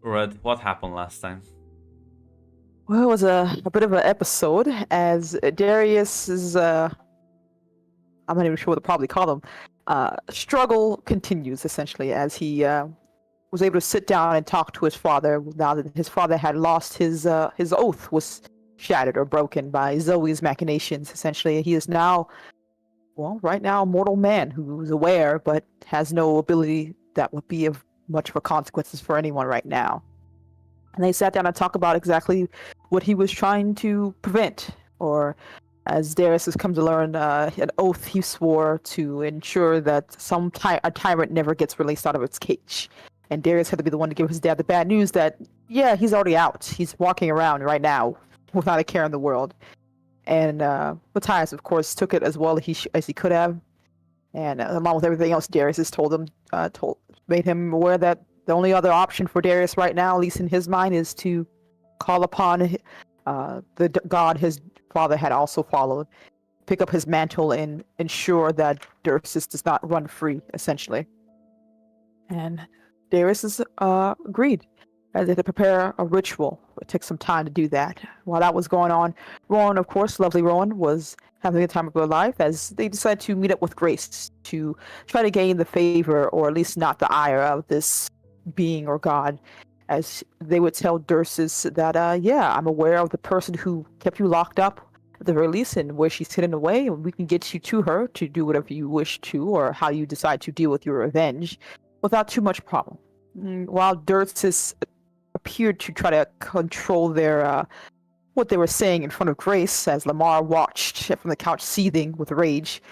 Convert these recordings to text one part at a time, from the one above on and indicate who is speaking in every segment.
Speaker 1: Red, what happened last time?
Speaker 2: Well, it was a bit of an episode as Darius's, I'm not even sure what to probably call him, struggle continues essentially as he was able to sit down and talk to his father now that his father had lost his oath was shattered or broken by Zoe's machinations. Essentially, he is now, well, right now, a mortal man who's aware but has no ability that would be of much of a consequences for anyone right now. And they sat down and talked about exactly what he was trying to prevent, or as Darius has come to learn, an oath he swore to ensure that a tyrant never gets released out of its cage. And Darius had to be the one to give his dad the bad news that, yeah, he's already out. He's walking around right now without a care in the world. And Matthias, of course, took it as well as he could have. And along with everything else, Darius has made him aware that the only other option for Darius right now, at least in his mind, is to call upon the god his father had also followed, pick up his mantle and ensure that Dursus does not run free, essentially. And Darius has agreed as they had to prepare a ritual. It took some time to do that. While that was going on, Rowan, of course, lovely Rowan, was having the time of her life as they decided to meet up with Grace to try to gain the favor, or at least not the ire, of this being or god, as they would tell Dursus that, yeah, I'm aware of the person who kept you locked up at the very least and where she's hidden away, and we can get you to her to do whatever you wish to, or how you decide to deal with your revenge without too much problem. While Dursus appeared to try to control their what they were saying in front of Grace, as Lamar watched from the couch seething with rage,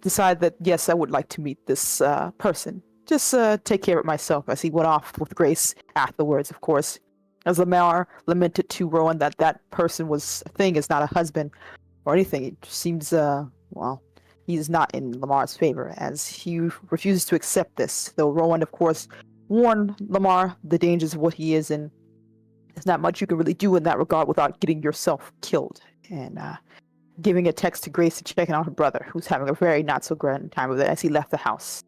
Speaker 2: decided that, yes, I would like to meet this person. Just take care of it myself, as he went off with Grace afterwards, of course. As Lamar lamented to Rowan that that person was a thing, is not a husband or anything. It seems, well, he's not in Lamar's favor, as he refuses to accept this. Though Rowan, of course, warned Lamar the dangers of what he is, and there's not much you can really do in that regard without getting yourself killed. And giving a text to Grace to checking out her brother, who's having a very not so grand time with it as he left the house.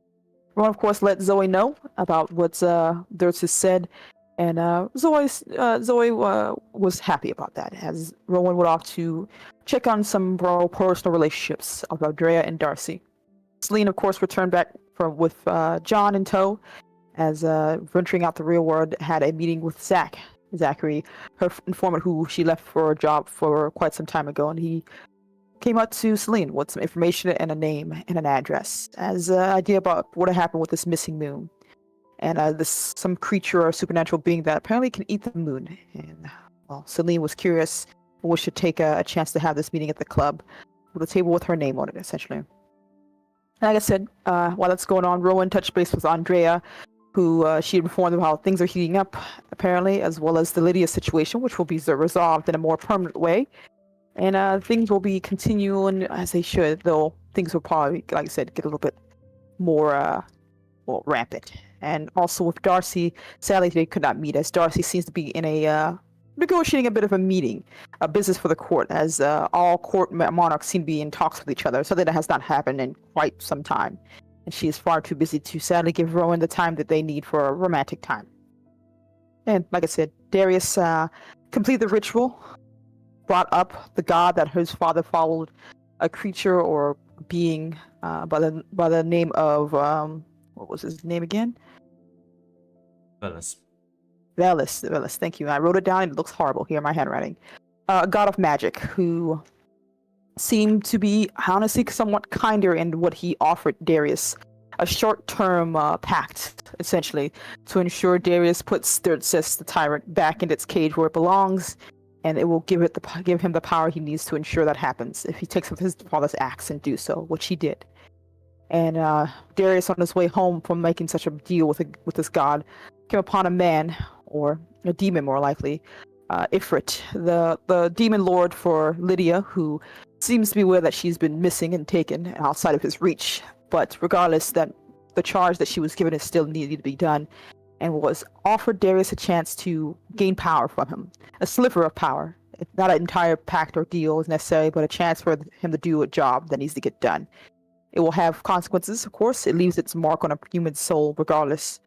Speaker 2: Rowan, of course, let Zoe know about what Dursus said, and Zoe was happy about that, as Rowan went off to check on some personal relationships of Andrea and Darcy. Celine, of course, returned back with John in tow, as venturing out the real world, had a meeting with Zachary, her informant who she left for a job for quite some time ago, and he came up to Celine with some information and a name and an address, as an idea about what had happened with this missing moon, and some creature or supernatural being that apparently can eat the moon. And well, Celine was curious and wished to take a chance to have this meeting at the club with a table with her name on it, essentially. And like I said, while that's going on, Rowan touched base with Andrea, who she informed of how things are heating up, apparently, as well as the Lydia situation, which will be resolved in a more permanent way. And things will be continuing as they should, though things will probably, like I said, get a little bit more rampant. And also with Darcy, sadly they could not meet, as Darcy seems to be in a negotiating a bit of a meeting, a business for the court, as all court monarchs seem to be in talks with each other, something that has not happened in quite some time. And she is far too busy to sadly give Rowan the time that they need for a romantic time. And like I said, Darius completed the ritual, brought up the god that his father followed, a creature or being by the name of what was his name again?
Speaker 1: Veles.
Speaker 2: Veles. Thank you. I wrote it down and it looks horrible here in my handwriting. A god of magic who seemed to be honestly somewhat kinder in what he offered Darius. A short-term pact, essentially, to ensure Darius puts Dursus, the tyrant, back in its cage where it belongs, and it will give him the power he needs to ensure that happens if he takes up his father's axe and do so, which he did. And Darius, on his way home from making such a deal with this god, came upon a man, or a demon more likely, Ifrit, the demon lord for Lydia, who seems to be aware that she's been missing and taken outside of his reach. But regardless, that the charge that she was given is still needed to be done, and was offered Darius a chance to gain power from him, a sliver of power. Not an entire pact or deal is necessary, but a chance for him to do a job that needs to get done. It will have consequences, of course. It leaves its mark on a human soul, regardless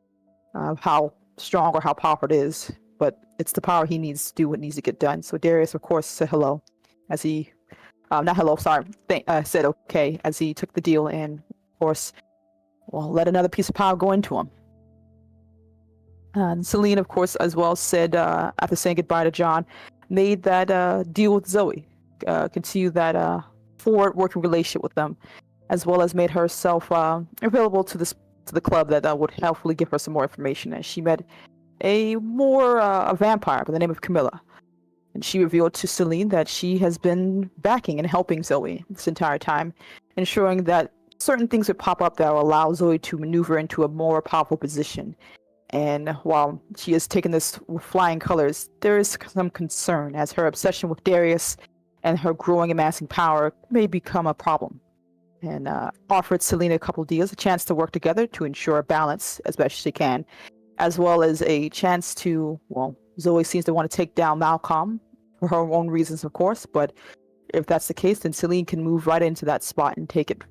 Speaker 2: of how strong or how powerful it is, but it's the power he needs to do what needs to get done. So Darius, of course, said hello as he, not hello, sorry, said okay as he took the deal and, of course, well, let another piece of power go into him. And Selene, of course, as well said, after saying goodbye to John, made that deal with Zoe, continue that forward working relationship with them, as well as made herself available to the club that would helpfully give her some more information. And she met a vampire by the name of Camilla, and she revealed to Selene that she has been backing and helping Zoe this entire time, ensuring that certain things would pop up that will allow Zoe to maneuver into a more powerful position. And while she has taken this with flying colors, there is some concern as her obsession with Darius and her growing amassing power may become a problem. And offered Selene a couple deals, a chance to work together to ensure a balance as best she can, as well as a chance to, well, Zoe seems to want to take down Malcolm for her own reasons, of course, but if that's the case, then Selene can move right into that spot and take it.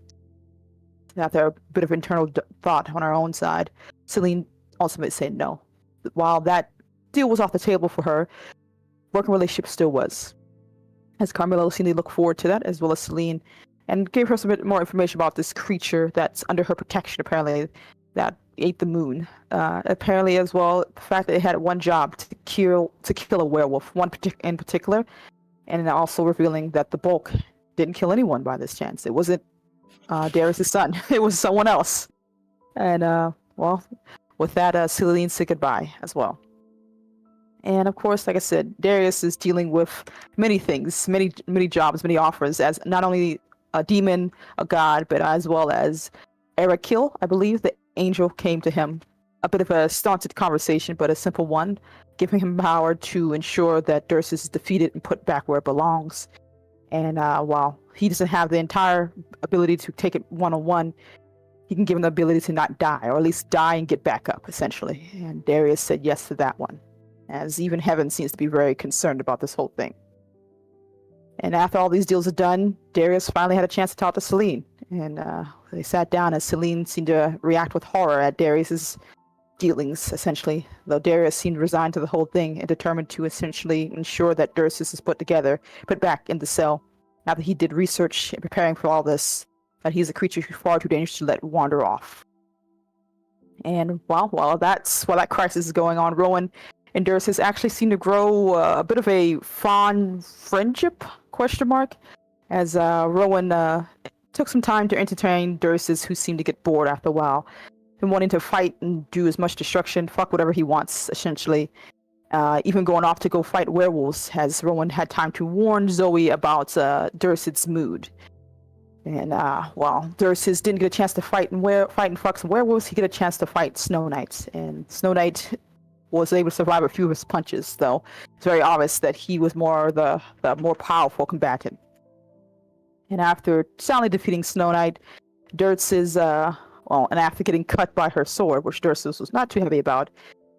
Speaker 2: After a bit of internal thought on her own side, Selene ultimately said no. While that deal was off the table for her, working relationship still was. As Carmilla seemed to look forward to that, as well as Selene, and gave her some bit more information about this creature that's under her protection, apparently, that ate the moon. Apparently, as well, the fact that it had one job to kill a werewolf, one in particular, and also revealing that the bulk didn't kill anyone by this chance. It wasn't Darius' son. It was someone else. And, well, with that, Selene said goodbye as well. And of course, like I said, Darius is dealing with many things, many jobs, many offers, as not only a demon, a god, but as well as Erekil, I believe the angel came to him. A bit of a stunted conversation, but a simple one, giving him power to ensure that Dursus is defeated and put back where it belongs. And while he doesn't have the entire ability to take it one-on-one, he can give him the ability to not die, or at least die and get back up, essentially. And Darius said yes to that one, as even Heaven seems to be very concerned about this whole thing. And after all these deals are done, Darius finally had a chance to talk to Selene. And they sat down, as Selene seemed to react with horror at Darius's dealings, essentially. Though Darius seemed resigned to the whole thing and determined to essentially ensure that Dursus is put back in the cell. After he did research in preparing for all this, that he's a creature far too dangerous to let wander off. And while that crisis is going on, Rowan and Dursus actually seem to grow a bit of a fond friendship, ? As Rowan took some time to entertain Dursus, who seemed to get bored after a while, and wanting to fight and do as much destruction, fuck whatever he wants, essentially. Even going off to go fight werewolves, as Rowan had time to warn Zoe about Dursus' mood. And while Dursus didn't get a chance to fight and fuck some werewolves, he got a chance to fight Snow Knight. And Snow Knight was able to survive a few of his punches, though it's very obvious that he was more the more powerful combatant. And after soundly defeating Snow Knight, Dursus and after getting cut by her sword, which Dursus was not too happy about,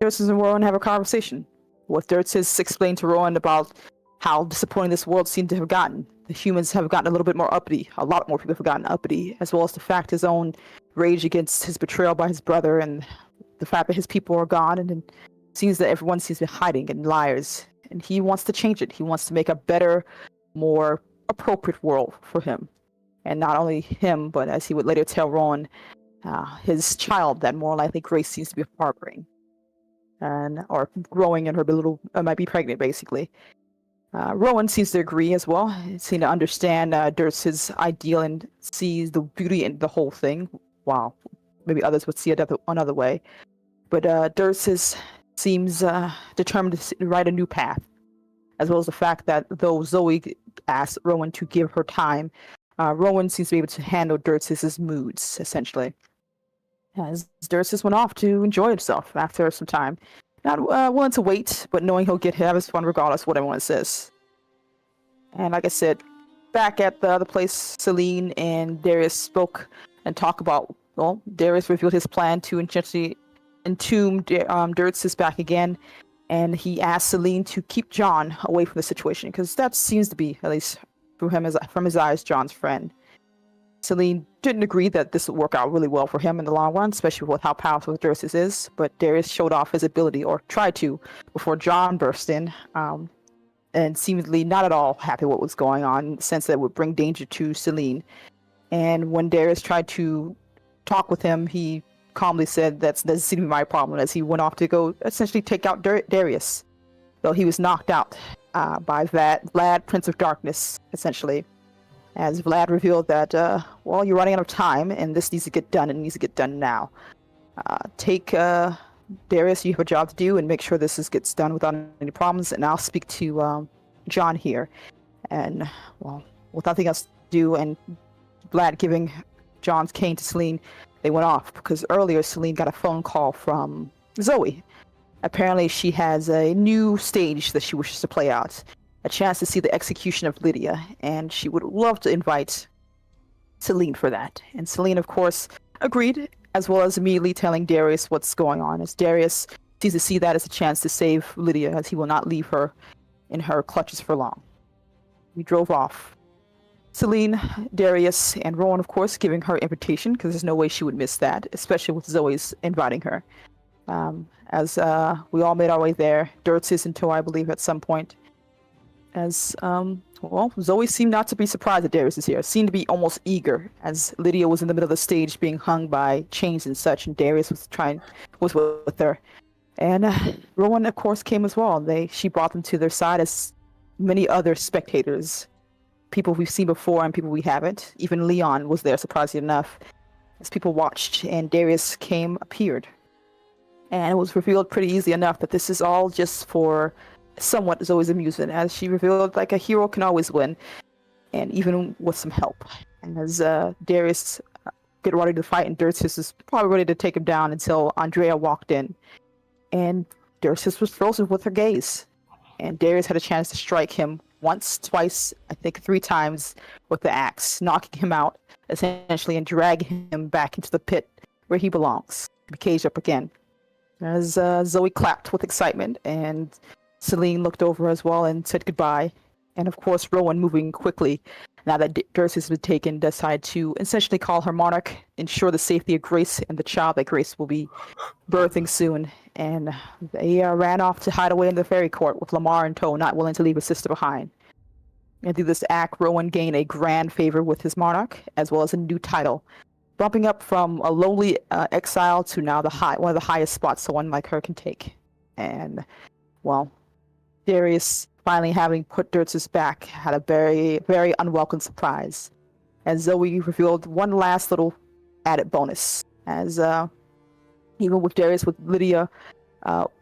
Speaker 2: Dursus and Rowan have a conversation. With Dursus explained to Rowan about how disappointing this world seemed to have gotten. The humans have gotten a little bit more uppity. A lot more people have gotten uppity, as well as the fact his own rage against his betrayal by his brother, and the fact that his people are gone, and it seems that everyone seems to be hiding and liars. And he wants to change it. He wants to make a better, more appropriate world for him. And not only him, but as he would later tell Rowan, his child that more likely Grace seems to be harboring. Or growing in her little, might be pregnant, basically. Rowan seems to agree as well. He seems to understand Dursus' ideal and sees the beauty in the whole thing, while maybe others would see it another way. But Dursus seems determined to write a new path, as well as the fact that though Zoe asked Rowan to give her time, Rowan seems to be able to handle Dursus' moods, essentially. As Dursus went off to enjoy himself after some time. Not willing to wait, but knowing he'll have his fun regardless of what everyone says. And like I said, back at the other place, Selene and Darius spoke and talked about, well, Darius revealed his plan to essentially entomb Dursus back again, and he asked Selene to keep John away from the situation, because that seems to be, at least from his eyes, John's friend. Celine didn't agree that this would work out really well for him in the long run, especially with how powerful Darius is. But Darius showed off his ability, or tried to, before John burst in, and seemingly not at all happy with what was going on, in the sense that it would bring danger to Celine. And when Darius tried to talk with him, he calmly said, "That doesn't seem to be my problem," as he went off to go essentially take out Darius, though he was knocked out by Vlad, Prince of Darkness, essentially. As Vlad revealed that, well, you're running out of time, and this needs to get done, and it needs to get done now. Take Darius, you have a job to do, and make sure this gets done without any problems, and I'll speak to John here. And, well, with nothing else to do, and Vlad giving John's cane to Celine, they went off, because earlier Celine got a phone call from Zoe. Apparently she has a new stage that she wishes to play out, a chance to see the execution of Lydia, and she would love to invite Celine for that. And Celine, of course, agreed, as well as immediately telling Darius what's going on, as Darius sees to see that as a chance to save Lydia, as he will not leave her in her clutches for long. We drove off. Celine, Darius, and Rowan, of course, giving her invitation, because there's no way she would miss that, especially with Zoe's inviting her. As we all made our way there, Dirts is in tow, I believe, at some point. As, well, Zoe seemed not to be surprised that Darius is here. Seemed to be almost eager, as Lydia was in the middle of the stage being hung by chains and such, and Darius was with her. And Rowan, of course, came as well. She brought them to their side, as many other spectators, people we've seen before and people we haven't. Even Leon was there, surprisingly enough, as people watched, and Darius appeared. And it was revealed pretty easily enough that this is all just for somewhat Zoe's amusement, as she revealed, like, a hero can always win, and even with some help. And as Darius get ready to fight, and Dirtus is probably ready to take him down, until Andrea walked in, and Dirtus was frozen with her gaze. And Darius had a chance to strike him once, twice, I think 3 times with the axe, knocking him out, essentially, and dragging him back into the pit where he belongs, to be caged up again. As Zoe clapped with excitement, and Celine looked over as well and said goodbye. And of course, Rowan, moving quickly, now that Dirce has been taken, decided to essentially call her monarch, ensure the safety of Grace and the child that Grace will be birthing soon. And they ran off to hide away in the fairy court, with Lamar in tow, not willing to leave his sister behind. And through this act, Rowan gained a grand favor with his monarch, as well as a new title, bumping up from a lowly exile to now one of the highest spots someone like her can take. And, well, Darius, finally having put Dirtus back, had a very, very unwelcome surprise, as Zoe revealed one last little added bonus, as even with Darius, with Lydia,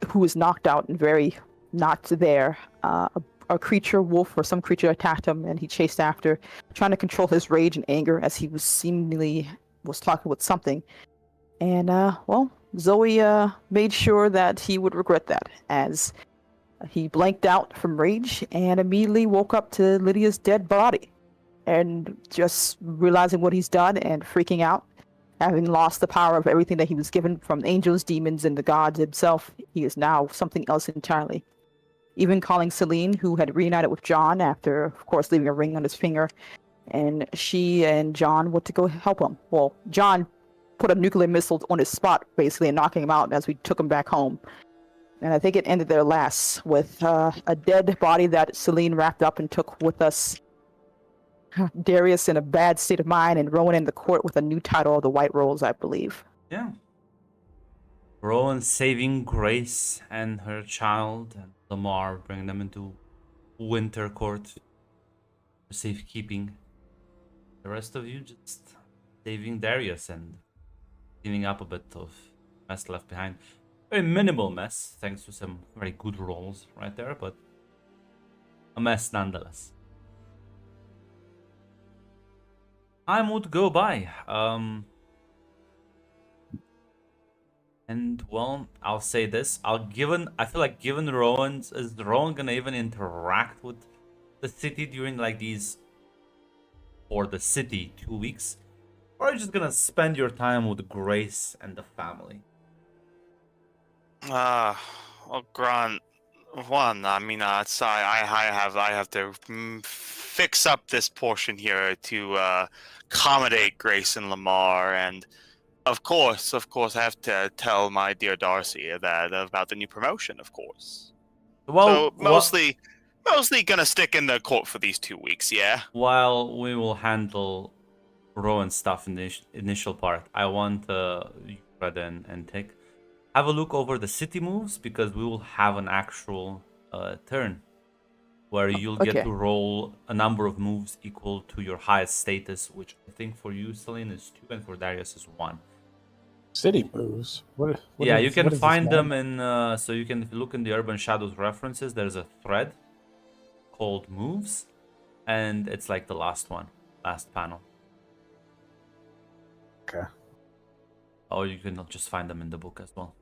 Speaker 2: who was knocked out and very not there, a creature, wolf or some creature, attacked him, and he chased after, trying to control his rage and anger, as he was talking with something. And, well, Zoe made sure that he would regret that, as he blanked out from rage and immediately woke up to Lydia's dead body, and just realizing what he's done and freaking out, having lost the power of everything that he was given from angels, demons, and the gods himself. He is now something else entirely. Even calling Celine, who had reunited with John after, of course, leaving a ring on his finger, and she and John went to go help him. Well, John put a nuclear missile on his spot, basically, and knocking him out as we took him back home. And I think it ended there last, with a dead body that Celine wrapped up and took with us. Darius in a bad state of mind, and Rowan in the court with a new title of the White Rose, I believe.
Speaker 1: Yeah. Rowan saving Grace and her child, and Lamar bringing them into Winter Court for safekeeping. The rest of you just saving Darius and cleaning up a bit of mess left behind. Very minimal mess, thanks to some very good rolls right there, but a mess nonetheless. Time would go by. And well, I'll say this. I feel like given Rowan's, is Rowan gonna even interact with the city during like these, or the city 2 weeks? Or are you just gonna spend your time with Grace and the family?
Speaker 3: Well, Grant, one. I mean, I have to fix up this portion here to accommodate Grace and Lamar, and of course, I have to tell my dear Darcy that about the new promotion, of course.
Speaker 1: Well,
Speaker 3: So mostly gonna stick in the court for these 2 weeks, yeah.
Speaker 1: while we will handle Rowan stuff in the initial part, I want you, Fred and Tick, have a look over the city moves, because we will have an actual turn where you'll get
Speaker 2: okay.
Speaker 1: to roll a number of moves equal to your highest status, which I think for you, Celine, is 2, and for Darius is 1.
Speaker 4: City moves. What
Speaker 1: Yeah, you can
Speaker 4: what is this
Speaker 1: find them
Speaker 4: mean?
Speaker 1: in, so you can, if you look in the Urban Shadows references, there's a thread called moves, and it's like the last panel.
Speaker 4: Okay.
Speaker 1: Or you can just find them in the book as well.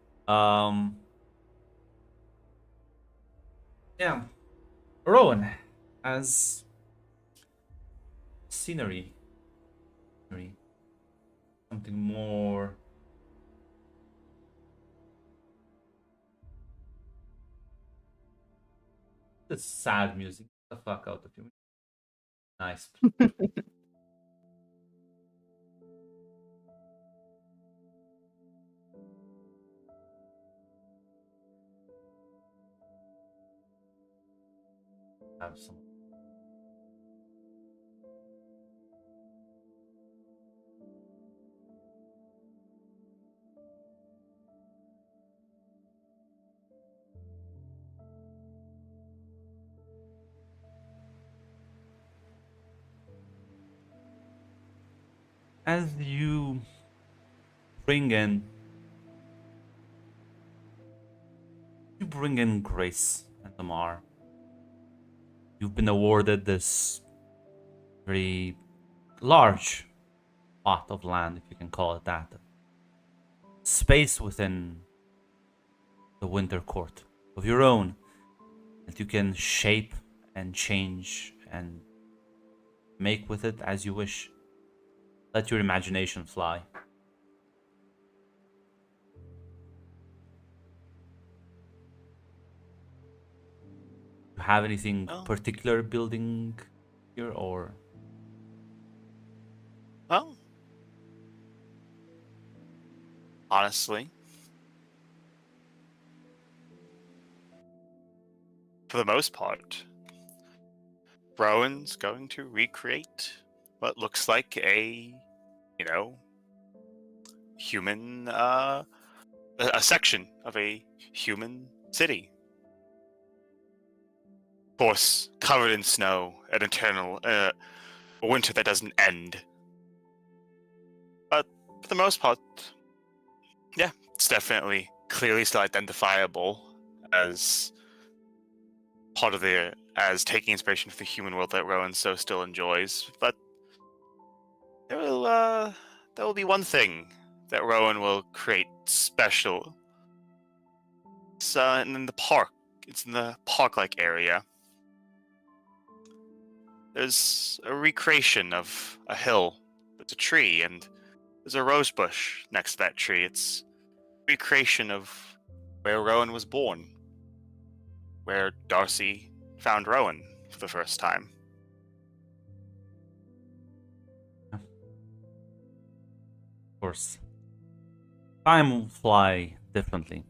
Speaker 1: Yeah. Rowan, as scenery, something more. The sad music. Get the fuck out of you. Nice. Have some. As you bring in Grace and Lamar, you've been awarded this very large plot of land, if you can call it that, space within the Winter Court of your own that you can shape and change and make with it as you wish. Let your imagination fly. Do you have anything particular building here, or?
Speaker 3: Well, honestly, for the most part, Rowan's going to recreate what looks like a, human, a section of a human city. Of course, covered in snow, an eternal winter that doesn't end. But for the most part, yeah, it's definitely clearly still identifiable as part of as taking inspiration from the human world that Rowan so still enjoys. But there will be one thing that Rowan will create special. It's in the park. It's in the park-like area. There's a recreation of a hill. There's a tree, and there's a rose bush next to that tree. It's a recreation of where Rowan was born, where Darcy found Rowan for the first time.
Speaker 1: Of course. Time will fly differently.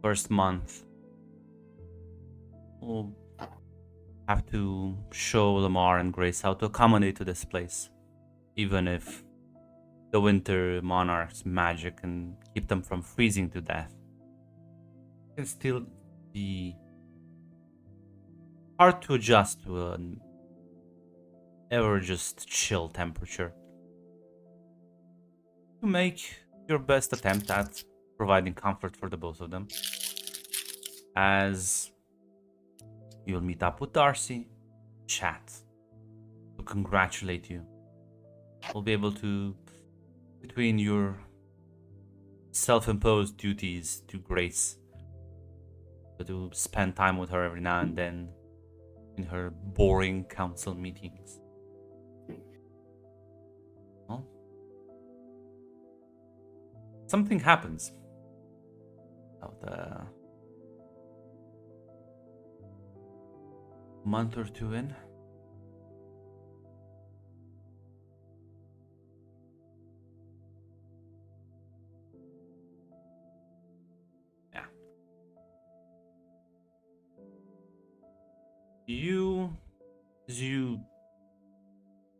Speaker 1: First month, we'll have to show Lamar and Grace how to accommodate to this place, even if the Winter Monarch's magic can keep them from freezing to death. It can still be hard to adjust to an ever just chill temperature. You make your best attempt at providing comfort for the both of them, as you'll meet up with Darcy, chat, to congratulate you. We'll be able to, between your self-imposed duties to Grace, to spend time with her every now and then in her boring council meetings. Well, something happens. month or two in. Yeah. As you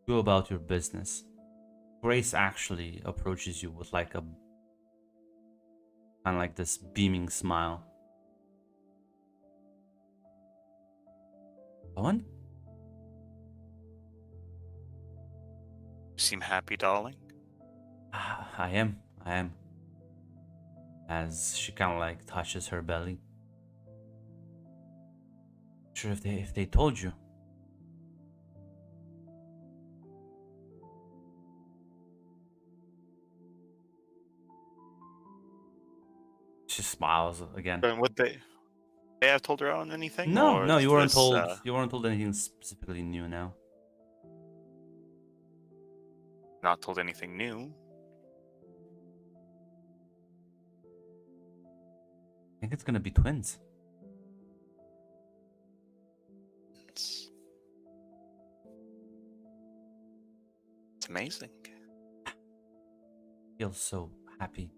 Speaker 1: go about your business, Grace actually approaches you with like a kind of like this beaming smile. Owen?
Speaker 3: You seem happy, darling.
Speaker 1: I am. As she kind of like touches her belly. Sure, if they told you. She smiles again.
Speaker 3: And would they have told Rowan anything?
Speaker 1: No,
Speaker 3: or
Speaker 1: no,
Speaker 3: is
Speaker 1: you weren't
Speaker 3: this,
Speaker 1: told. You weren't told anything specifically new now.
Speaker 3: Not told anything new.
Speaker 1: I think it's gonna be twins.
Speaker 3: It's amazing.
Speaker 1: Feels so happy.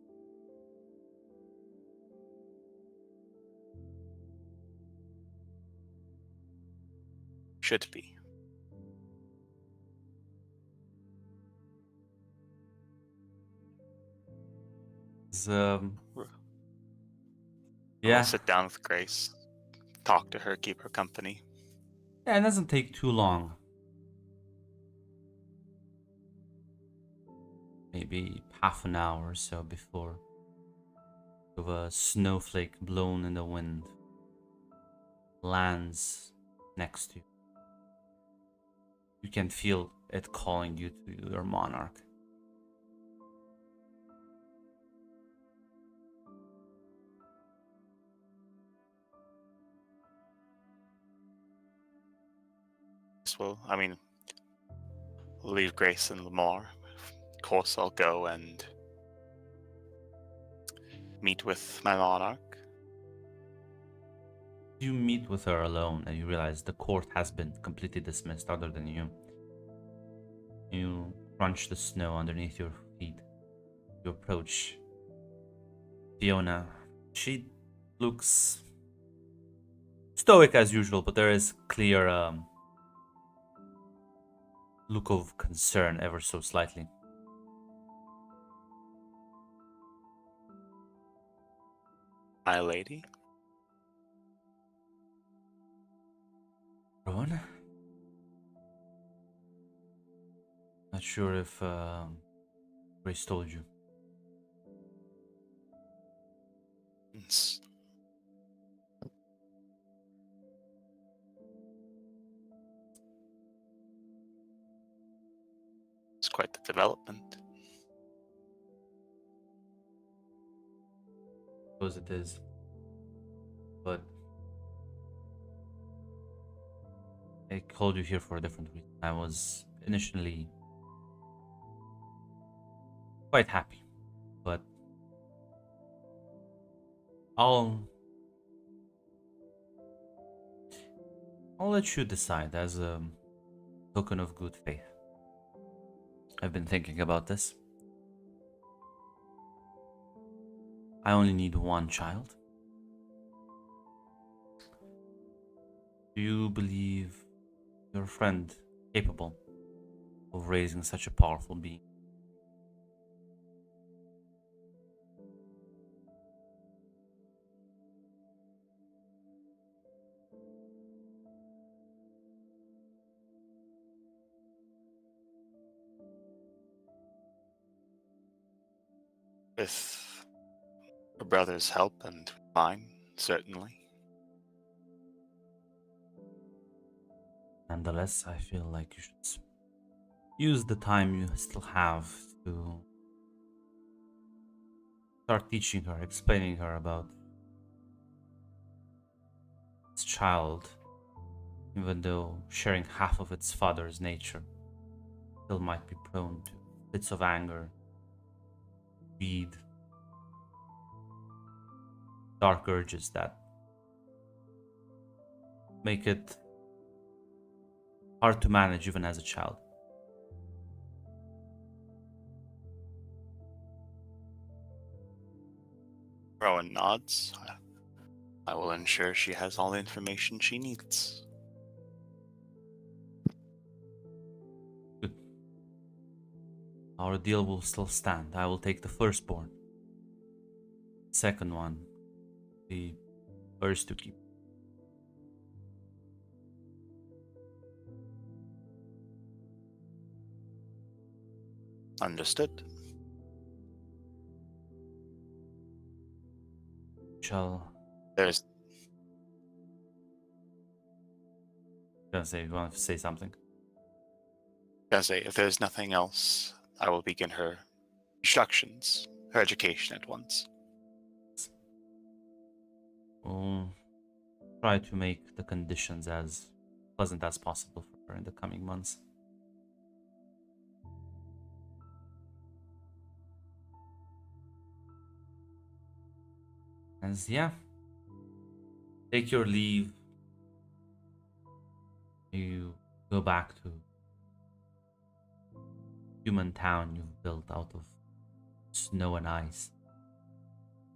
Speaker 3: Should be.
Speaker 1: It's,
Speaker 3: I'll
Speaker 1: yeah,
Speaker 3: sit down with Grace, talk to her, keep her company.
Speaker 1: yeah, it doesn't take too long. Maybe half an hour or so before of a snowflake blown in the wind lands next to you. You can feel it calling you to your monarch.
Speaker 3: Well, I mean, we'll leave Grace and Lamar. Of course, I'll go and meet with my monarch.
Speaker 1: You meet with her alone and you realize the court has been completely dismissed other than you. You crunch the snow underneath your feet. You approach Fiona. She looks stoic as usual, but there is clear look of concern ever so slightly.
Speaker 3: My lady?
Speaker 1: Rowan? Not sure if Grace told you.
Speaker 3: It's quite the development.
Speaker 1: Suppose it is. But I called you here for a different reason. I was initially quite happy, but I'll let you decide as a token of good faith. I've been thinking about this. I only need one child. Do you believe your friend capable of raising such a powerful being?
Speaker 3: With her brother's help and mine, certainly.
Speaker 1: Nonetheless, I feel like you should use the time you still have to start teaching her, explaining her about its child, even though sharing half of its father's nature still might be prone to fits of anger, greed, dark urges that make it hard to manage even as a child.
Speaker 3: Rowan nods. I will ensure she has all the information she needs.
Speaker 1: Good. Our deal will still stand. I will take the firstborn. Second one, the first to keep.
Speaker 3: Understood.
Speaker 1: Shall
Speaker 3: There's
Speaker 1: gonna say you want to say something?
Speaker 3: gonna say, if there's nothing else, I will begin her instructions, her education at once.
Speaker 1: We'll try to make the conditions as pleasant as possible for her in the coming months. And yeah, take your leave. You go back to human town you've built out of snow and ice.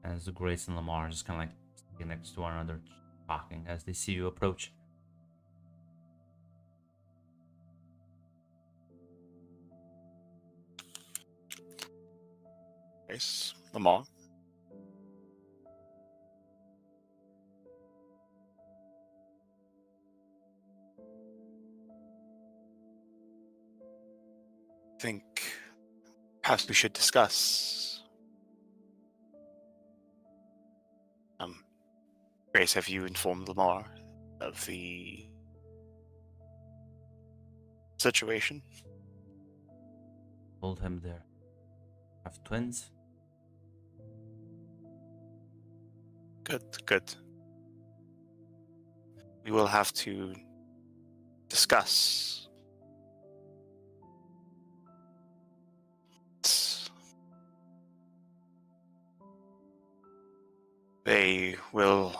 Speaker 1: As Grace and Lamar just kind of like sitting next to one another, talking as they see you approach.
Speaker 3: Grace, Lamar. Think perhaps we should discuss. Grace, have you informed Lamar of the situation?
Speaker 1: Told him they have twins.
Speaker 3: Good, good. We will have to discuss. They will,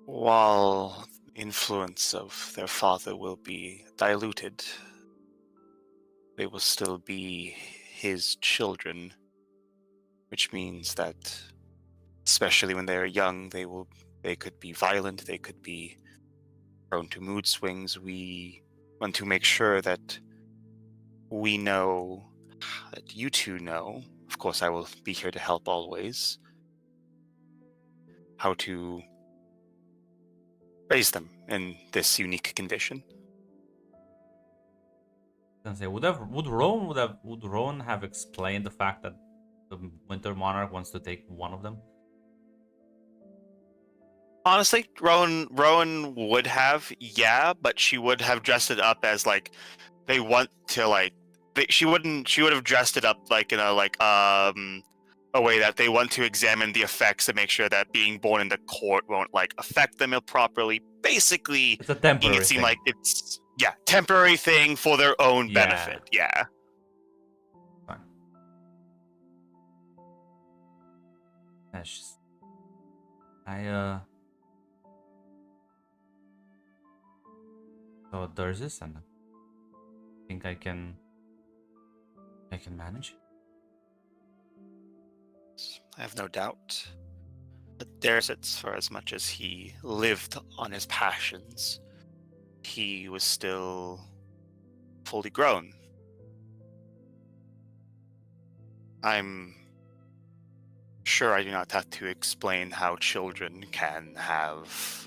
Speaker 3: while the influence of their father will be diluted, they will still be his children, which means that, especially when they are young, they could be violent, they could be prone to mood swings. We want to make sure that we know, that you two know, of course I will be here to help always, how to raise them in this unique condition.
Speaker 1: I was gonna say, would Rowan have explained the fact that the Winter Monarch wants to take one of them?
Speaker 3: Honestly, Rowan would have, yeah, but she would have dressed it up as like they want to like. She would have dressed it up like in a way that they want to examine the effects and make sure that being born in the court won't like affect them properly. Basically,
Speaker 1: It's a
Speaker 3: making
Speaker 1: temporary
Speaker 3: it seem
Speaker 1: thing.
Speaker 3: like it's temporary thing for their own
Speaker 1: Yeah.
Speaker 3: benefit. Yeah.
Speaker 1: Fine. That's just... So there's this, and I think I can manage.
Speaker 3: I have no doubt. But there's it, for as much as he lived on his passions, he was still fully grown. I'm sure I do not have to explain how children can have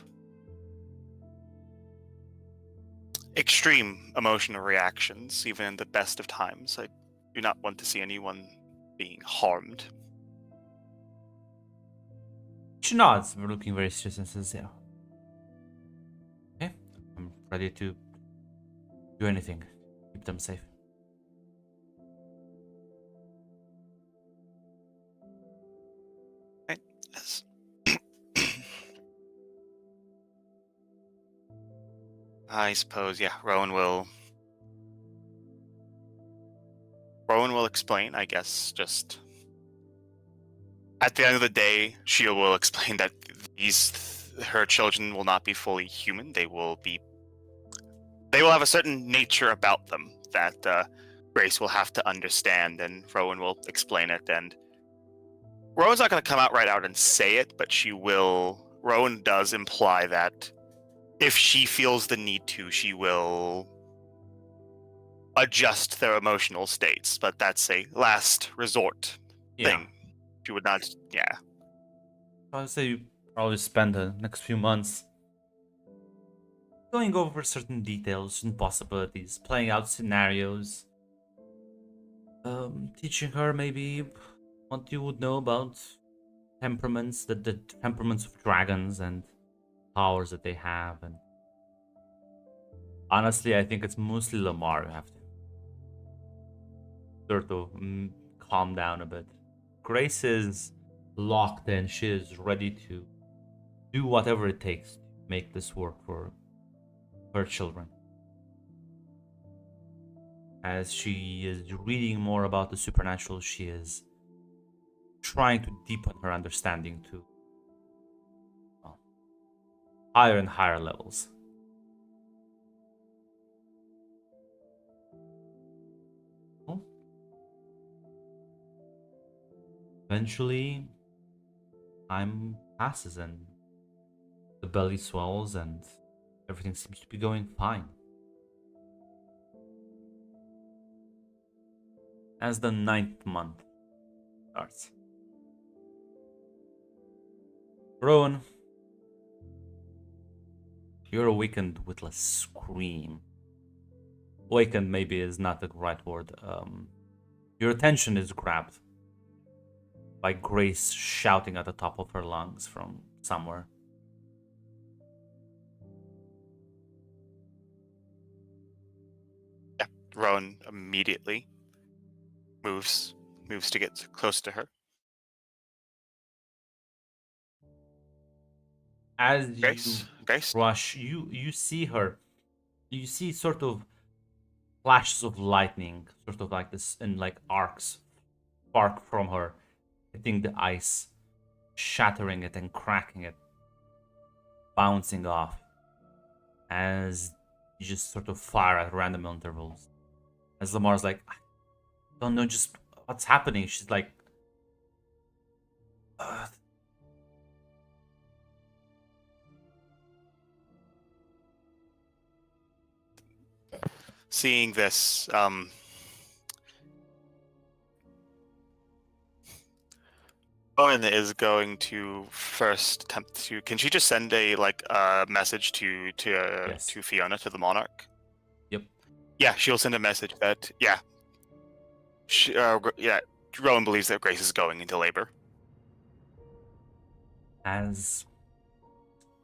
Speaker 3: extreme emotional reactions, even in the best of times. I do not want to see anyone being harmed.
Speaker 1: She nods. We're looking very serious and sincere. Okay, I'm ready to do anything. Keep them safe.
Speaker 3: Yes. I suppose, yeah, Rowan will explain, I guess, just at the end of the day, she will explain that her children will not be fully human. They will be they will have a certain nature about them that Grace will have to understand, and Rowan will explain it. And Rowan's not going to come out right out and say it, but she will. Rowan does imply that if she feels the need to, she will adjust their emotional states, but that's a last resort thing. She would not, yeah.
Speaker 1: I would say you probably spend the next few months going over certain details and possibilities, playing out scenarios, teaching her maybe what you would know about temperaments, the temperaments of dragons and powers that they have. And honestly, I think it's mostly Lamar who have to sort of calm down a bit. Grace is locked in. She is ready to do whatever it takes to make this work for her children. As she is reading more about the supernatural, she is trying to deepen her understanding to higher and higher levels. Eventually, time passes and the belly swells and everything seems to be going fine. As the 9th month starts. Rowan, you're awakened with a scream. Awakened maybe is not the right word. Your attention is grabbed by Grace shouting at the top of her lungs from somewhere.
Speaker 3: Yeah, Rowan immediately moves to get close to her.
Speaker 1: As
Speaker 3: Grace,
Speaker 1: you rush, you see her. You see sort of flashes of lightning, sort of like this, and like arcs spark from her, hitting the ice, shattering it and cracking it, bouncing off as you just sort of fire at random intervals. As Lamar's like, I don't know just what's happening. She's like,
Speaker 3: seeing this, Owen is going to first attempt to. Can she just send a message to
Speaker 1: Yes.
Speaker 3: to Fiona, to the Monarch?
Speaker 1: Yep.
Speaker 3: Yeah, she'll send a message that Rowan believes that Grace is going into labor.
Speaker 1: as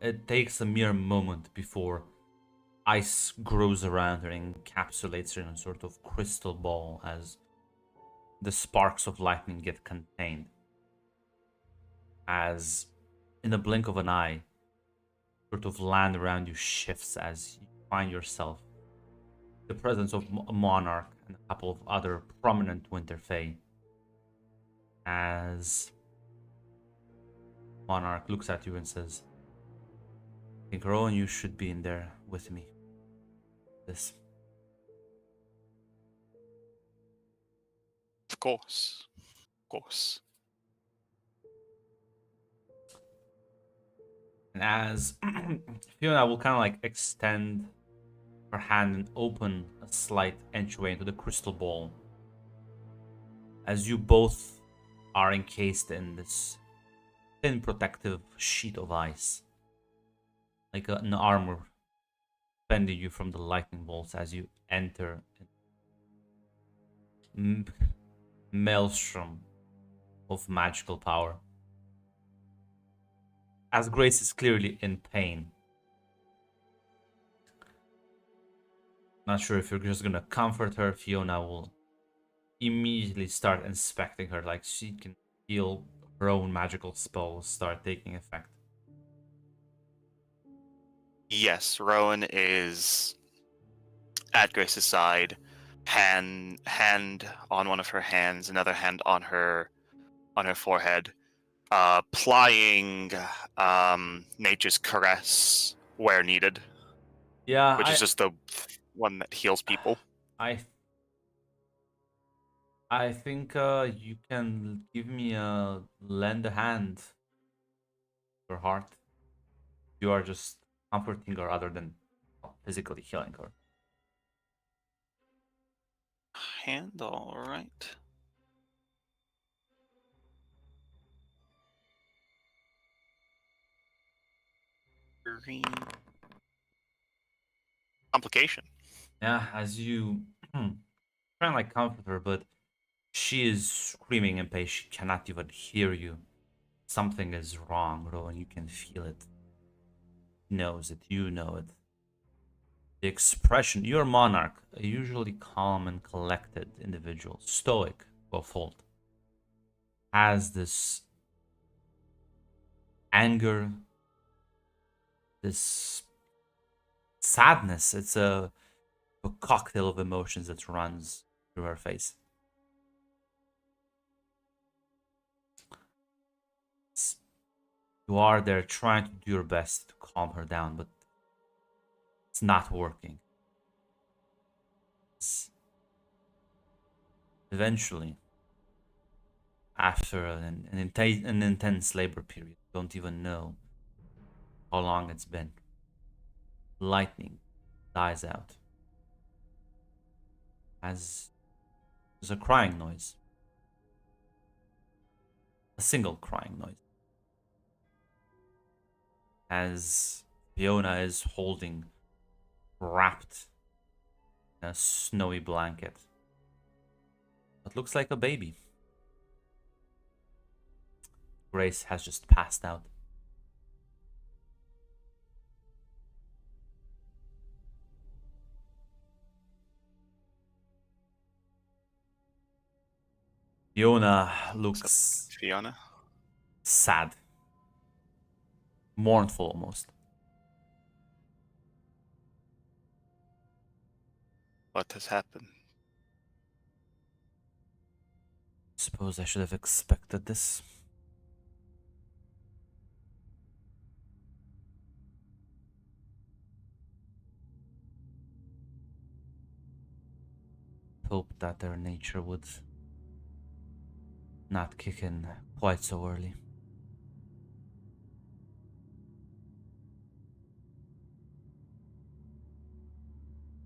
Speaker 1: it takes a mere moment before ice grows around her and encapsulates her in a sort of crystal ball as the sparks of lightning get contained. As in the blink of an eye, sort of land around you shifts as you find yourself in the presence of a monarch and a couple of other prominent Winter Fae. As Monarch looks at you and says, I think, Rowan, you should be in there with me. This.
Speaker 3: Of course. Of course.
Speaker 1: And as Fiona will kind of like extend her hand and open a slight entryway into the crystal ball, as you both are encased in this thin protective sheet of ice, like an armor defending you from the lightning bolts as you enter maelstrom of magical power. As Grace is clearly in pain. Not sure if you're just gonna comfort her. Fiona will immediately start inspecting her, like she can feel her own magical spells start taking effect.
Speaker 3: Yes, Rowan is at Grace's side, hand on one of her hands, another hand on her forehead, plying Nature's Caress where needed.
Speaker 1: Yeah,
Speaker 3: Which is just the one that heals people.
Speaker 1: I think you can give me a lend a hand. Your heart. You are just comforting her other than physically healing her.
Speaker 3: Hand, all right. Green. Complication.
Speaker 1: Yeah, as you try and like comfort her, but she is screaming in pain. She cannot even hear you. Something is wrong, Rowan. You can feel it. She knows it. You know it. The expression, your monarch, a usually calm and collected individual, stoic to a fault, has this anger, this sadness. It's a cocktail of emotions that runs through her face. You are there trying to do your best to calm her down, but it's not working. Eventually, after an intense labor period, don't even know how long it's been, lightning dies out as there's a crying noise. A single crying noise. As Fiona is holding, wrapped in a snowy blanket. What looks like a baby. Grace has just passed out. Fiona looks
Speaker 3: Fiona.
Speaker 1: sad. Mournful almost.
Speaker 3: What has happened?
Speaker 1: Suppose I should have expected this. Hoped that their nature would not kick in quite so early.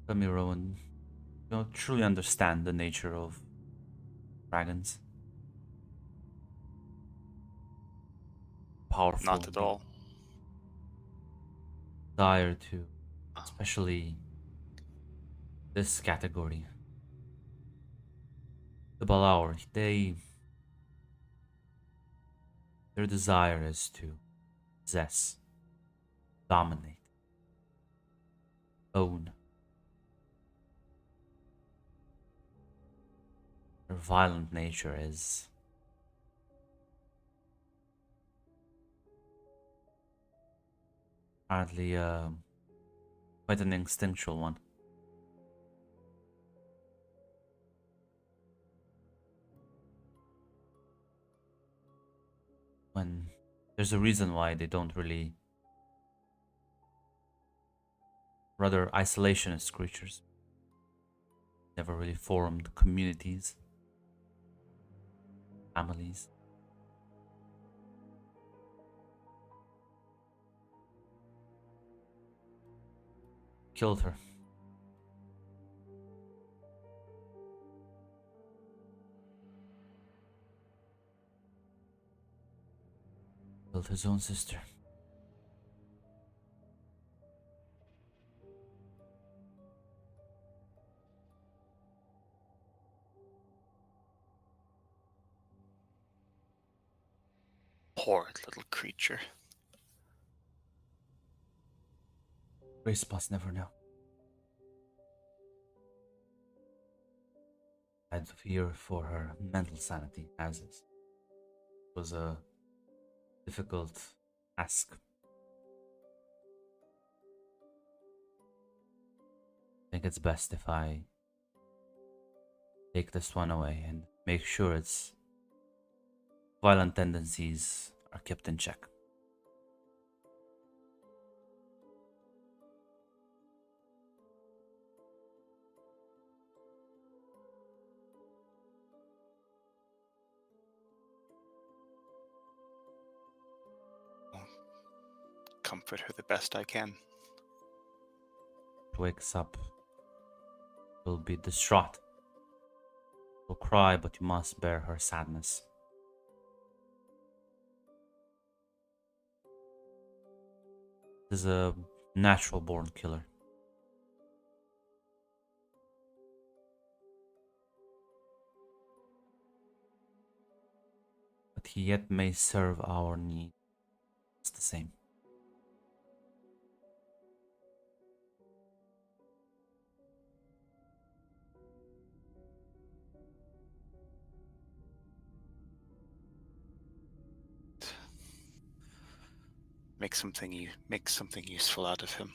Speaker 1: Tell me, Rowan, you don't truly understand the nature of dragons. Powerful.
Speaker 3: Not at all.
Speaker 1: Desire to, especially this category. The Balaur, their desire is to possess, dominate, own. Their violent nature is apparently quite an instinctual one. When there's a reason why they don't really, rather isolationist creatures, never really formed communities, families. Killed her. Killed his own sister.
Speaker 3: Poor little creature.
Speaker 1: Grace must never know. I had fear for her mental sanity, as is. It was a difficult task. I think it's best if I take this one away and make sure its violent tendencies are kept in check.
Speaker 3: comfort her the best I can.
Speaker 1: She wakes up. Will be distraught. Will cry, but you must bear her sadness. This is a natural born killer. But he yet may serve our need. It's the same.
Speaker 3: Make something useful out of him.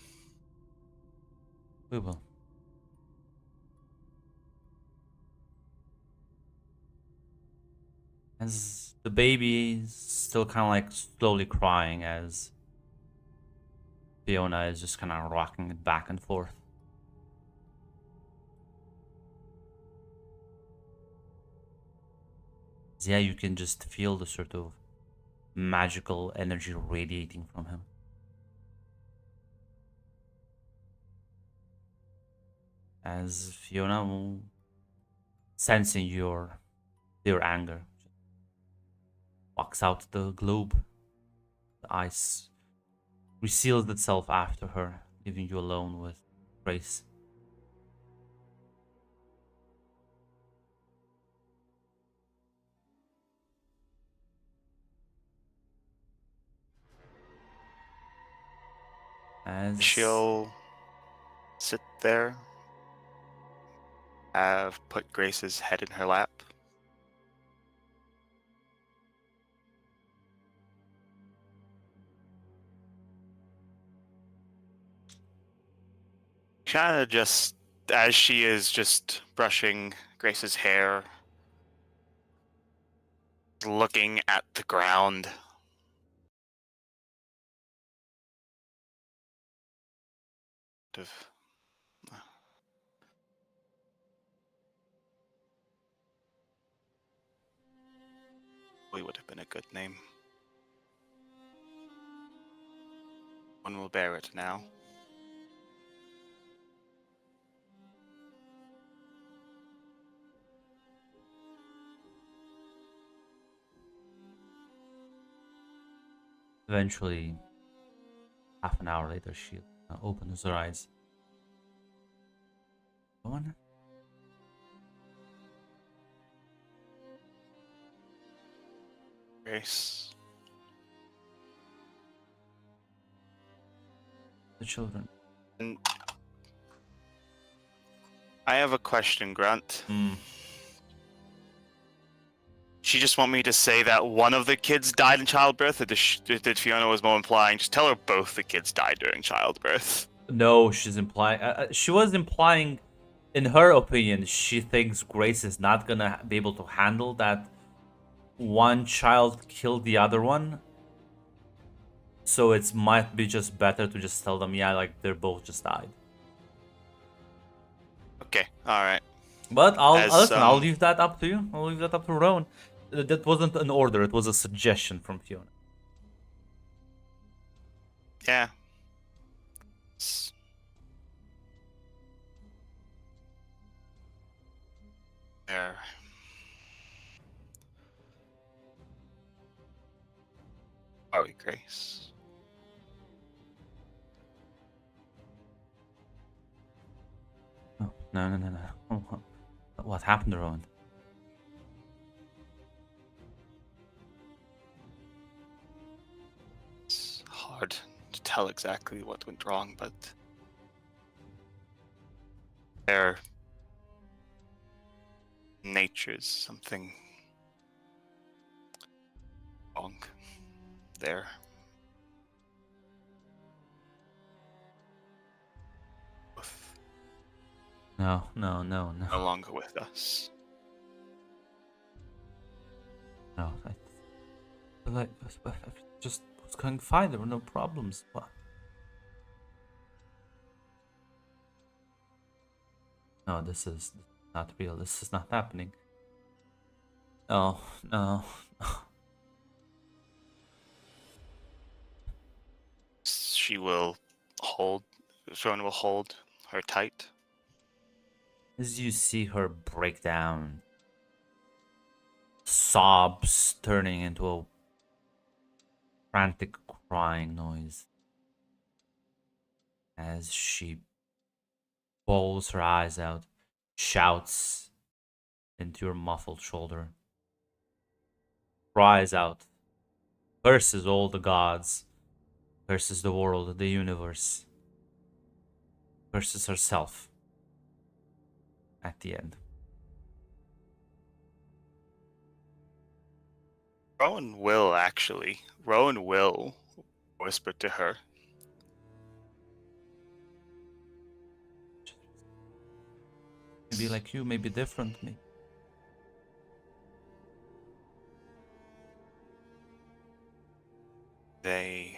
Speaker 1: We will. As the baby is still kind of like slowly crying as Fiona is just kind of rocking it back and forth. Yeah, you can just feel the sort of magical energy radiating from him. As Fiona, sensing your anger, walks out the globe. The ice reseals itself after her, leaving you alone with Grace. As
Speaker 3: She'll sit there, have put Grace's head in her lap. Kind of just, as she is just brushing Grace's hair, looking at the ground. We would have been a good name. One will bear it now.
Speaker 1: eventually, half an hour later, she opens her eyes. Go on.
Speaker 3: Grace.
Speaker 1: The children.
Speaker 3: And I have a question, Grunt. She just want me to say that one of the kids died in childbirth, or did Fiona was more implying? Just tell her both the kids died during childbirth.
Speaker 1: No, she's implying. She was implying, in her opinion, she thinks Grace is not gonna be able to handle that one child killed the other one. So it might be just better to just tell them, yeah, like they're both just died.
Speaker 3: Okay, all right.
Speaker 1: But I'll leave that up to you. I'll leave that up to Rowan. That wasn't an order; it was a suggestion from Fiona.
Speaker 3: Yeah. There. Are we, Grace?
Speaker 1: No. What happened, Rowan?
Speaker 3: It's hard to tell exactly what went wrong, but their nature's something wrong there.
Speaker 1: No.
Speaker 3: No longer with us.
Speaker 1: No, I just was going fine. There were no problems. What? No, this is not real. This is not happening. No.
Speaker 3: Rowan will hold her tight.
Speaker 1: As you see her break down, sobs turning into a frantic crying noise as she bawls her eyes out, shouts into your muffled shoulder, cries out, curses all the gods, curses the world, the universe, curses herself at the end.
Speaker 3: Rowan will whisper to her.
Speaker 1: Maybe like you, maybe different me.
Speaker 3: They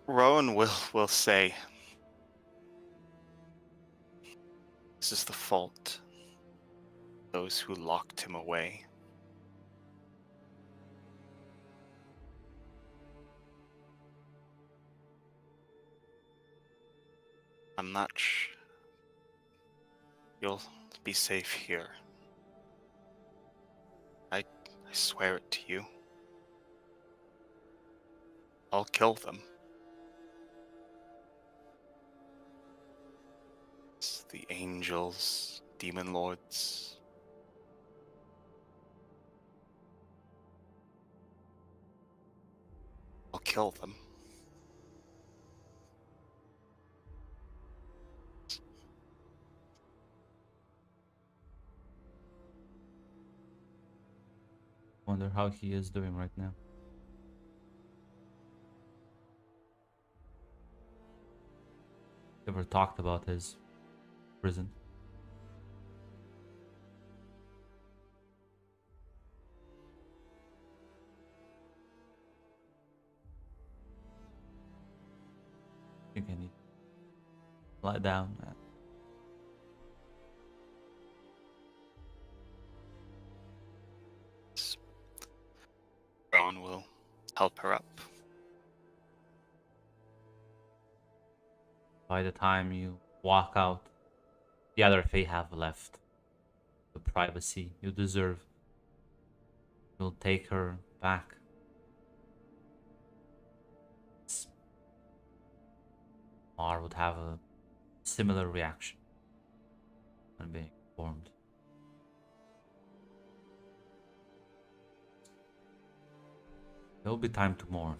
Speaker 3: Rowan will say, this is the fault of those who locked him away. I'm not sure you'll be safe here. I swear it to you. I'll kill them. It's the angels, demon lords. I'll kill them.
Speaker 1: Wonder how he is doing right now. Ever talked about his prison? You can lie down.
Speaker 3: Rowan will help her up.
Speaker 1: By the time you walk out, the other Fae have left. The privacy you deserve. You'll take her back. Mar would have a similar reaction when being informed. There'll be time to mourn.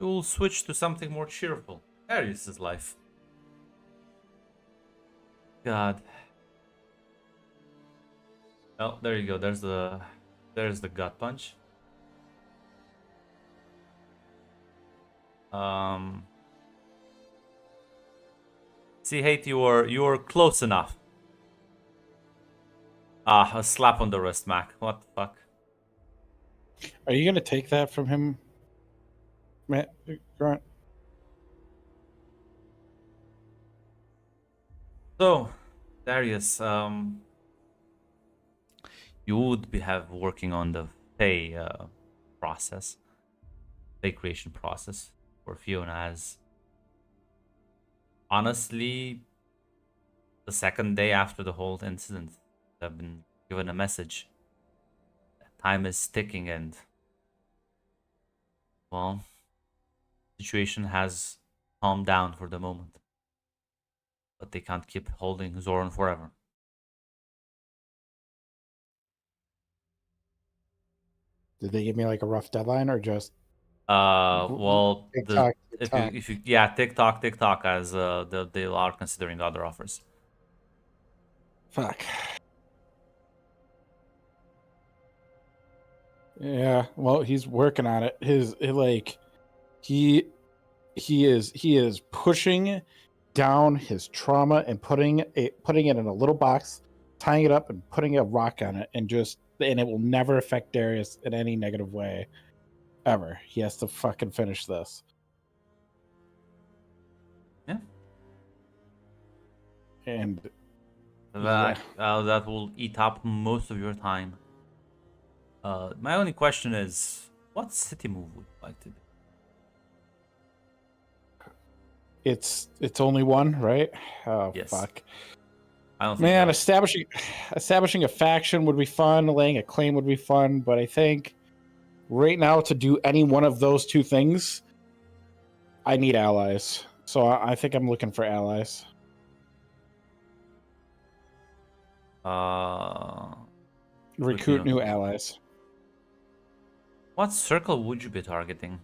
Speaker 1: You'll switch to something more cheerful. Darius's life. God. Oh, there you go. There's the gut punch. See, hate you were close enough. Ah, a slap on the wrist, Mac. What the fuck?
Speaker 4: Are you gonna take that from him, Matt Grant?
Speaker 1: So, Darius, you would have working on the Fae process, Fae creation process for Fiona as honestly the second day after the whole incident, I've been given a message. Time is ticking and well, situation has calmed down for the moment. But they can't keep holding Zoran forever.
Speaker 4: Did they give me like a rough deadline or just
Speaker 1: Well,
Speaker 4: TikTok,
Speaker 1: if you yeah, TikTok as they are considering other offers.
Speaker 4: fuck? Yeah, well, he's working on it. He is pushing down his trauma and putting it in a little box, tying it up and putting a rock on it, and it will never affect Darius in any negative way ever. He has to fucking finish this.
Speaker 1: Yeah.
Speaker 4: And
Speaker 1: That will eat up most of your time. My only question is, what city move would you like to do?
Speaker 4: It's only one, right? Oh
Speaker 1: Yes.
Speaker 4: fuck.
Speaker 1: I don't think
Speaker 4: Man,
Speaker 1: that-
Speaker 4: establishing a faction would be fun, laying a claim would be fun, but I think right now to do any one of those two things, I need allies. So I think I'm looking for allies. Recruit new allies.
Speaker 1: What circle would you be targeting?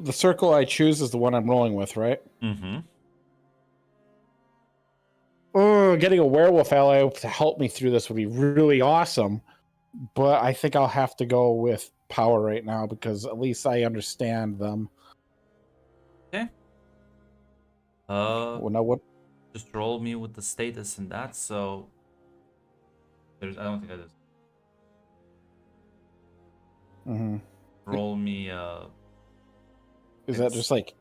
Speaker 4: The circle I choose is the one I'm rolling with, right?
Speaker 1: Mm-hmm.
Speaker 4: Oh, getting a werewolf ally to help me through this would be really awesome. But I think I'll have to go with power right now because at least I understand them.
Speaker 1: Okay.
Speaker 4: Well, now what?
Speaker 1: Just roll me with the status and that. So I don't think I did.
Speaker 4: Mm-hmm.
Speaker 1: Roll me.
Speaker 4: Is that just like?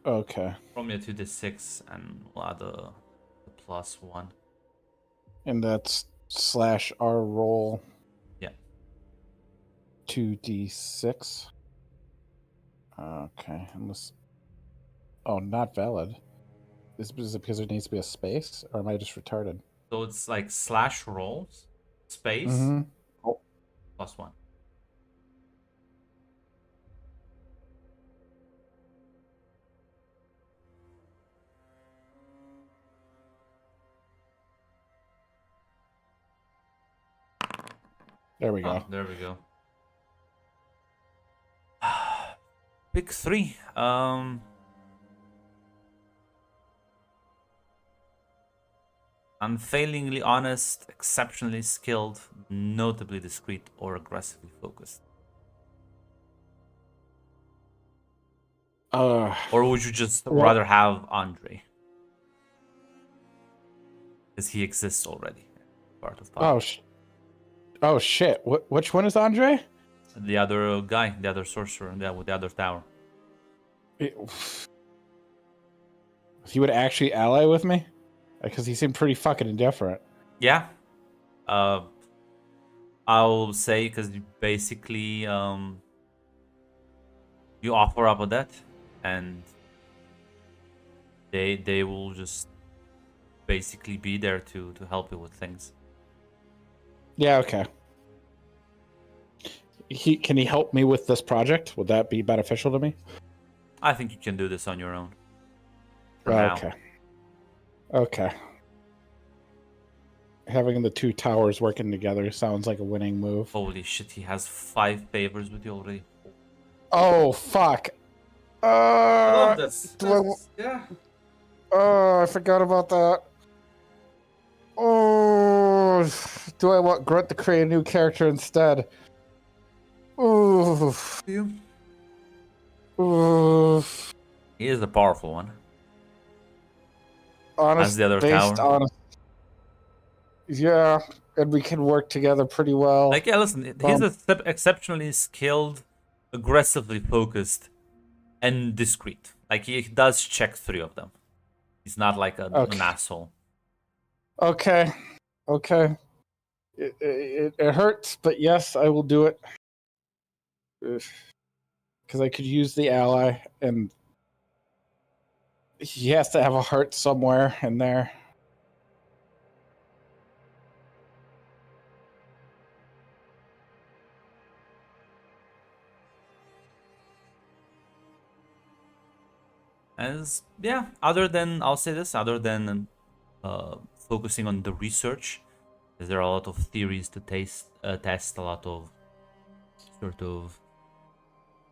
Speaker 4: Okay.
Speaker 1: Roll me a 2d6 and we'll add a +1.
Speaker 4: And that's /r roll.
Speaker 1: Yeah.
Speaker 4: 2d6. Okay. Unless. Oh, not valid. Is it because there needs to be a space, or am I just retarded?
Speaker 1: So it's like /roll space
Speaker 4: Oh.
Speaker 1: +1.
Speaker 4: There we go.
Speaker 1: Oh, there we go. Pick 3. Unfailingly honest, exceptionally skilled, notably discreet, or aggressively focused. Or would you just rather have Andre? Because he exists already. Part of that.
Speaker 4: Oh shit! Which one is Andre?
Speaker 1: The other guy, the other sorcerer, with the other tower.
Speaker 4: He would actually ally with me, because he seemed pretty fucking indifferent.
Speaker 1: Yeah. I'll say because you basically you offer up a debt, and they will just basically be there to help you with things.
Speaker 4: Yeah. Okay. Can he help me with this project? Would that be beneficial to me?
Speaker 1: I think you can do this on your own. For now.
Speaker 4: Okay. Having the two towers working together sounds like a winning move.
Speaker 1: Holy shit, he has 5 favors with you already.
Speaker 4: Oh fuck!
Speaker 1: I love this. Yeah.
Speaker 4: Oh, I forgot about that. Oh, do I want Grunt to create a new character instead? Oof.
Speaker 1: You.
Speaker 4: Oof.
Speaker 1: He is the powerful one.
Speaker 4: Honest,
Speaker 1: As the other
Speaker 4: based
Speaker 1: tower.
Speaker 4: on. Yeah, and we can work together pretty well.
Speaker 1: Like, yeah, listen, he's exceptionally skilled, aggressively focused, and discreet. Like, he does check 3 of them. He's not like an asshole.
Speaker 4: Okay. It hurts, but yes, I will do it. Because I could use the ally, and he has to have a heart somewhere in there.
Speaker 1: Other than, I'll say this, other than focusing on the research, because there are a lot of theories to test, a lot of sort of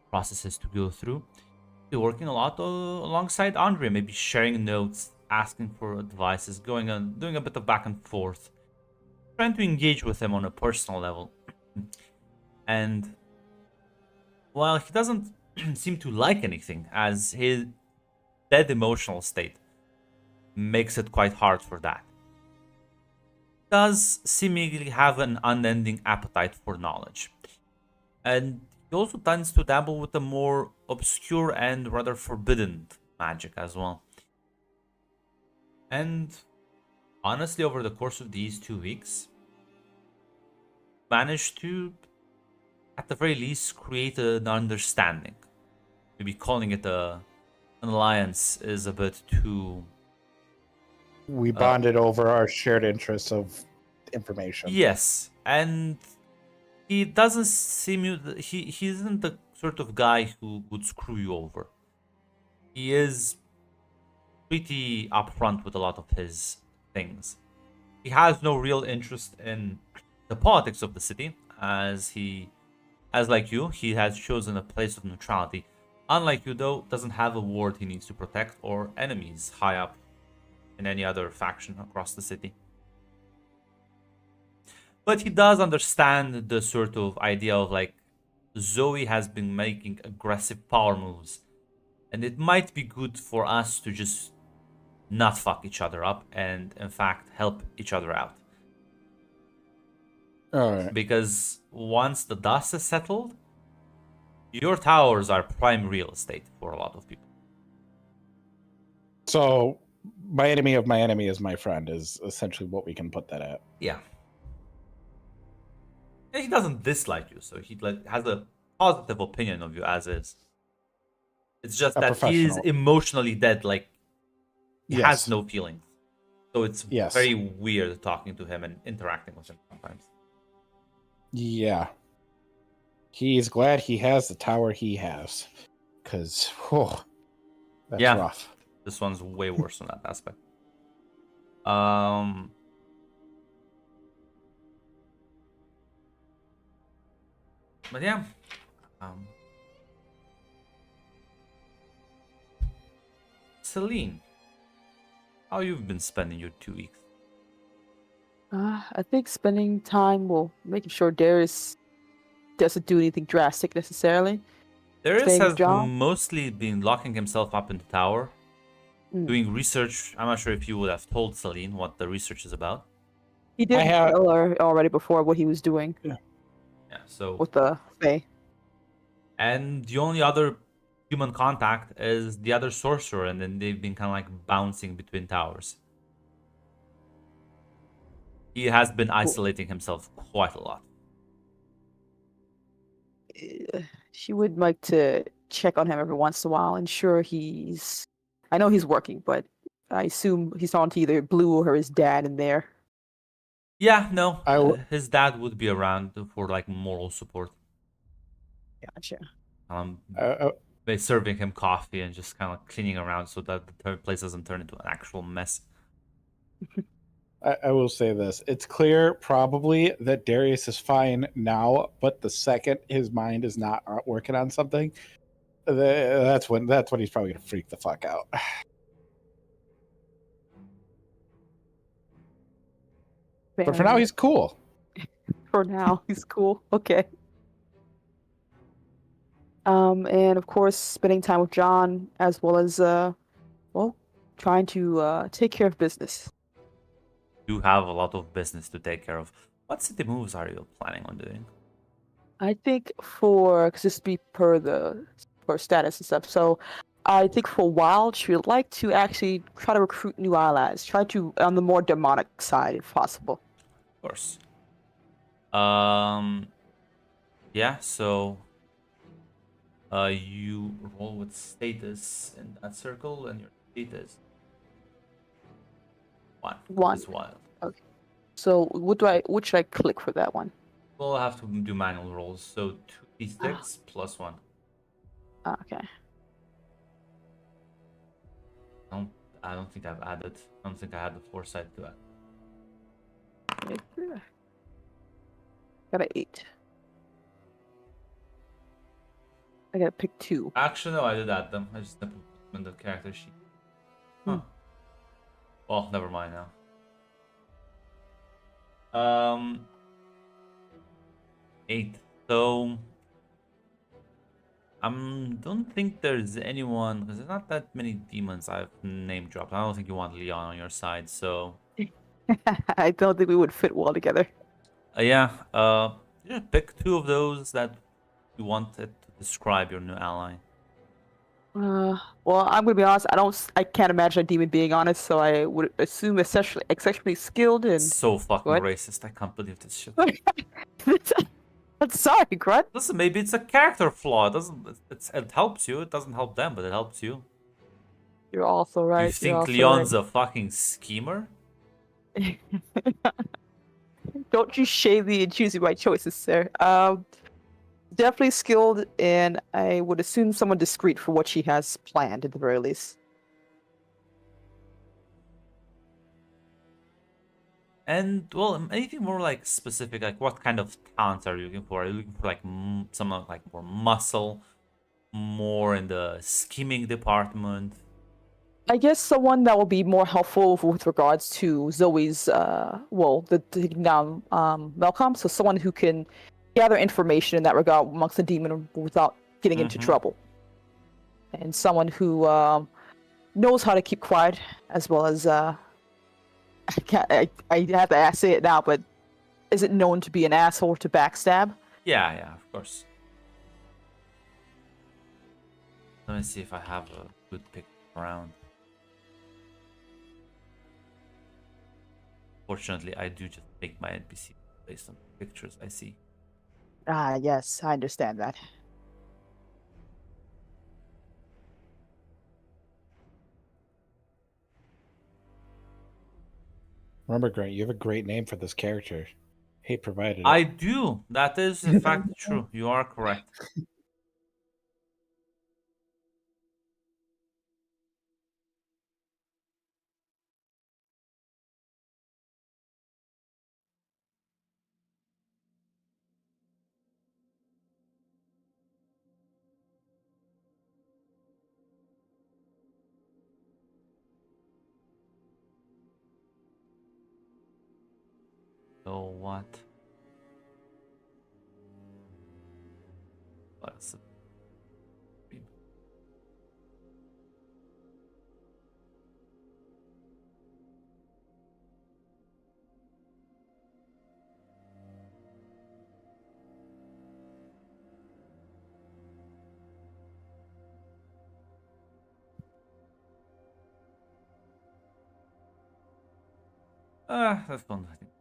Speaker 1: processes to go through. You're working a lot alongside Andre, maybe sharing notes, asking for advices, doing a bit of back and forth, trying to engage with him on a personal level. And while he doesn't seem to like anything, as his dead emotional state makes it quite hard for that, does seemingly have an unending appetite for knowledge. And he also tends to dabble with the more obscure and rather forbidden magic as well. And honestly, over the course of these 2 weeks, managed to, at the very least, create an understanding. Maybe calling it an alliance is a bit too.
Speaker 4: We bonded over our shared interests of information.
Speaker 1: Yes, and he doesn't seem you. He isn't the sort of guy who would screw you over. He is pretty upfront with a lot of his things. He has no real interest in the politics of the city, as like you, he has chosen a place of neutrality. Unlike you, though, doesn't have a ward he needs to protect or enemies high up in any other faction across the city. But he does understand the sort of idea of like Zoe has been making aggressive power moves, and it might be good for us to just not fuck each other up and in fact help each other out.
Speaker 4: All right.
Speaker 1: Because once the dust is settled, your towers are prime real estate for a lot of people.
Speaker 4: So my enemy of my enemy is my friend is essentially what we can put that at.
Speaker 1: Yeah. And he doesn't dislike you, so he has a positive opinion of you as is. It's just
Speaker 4: A
Speaker 1: that he is
Speaker 4: professional.
Speaker 1: emotionally dead, like he
Speaker 4: Yes.
Speaker 1: has no feelings. So it's
Speaker 4: Yes.
Speaker 1: very weird talking to him and interacting with him sometimes.
Speaker 4: Yeah. He's glad he has the tower he has. Because, that's
Speaker 1: Yeah.
Speaker 4: rough.
Speaker 1: This one's way worse on that aspect. But yeah. Celine, how you've been spending your 2 weeks?
Speaker 2: I think spending time, well, making sure Darius doesn't do anything drastic necessarily.
Speaker 1: Darius
Speaker 2: Staying
Speaker 1: has
Speaker 2: job?
Speaker 1: mostly been locking himself up in the tower,
Speaker 2: Mm.
Speaker 1: doing research. I'm not sure if you would have told Celine what the research is about.
Speaker 2: He did
Speaker 4: have-
Speaker 2: tell her already before what he was doing
Speaker 1: Yeah, so
Speaker 2: with the Fae.
Speaker 1: and the only other human contact is the other sorcerer, and then they've been kind of like bouncing between towers. He has been isolating himself quite a lot.
Speaker 2: She would like to check on him every once in a while, ensure he's. I know he's working, but I assume he's on to either Blue or his dad in there.
Speaker 1: Yeah, no,
Speaker 4: I w-
Speaker 1: his dad would be around for like moral support.
Speaker 2: Gotcha.
Speaker 1: By serving him coffee and just kind of cleaning around so that the third place doesn't turn into an actual mess.
Speaker 4: I will say this. It's clear probably that Darius is fine now, but the second his mind is not working on something, that's when he's probably gonna freak the fuck out. But for now, he's cool.
Speaker 2: For now, he's cool. Okay. And of course, spending time with John as well as well, trying to take care of business.
Speaker 1: You have a lot of business to take care of. What city moves are you planning on doing?
Speaker 2: I think because this be for status and stuff. So I think for a while she would like to actually try to recruit new allies. Try to on the more demonic side if possible.
Speaker 1: Of course. Yeah, so you roll with status in that circle, and your status one. Is wild.
Speaker 2: So what should I click for that one?
Speaker 1: We'll have to do manual rolls. So 2d6 plus 1.
Speaker 2: Okay.
Speaker 1: I don't think I've added. I don't think I had the foresight to add.
Speaker 2: Got an 8. I gotta pick 2.
Speaker 1: Actually, no, I did add them. I just didn't put them in the character sheet. Huh. Well, never mind now. 8. So don't think there's anyone because there's not that many demons I've name dropped. I don't think you want Leon on your side, so
Speaker 2: I don't think we would fit well together.
Speaker 1: yeah. Pick 2 of those that you want it to describe your new ally?
Speaker 2: Well, I'm gonna be honest. I can't imagine a demon being honest, so I would assume exceptionally skilled and
Speaker 1: So fucking
Speaker 2: what?
Speaker 1: racist. I can't believe this shit.
Speaker 2: I'm sorry, Grunt.
Speaker 1: Listen, maybe it's a character flaw. It doesn't. It helps you. It doesn't help them, but it helps you.
Speaker 2: You're also
Speaker 1: Do you
Speaker 2: right. You're
Speaker 1: think
Speaker 2: also
Speaker 1: Leon's a fucking schemer?
Speaker 2: right. Don't you shade me and choose my choices, sir. Definitely skilled, and I would assume someone discreet for what she has planned at the very least.
Speaker 1: And well, anything more like specific, like what kind of talents are you looking for? Are you looking for like someone like more muscle, more in the scheming department?
Speaker 2: I guess someone that will be more helpful with regards to Zoe's, the taking down Melcom. So someone who can gather information in that regard amongst the demon without getting into
Speaker 1: Mhm.
Speaker 2: trouble, and someone who knows how to keep quiet as well as I have to say it now, but isn't known to be an asshole to backstab.
Speaker 1: Yeah, yeah, of course. Let me see if I have a good pick around. Fortunately, I do just make my NPC based on pictures I see.
Speaker 2: Ah, yes, I understand that.
Speaker 4: Remember, Grant, you have a great name for this character. He provided
Speaker 1: I
Speaker 4: it.
Speaker 1: do. That is in fact true. You are correct. So what? What's it? That's fun. I think.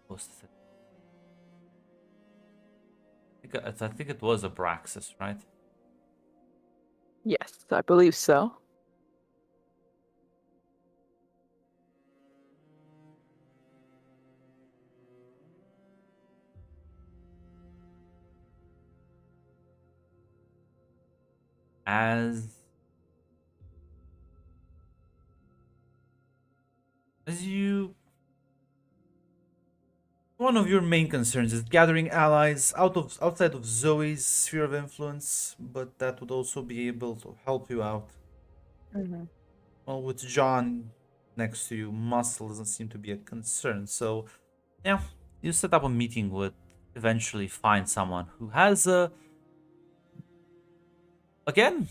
Speaker 1: Posted it. I think it was Abraxas, right?
Speaker 2: Yes, I believe so.
Speaker 1: As you, one of your main concerns is gathering allies outside of Zoe's sphere of influence, but that would also be able to help you out. Well, with John next to you, muscle doesn't seem to be a concern. So, yeah, you set up a meeting with eventually find someone who has again,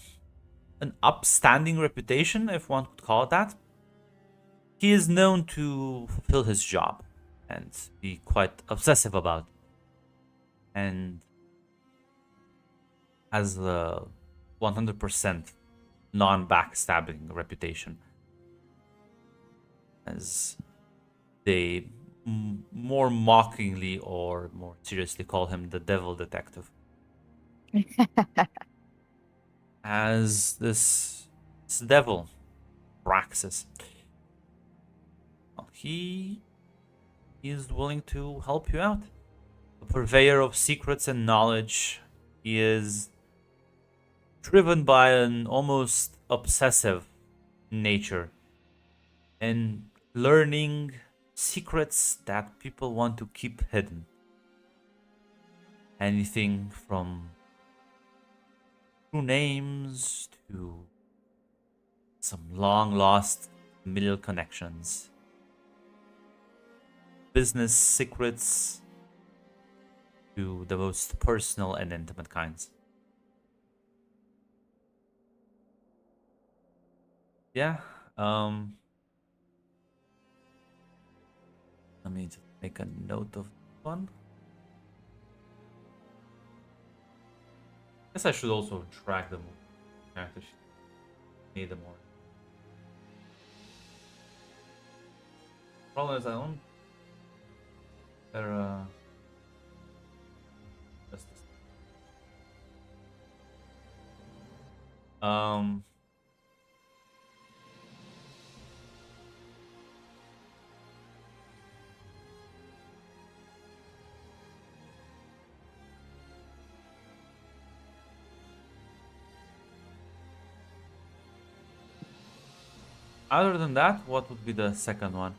Speaker 1: an upstanding reputation, if one could call it that. He is known to fulfill his job and be quite obsessive about it. And has a 100% non-backstabbing reputation. As they more mockingly or more seriously call him the devil detective. As this devil, Praxis, well, he is willing to help you out. A purveyor of secrets and knowledge. He is driven by an almost obsessive nature and learning secrets that people want to keep hidden. Anything from true names to some long lost familial connections, business secrets to the most personal and intimate kinds. Yeah, let me just make a note of one. Guess I should also track the character sheet. Need them more. Problem is I don't. They're just this. Other than that, what would be the second one?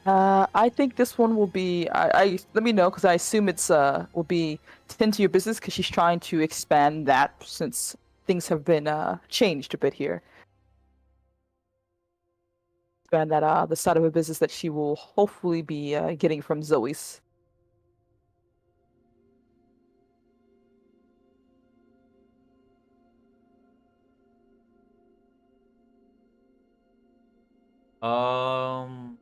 Speaker 2: I think this one will be. I let me know because I assume it's will be tend to your business because she's trying to expand that since things have been changed a bit here. Expand that the side of her business that she will hopefully be getting from Zoe's.
Speaker 1: Um,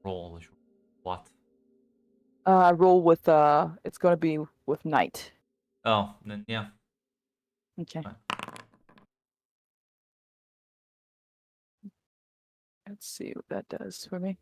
Speaker 1: roll. What?
Speaker 2: Roll with it's gonna be with Knight.
Speaker 1: Oh, then yeah.
Speaker 2: Okay.
Speaker 1: Fine.
Speaker 2: Let's see what that does for me.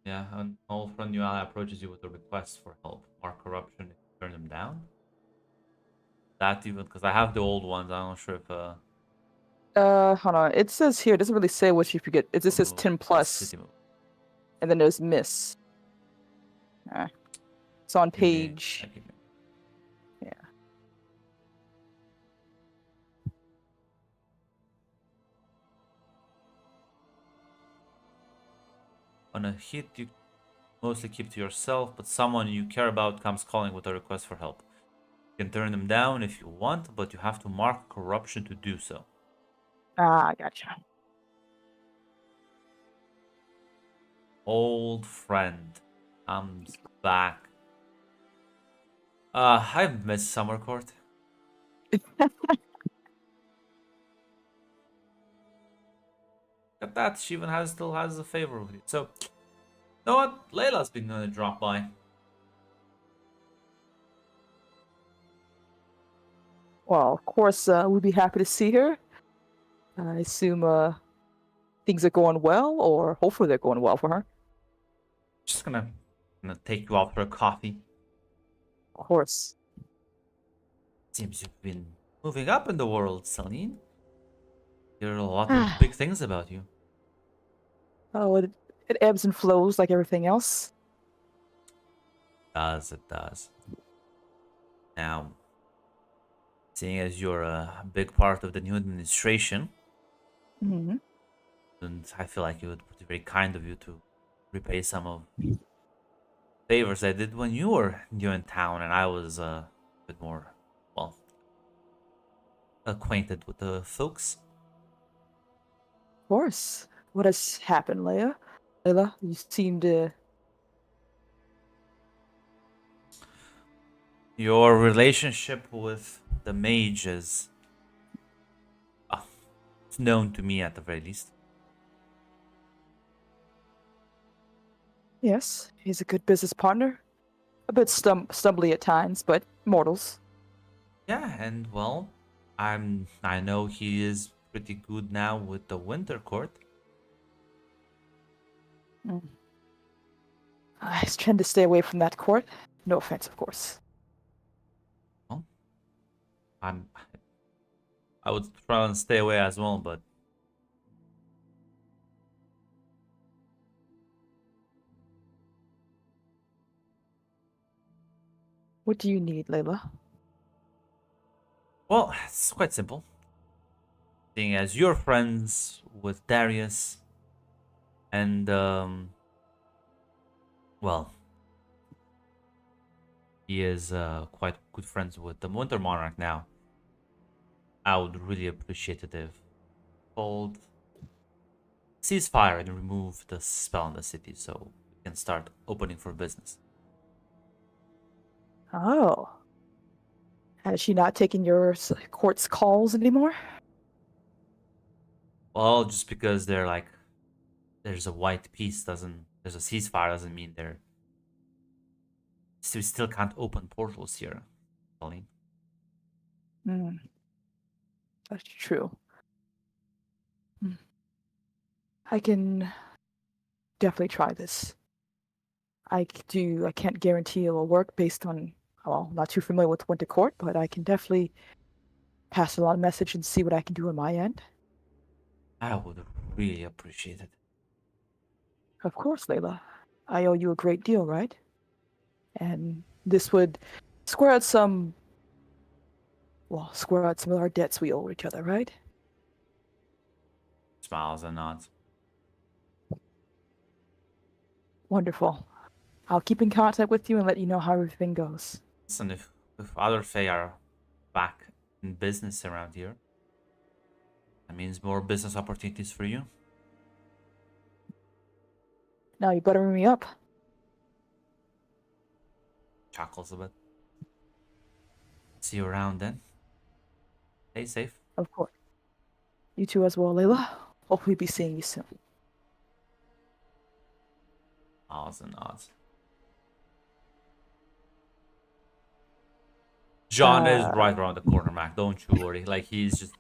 Speaker 1: Yeah, an old friend new ally approaches you with a request for help. Mark corruption if you turn them down. That even because I have the old ones. I'm not sure if
Speaker 2: Hold on. It says here. It doesn't really say what you forget. It just says
Speaker 1: move,
Speaker 2: 10 plus,
Speaker 1: city move.
Speaker 2: and then there's miss. It's on
Speaker 1: Give me-
Speaker 2: page.
Speaker 1: give me-
Speaker 2: Yeah.
Speaker 1: On a hit, you mostly keep to yourself, but someone you care about comes calling with a request for help. You can turn them down if you want, but you have to mark corruption to do so.
Speaker 2: Gotcha.
Speaker 1: Old friend comes back. I miss Summer Court. At that, she even still has a favor with you. So, you know what? Layla's been gonna drop by.
Speaker 2: Well, of course, we'd be happy to see her. I assume things are going well, or hopefully they're going well for her.
Speaker 1: Just gonna take you out for a coffee.
Speaker 2: Of course.
Speaker 1: Seems you've been moving up in the world, Celine. Hear a lot of big things about you.
Speaker 2: Oh, it ebbs and flows like everything else.
Speaker 1: It does. Now, seeing as you're a big part of the new administration,
Speaker 2: Hmm.
Speaker 1: and I feel like it would be very kind of you to repay some of favors I did when you were new in town and I was a bit more, well, acquainted with the folks.
Speaker 2: Of course. What has happened, Leia? Layla, you seem to.
Speaker 1: Your relationship with the mage is it's known to me at the very least.
Speaker 2: Yes, he's a good business partner. A bit stumbly at times, but mortals.
Speaker 1: Yeah, and well, I know he is pretty good now with the Winter Court.
Speaker 2: I tend to stay away from that court. No offense, of course.
Speaker 1: Well, I would try and stay away as well, but
Speaker 2: What do you need, Layla?
Speaker 1: well, it's quite simple. Seeing as you're friends with Darius, and well, he is quite good friends with the Winter Monarch now. I would really appreciate it if called ceasefire and remove the spell in the city so we can start opening for business.
Speaker 2: Oh. Has she not taken your court's calls anymore?
Speaker 1: Well, just because they're like there's a white peace there's a ceasefire doesn't mean they're we still can't open portals here, Colleen.
Speaker 2: Hmm. That's true. I can definitely try this. I can't guarantee it will work based on, well, I'm not too familiar with Winter Court, but I can definitely pass along a message and see what I can do on my end.
Speaker 1: I would really appreciate it.
Speaker 2: Of course, Layla. I owe you a great deal, right? And this would square out some of our debts we owe each other, right?
Speaker 1: Smiles and nods.
Speaker 2: Wonderful. I'll keep in contact with you and let you know how everything goes.
Speaker 1: Listen, if other Fae are back in business around here, that means more business opportunities for you.
Speaker 2: Now you buttering me up.
Speaker 1: Chuckles a bit. See you around then. Stay safe.
Speaker 2: Of course. You too as well, Layla. Hopefully be seeing you soon.
Speaker 1: Nods and nods. John is right around the corner, Mac. Don't you worry. Like he's just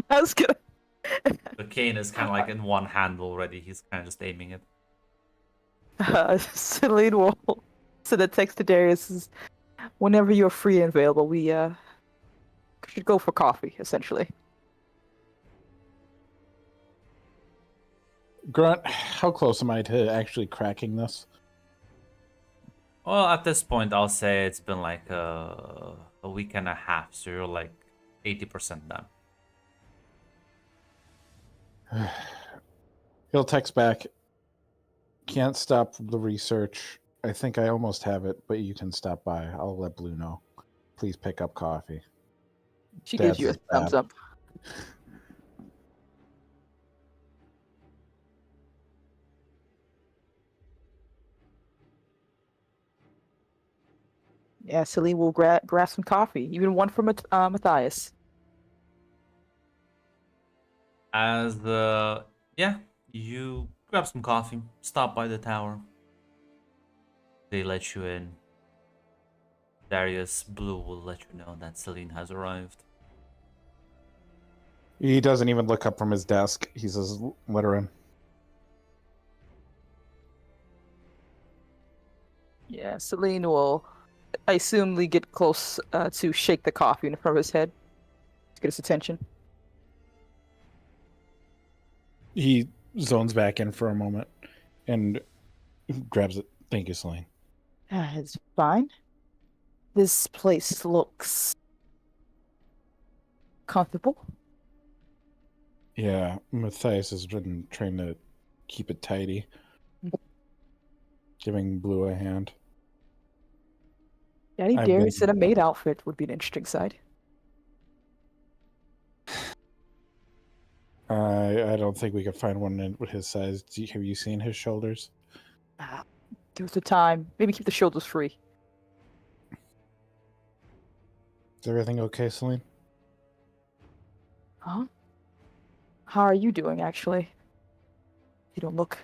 Speaker 2: I was gonna.
Speaker 1: the cane is kind of like in one hand already. He's kind of just aiming it.
Speaker 2: Celine will send a text to Darius. Whenever you're free and available, we should go for coffee, essentially.
Speaker 4: Grunt, how close am I to actually cracking this?
Speaker 1: Well, at this point, I'll say it's been like a week and a half, so you're like 80% done.
Speaker 4: He'll text back. Can't stop the research. I think I almost have it, but you can stop by. I'll let Blue know. Please pick up coffee.
Speaker 2: She gives you a
Speaker 4: That's
Speaker 2: thumbs
Speaker 4: bad.
Speaker 2: up. Yeah, Celine will grab some coffee, even one from Matthias.
Speaker 1: As yeah, you grab some coffee, stop by the tower. They let you in. Darius Blue will let you know that Celine has arrived.
Speaker 4: He doesn't even look up from his desk. He says, let her in.
Speaker 2: Yeah, Celine will, I assume, get close to shake the coffee in front of his head to get his attention.
Speaker 4: He zones back in for a moment and grabs it. Thank you, Celine.
Speaker 2: It's fine. This place looks comfortable.
Speaker 4: Yeah, Matthias has been trying to keep it tidy. Giving Blue a hand.
Speaker 2: Daddy
Speaker 4: I've
Speaker 2: Darius
Speaker 4: been-
Speaker 2: in a maid outfit would be an interesting sight.
Speaker 4: I don't think we could find one with his size. Have you seen his shoulders?
Speaker 2: Give us the time. Maybe keep the shoulders free.
Speaker 4: Is everything okay, Celine?
Speaker 2: Huh? How are you doing, actually? You don't look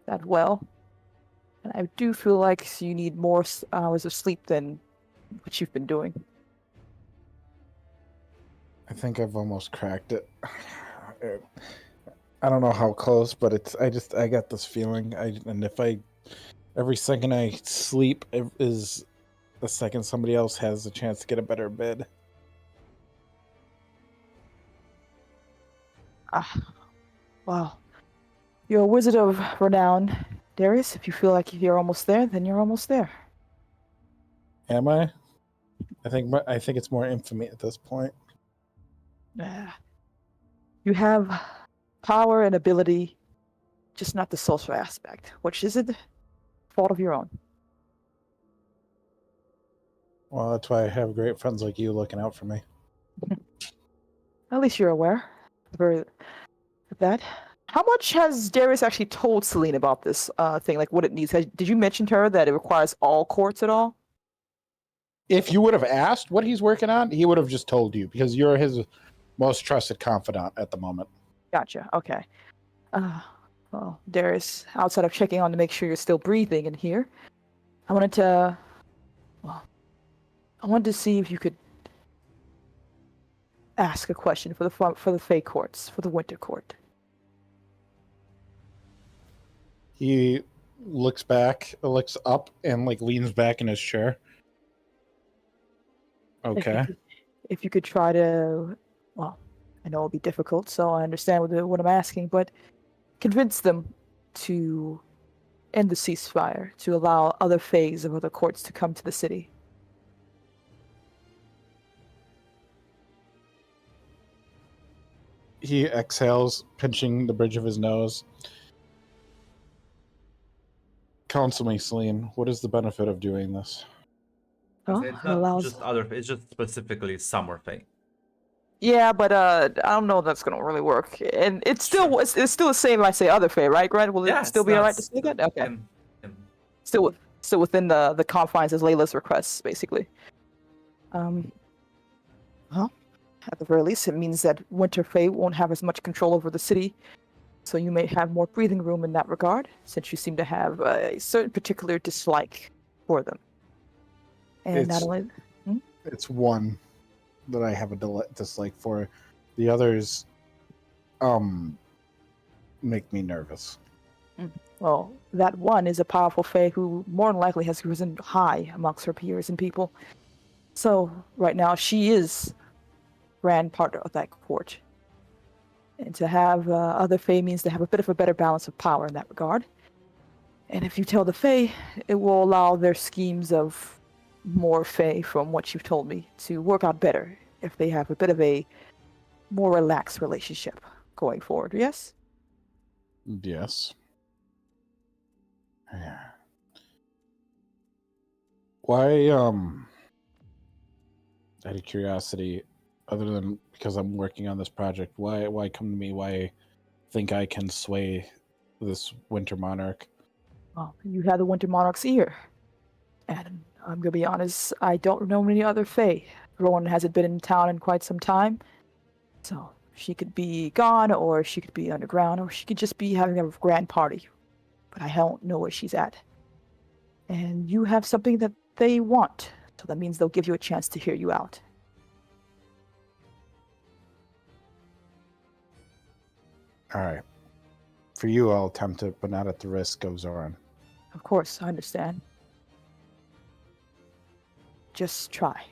Speaker 2: that well. And I do feel like you need more hours of sleep than what you've been doing.
Speaker 4: I think I've almost cracked it. I don't know how close, but I got this feeling. Every second I sleep is the second somebody else has a chance to get a better bed.
Speaker 2: Well, you're a wizard of renown, Darius. If you feel like you're almost there, then you're almost there.
Speaker 4: Am I? I think it's more infamy at this point.
Speaker 2: You have power and ability, just not the social aspect, which is a fault of your own.
Speaker 4: Well, that's why I have great friends like you looking out for me.
Speaker 2: At least you're aware of that. How much has Darius actually told Celine about this thing? Like what it needs? Did you mention to her that it requires all quartz at all?
Speaker 4: If you would have asked what he's working on, he would have just told you because you're his most trusted confidant at the moment.
Speaker 2: Gotcha. Okay. Well, Darius, outside of checking on to make sure you're still breathing in here, I wanted to see if you could ask a question for the Fey courts, for the Winter Court.
Speaker 4: He looks up, and like leans back in his chair. Okay.
Speaker 2: If you could try to, well, I know it'll be difficult, so I understand what I'm asking, but convince them to end the ceasefire, to allow other Fays of other courts to come to the city.
Speaker 4: He exhales, pinching the bridge of his nose. Counsel me, Celine. What is the benefit of doing this?
Speaker 2: Oh,
Speaker 1: It's
Speaker 2: it
Speaker 1: not
Speaker 2: allows.
Speaker 1: just other. It's just specifically Summer Fae.
Speaker 2: Yeah, but I don't know if that's gonna really work. And it's still
Speaker 1: Sure.
Speaker 2: it's still the same if I say other Fae, right, Grant? Will
Speaker 1: Yeah,
Speaker 2: it still
Speaker 1: it's
Speaker 2: be
Speaker 1: not
Speaker 2: alright to say that? Okay.
Speaker 1: him.
Speaker 2: Still within the confines as Layla's requests, basically. Well, at the very least, it means that Winter Fae won't have as much control over the city, so you may have more breathing room in that regard, since you seem to have a certain particular dislike for them. And not only
Speaker 4: It's one that I have a dislike for. The others, make me nervous.
Speaker 2: well, that one is a powerful Fae who more than likely has risen high amongst her peers and people. So right now she is grand part of that court. And to have other Fae means to have a bit of a better balance of power in that regard. And if you tell the Fae, it will allow their schemes of more Fae, from what you've told me, to work out better if they have a bit of a more relaxed relationship going forward, yes?
Speaker 4: Yes. Yeah. Why, out of curiosity, other than because I'm working on this project, why come to me? Why think I can sway this Winter Monarch?
Speaker 2: Well, you have the Winter Monarch's ear. And I'm gonna be honest, I don't know many other Fae. Rowan hasn't been in town in quite some time. So she could be gone, or she could be underground, or she could just be having a grand party. But I don't know where she's at. And you have something that they want, so that means they'll give you a chance to hear you out.
Speaker 4: All right. For you, I'll attempt it, but not at the risk of Zoran.
Speaker 2: Of course, I understand. Just try.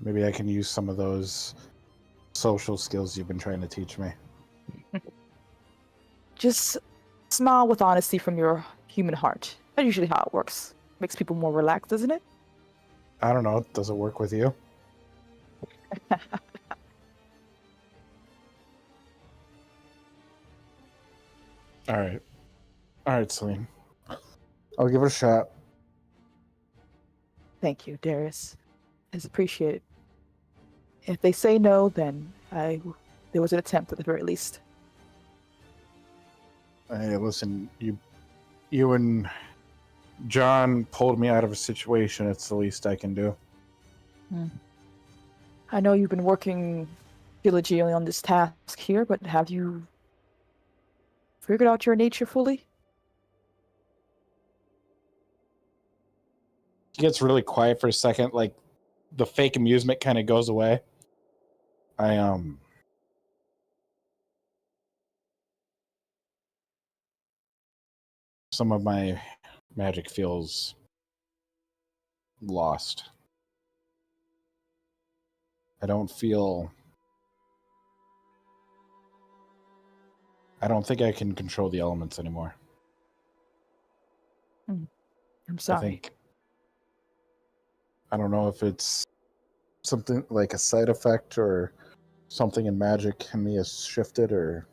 Speaker 4: Maybe I can use some of those social skills you've been trying to teach me.
Speaker 2: Just smile with honesty from your human heart. That's usually how it works. Makes people more relaxed, doesn't it?
Speaker 4: I don't know. Does it work with you? All right. All right, Celine. I'll give it a shot.
Speaker 2: Thank you, Darius. It's appreciated. If they say no, then there was an attempt at the very least.
Speaker 4: Hey, listen, you and John pulled me out of a situation. It's the least I can do.
Speaker 2: I know you've been working diligently on this task here, but have you figured out your nature fully?
Speaker 4: It gets really quiet for a second, like the fake amusement kind of goes away. Some of my magic feels lost. I don't think I can control the elements anymore.
Speaker 2: I'm sorry.
Speaker 4: I don't know if it's something like a side effect or something in magic in me has shifted, or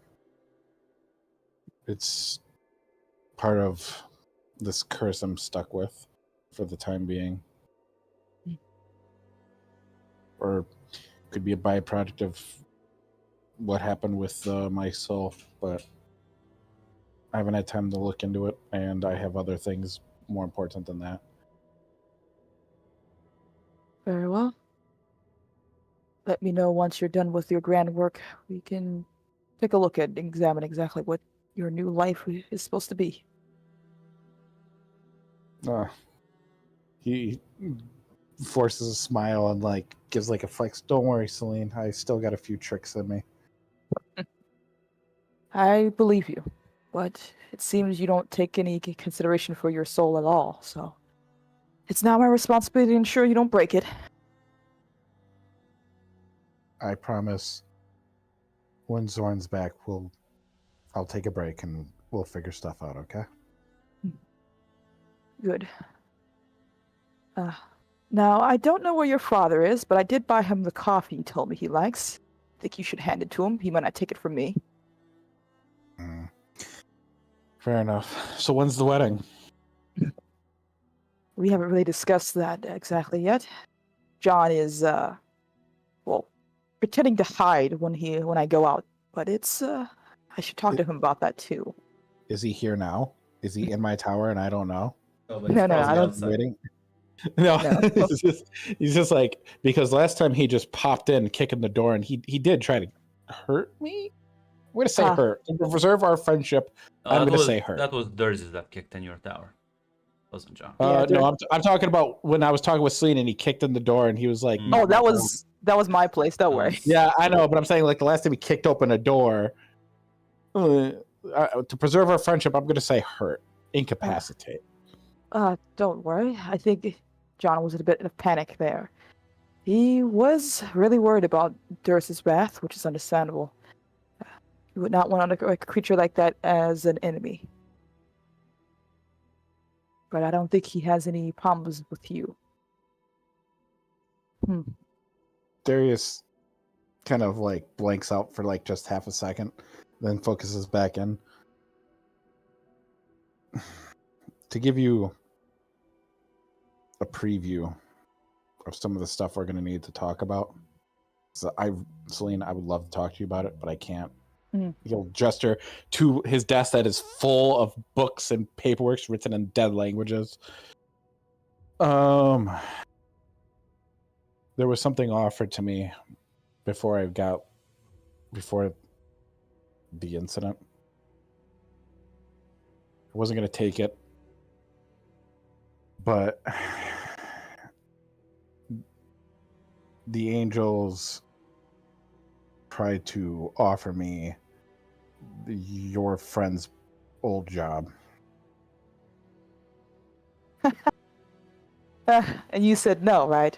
Speaker 4: it's part of this curse I'm stuck with for the time being. could be a byproduct of what happened with my soul, but I haven't had time to look into it, and I have other things more important than that.
Speaker 2: Very well. Let me know once you're done with your grand work. We can take a look at examine exactly what your new life is supposed to be.
Speaker 4: He forces a smile and like gives like a flex. Don't worry, Celine. I still got a few tricks in me.
Speaker 2: I believe you, but it seems you don't take any consideration for your soul at all, so it's now my responsibility to ensure you don't break it.
Speaker 4: I promise. When Zorn's back, I'll take a break and we'll figure stuff out. Okay.
Speaker 2: Good. Now, I don't know where your father is, but I did buy him the coffee he told me he likes. I think you should hand it to him. He might not take it from me.
Speaker 4: Fair enough. So when's the wedding?
Speaker 2: We haven't really discussed that exactly yet. John is, pretending to hide when I go out, but it's, I should talk to him about that too.
Speaker 4: Is he here now? Is he in my tower and I don't know?
Speaker 1: No,
Speaker 2: No, I don't-
Speaker 4: Waiting. No,
Speaker 2: No.
Speaker 4: he's just like, because last time he just popped in, kicking the door, and he did try to hurt me. I'm gonna say hurt to preserve our friendship. I'm gonna say hurt.
Speaker 1: That was Durzes that kicked in your tower. Wasn't John.
Speaker 2: Yeah,
Speaker 4: No, I'm talking about when I was talking with Celine and he kicked in the door and he was like,
Speaker 1: Mm.
Speaker 2: Oh, that was my place. Don't worry.
Speaker 4: yeah, I know, but I'm saying like the last time he kicked open a door, to preserve our friendship, I'm gonna say hurt, incapacitate.
Speaker 2: Don't worry. I think John was in a bit of panic there. He was really worried about Durst's wrath, which is understandable. He would not want a creature like that as an enemy. But I don't think he has any problems with you.
Speaker 4: Darius kind of like blanks out for like just half a second, then focuses back in. To give you a preview of some of the stuff we're going to need to talk about. So Celine, I would love to talk to you about it, but I can't. He'll gesture to his desk that is full of books and paperwork written in dead languages. There was something offered to me before the incident. I wasn't going to take it, but the angels tried to offer me your friend's old job.
Speaker 2: And you said no, right?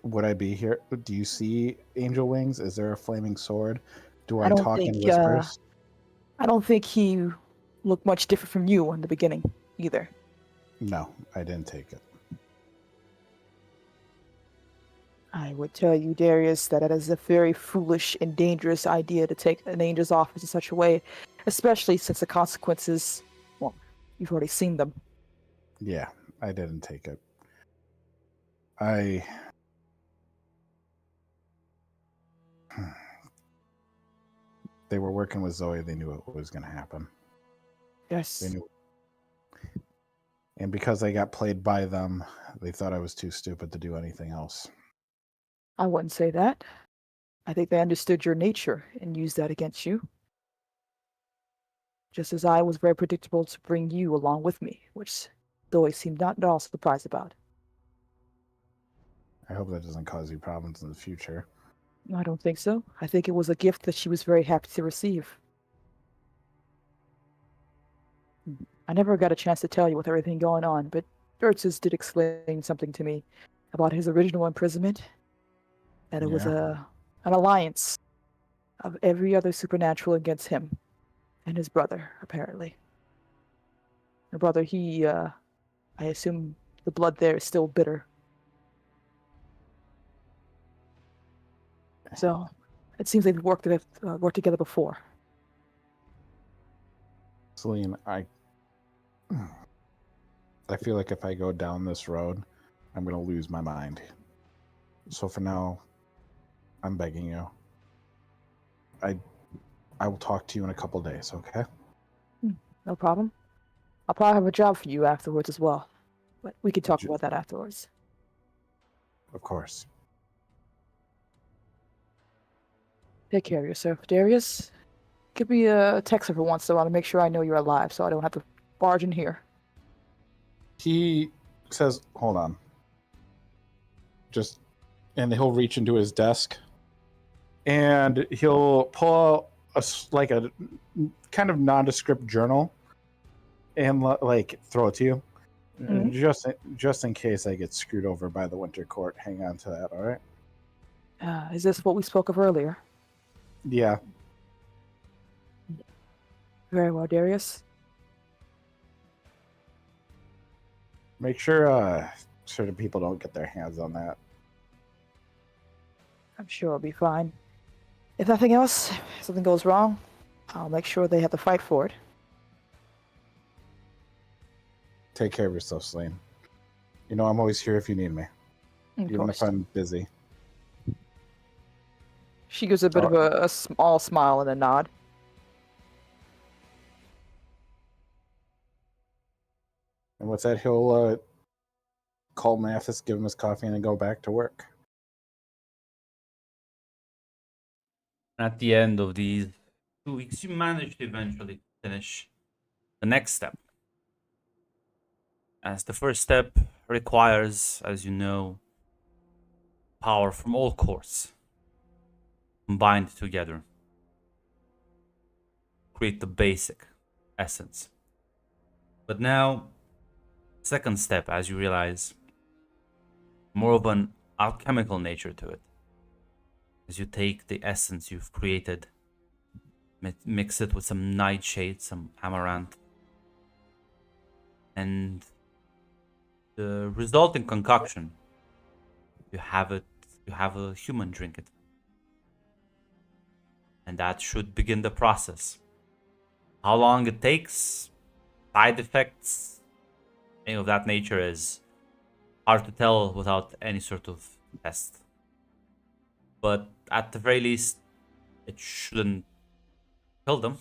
Speaker 4: Would I be here? Do you see angel wings? Is there a flaming sword? Do
Speaker 2: I
Speaker 4: I
Speaker 2: don't
Speaker 4: talk in
Speaker 2: think,
Speaker 4: whispers?
Speaker 2: I don't think he looked much different from you in the beginning either.
Speaker 4: No, I didn't take it.
Speaker 2: I would tell you, Darius, that it is a very foolish and dangerous idea to take an angel's office in such a way, especially since the consequences, well, you've already seen them.
Speaker 4: Yeah, I didn't take it. They were working with Zoe. They knew what was going to happen.
Speaker 2: Yes.
Speaker 4: They knew. And because I got played by them, they thought I was too stupid to do anything else.
Speaker 2: I wouldn't say that. I think they understood your nature and used that against you. Just as I was very predictable to bring you along with me, which Zoe seemed not at all surprised about.
Speaker 4: I hope that doesn't cause you problems in the future.
Speaker 2: I don't think so. I think it was a gift that she was very happy to receive. I never got a chance to tell you with everything going on, but Durtzes did explain something to me about his original imprisonment. That it was an alliance of every other supernatural against him and his brother, apparently. Your brother, I assume the blood there is still bitter. So, it seems they've worked together before.
Speaker 4: Celine, I feel like if I go down this road, I'm going to lose my mind. So for now, I'm begging you. I will talk to you in a couple days, okay?
Speaker 2: No problem. I'll probably have a job for you afterwards as well. But we can talk
Speaker 4: Ju-
Speaker 2: about that afterwards.
Speaker 4: Of course.
Speaker 2: Take care of yourself. Darius, give me a text every once in a while to make sure I know you're alive so I don't have to barge in here.
Speaker 4: He says, hold on. And he'll reach into his desk and he'll pull out like a kind of nondescript journal and like throw it to you.
Speaker 2: Mhm.
Speaker 4: Just in case I get screwed over by the Winter Court. Hang on to that, all right?
Speaker 2: Is this what we spoke of earlier?
Speaker 4: Yeah.
Speaker 2: Very well, Darius.
Speaker 4: Make sure certain people don't get their hands on that.
Speaker 2: I'm sure it'll be fine. If nothing else, if something goes wrong, I'll make sure they have to fight for it.
Speaker 4: Take care of yourself, Selene. You know I'm always here if you need me,
Speaker 2: Of
Speaker 4: even if
Speaker 2: course.
Speaker 4: I'm busy.
Speaker 2: She gives a bit of a small smile and a nod.
Speaker 4: And with that, he'll call Mathis, give him his coffee, and then go back to work.
Speaker 1: At the end of these 2 weeks, you manage to eventually finish the next step. As the first step requires, as you know, power from all cores combined together. Create the basic essence. But now, second step, as you realize, more of an alchemical nature to it. As you take the essence you've created, mix it with some nightshade, some amaranth, and the resulting concoction, you have a human drink it. And that should begin the process. How long it takes, side effects, anything of that nature is hard to tell without any sort of test. But at the very least, it shouldn't kill them.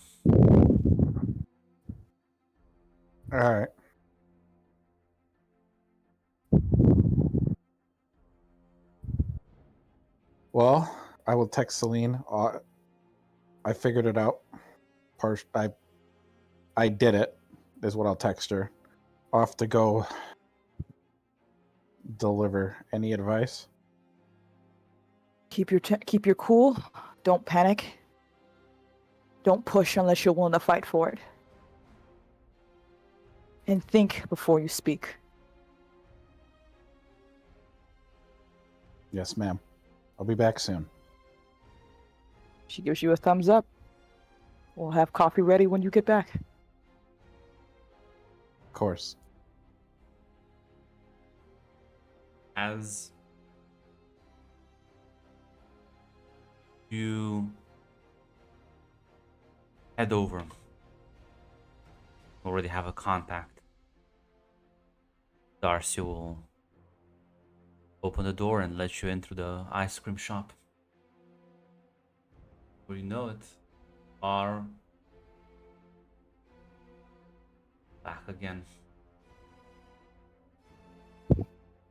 Speaker 4: All right. Well, I will text Celine. I figured it out. I did it, is what I'll text her. Off to go deliver. Any advice?
Speaker 2: Keep your cool. Don't panic. Don't push unless you're willing to fight for it. And think before you speak.
Speaker 4: Yes, ma'am. I'll be back soon.
Speaker 2: She gives you a thumbs up. We'll have coffee ready when you get back.
Speaker 4: Of course.
Speaker 1: As you head over, already have a contact. Darcy will open the door and let you into the ice cream shop. Before you know it, are back again.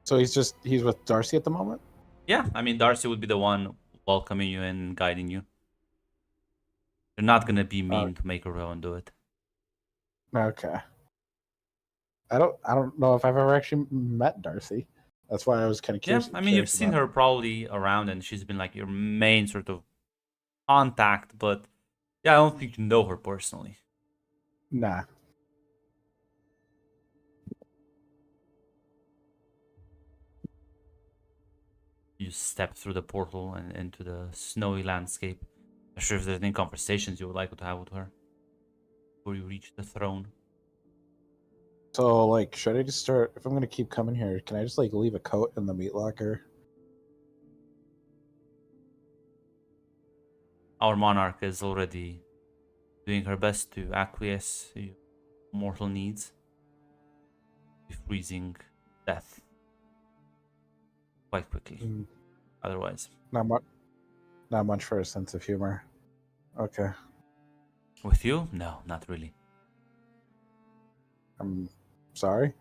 Speaker 4: So he's with Darcy at the moment?
Speaker 1: Yeah, I mean, Darcy would be the one welcoming you and guiding you. They're not gonna be mean to make her own do it.
Speaker 4: Okay. I don't know if I've ever actually met Darcy. That's why I was kind of
Speaker 1: Yeah,
Speaker 4: curious.
Speaker 1: I mean, you've seen her probably around, and she's been like your main sort of contact. But yeah, I don't think you know her personally.
Speaker 4: Nah.
Speaker 1: You step through the portal and into the snowy landscape. Not sure if there's any conversations you would like to have with her before you reach the throne.
Speaker 4: So, like, should I just start? If I'm gonna keep coming here, can I just like leave a coat in the meat locker?
Speaker 1: Our monarch is already doing her best to acquiesce to your mortal needs. Freezing death quite quickly. Otherwise,
Speaker 4: Not much. Not much for a sense of humor. Okay.
Speaker 1: With you? No, not really.
Speaker 4: I'm sorry.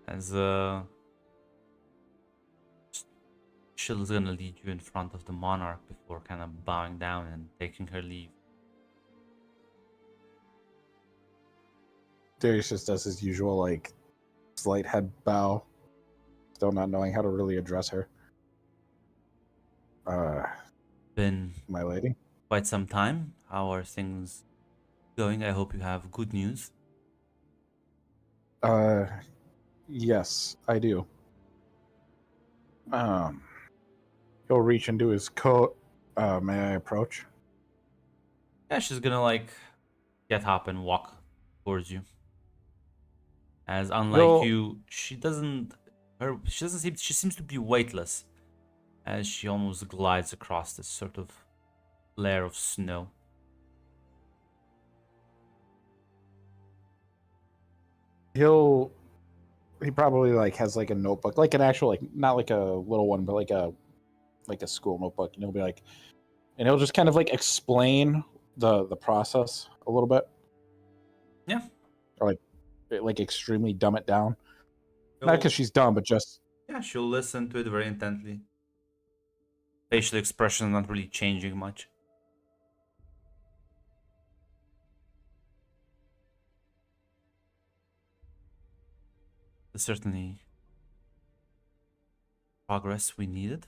Speaker 1: As Shill's gonna lead you in front of the monarch before kind of bowing down and taking her leave.
Speaker 4: Darius just does his usual, like, slight head bow, still not knowing how to really address her.
Speaker 1: Been
Speaker 4: My lady?
Speaker 1: quite some time. How are things going? I hope you have good news.
Speaker 4: Yes, I do. He'll reach into his coat. May I approach?
Speaker 1: Yeah, she's gonna like get up and walk towards you. As unlike
Speaker 4: Well-
Speaker 1: you, she doesn't seem, she seems to be weightless as she almost glides across this sort of layer of snow.
Speaker 4: He probably like has like a notebook, like an actual, like, not like a little one, but like a school notebook, and he'll be like, and he'll just kind of like explain the process a little bit.
Speaker 1: Yeah.
Speaker 4: Or like extremely dumb it down. Not
Speaker 1: She'll-
Speaker 4: because she's dumb, but just
Speaker 1: Yeah, she'll listen to it very intently. Facial expression not really changing much. There's certainly progress we needed.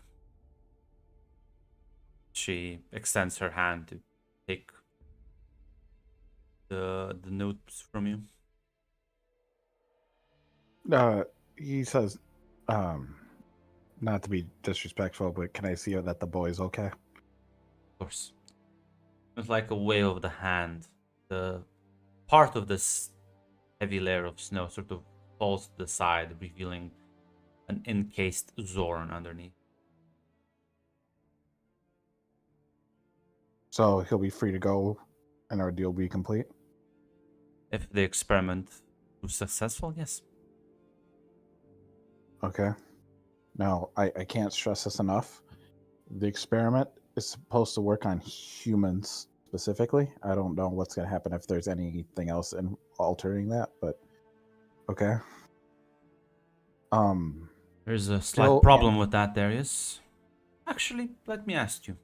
Speaker 1: She extends her hand to take the notes from you.
Speaker 4: he says, not to be disrespectful, but can I see that the boy's okay?
Speaker 1: Of course. It's like a wave of the hand. The part of this heavy layer of snow sort of falls to the side, revealing an encased Zorn underneath.
Speaker 4: So he'll be free to go and our deal will be complete?
Speaker 1: If the experiment was successful, yes.
Speaker 4: Okay. Now, I can't stress this enough. The experiment is supposed to work on humans specifically. I don't know what's going to happen if there's anything else in altering that, but okay.
Speaker 1: There's a slight
Speaker 4: Still,
Speaker 1: problem with that, Darius. Actually, let me ask you.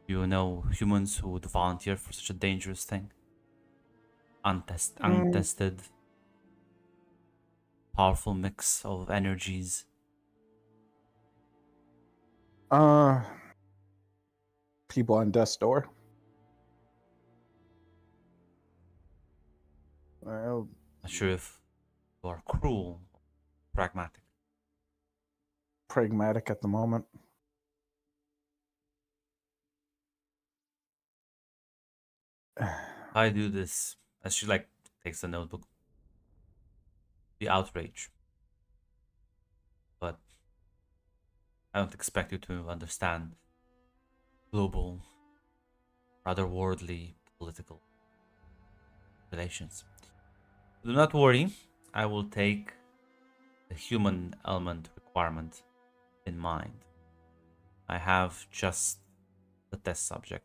Speaker 1: Do you know humans who would volunteer for such a dangerous thing? Untested, powerful mix of energies.
Speaker 4: People on death's door. Well,
Speaker 1: Not sure if you are cruel, pragmatic.
Speaker 4: pragmatic at the moment.
Speaker 1: I do this as she like takes the notebook. The outrage. But I don't expect you to understand global, rather worldly political relations. Do not worry, I will take the human element requirement in mind. I have just the test subject.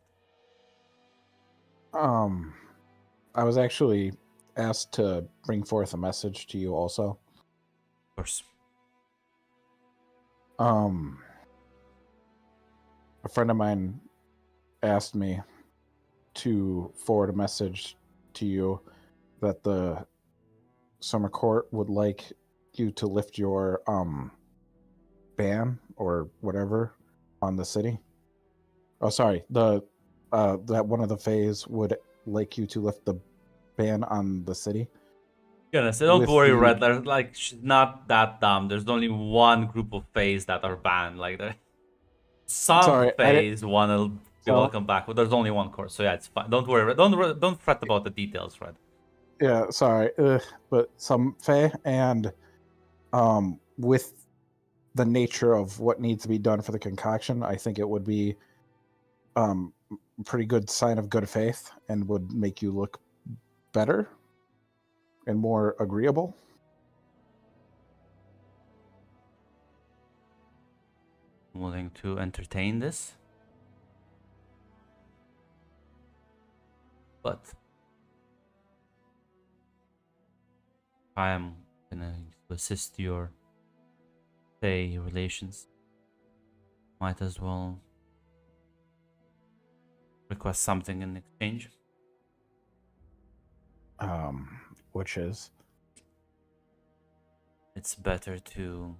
Speaker 4: I was actually asked to bring forth a message to you also.
Speaker 1: Of course.
Speaker 4: A friend of mine asked me to forward a message to you that the summer court would like you to lift your ban or whatever on the city. Oh, sorry. That one of the Fays would like you to lift the ban on the city.
Speaker 1: Goodness, don't
Speaker 4: With
Speaker 1: worry,
Speaker 4: the-
Speaker 1: Red. Like, she's not that dumb. There's only one group of Fays that are banned. Like, some
Speaker 4: Sorry, I
Speaker 1: Fays want to be
Speaker 4: So-
Speaker 1: welcome back, but there's only one course, so yeah, it's fine. Don't worry, Red. Don't fret about the details, Red.
Speaker 4: Yeah, sorry, but some Fae, and with the nature of what needs to be done for the concoction, I think it would be a pretty good sign of good faith and would make you look better. and more agreeable.
Speaker 1: Willing to entertain this? But I am gonna assist your, say, relations. Might as well request something in exchange.
Speaker 4: Which is
Speaker 1: It's better to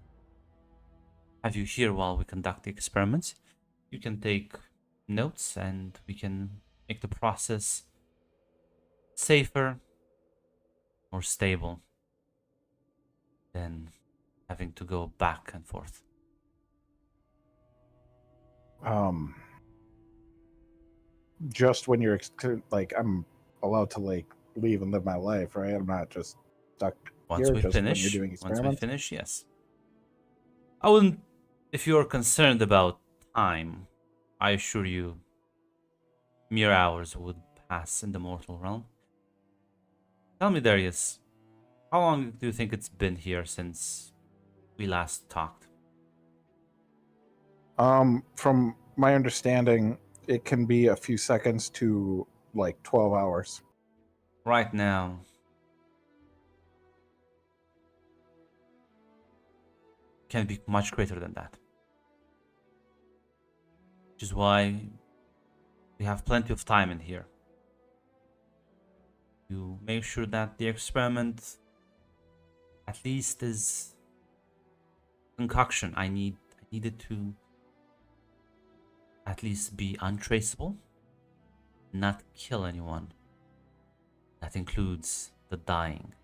Speaker 1: have you here while we conduct the experiments. You can take notes and we can make the process safer, more stable than having to go back and forth.
Speaker 4: Just when you're like, I'm allowed to like leave and live my life, right? I'm not just stuck
Speaker 1: Once
Speaker 4: here.
Speaker 1: we
Speaker 4: Just when you're
Speaker 1: finish,
Speaker 4: doing experiments.
Speaker 1: yes. I wouldn't, if you're concerned about time, I assure you, mere hours would pass in the mortal realm. Tell me, Darius, how long do you think it's been here since we last talked?
Speaker 4: From my understanding, it can be a few seconds to like 12 hours.
Speaker 1: Right now, can be much greater than that. Which is why we have plenty of time in here. You make sure that the experiment at least is concoction. I need it to at least be untraceable, not kill anyone. That includes the dying.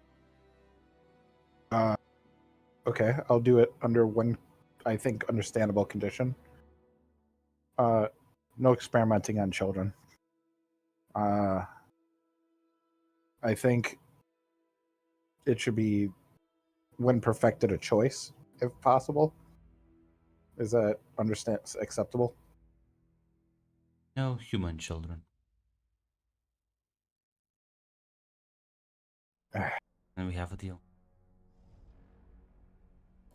Speaker 4: Okay, I'll do it under one, I think, understandable condition. No experimenting on children. I think it should be when perfected a choice, if possible. Is that acceptable?
Speaker 1: No human children. And we have a deal.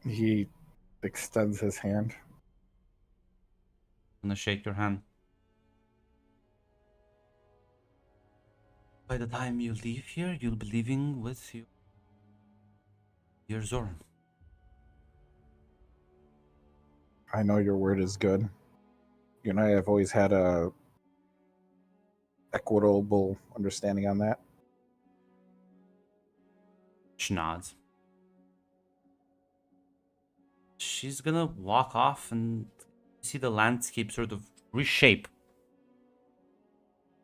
Speaker 4: He extends his hand.
Speaker 1: I'm gonna shake your hand. By the time you leave here, you'll be leaving with your Zoran.
Speaker 4: I know your word is good. You and I have always had a equitable understanding on that.
Speaker 1: She nods. She's gonna walk off and see the landscape sort of reshape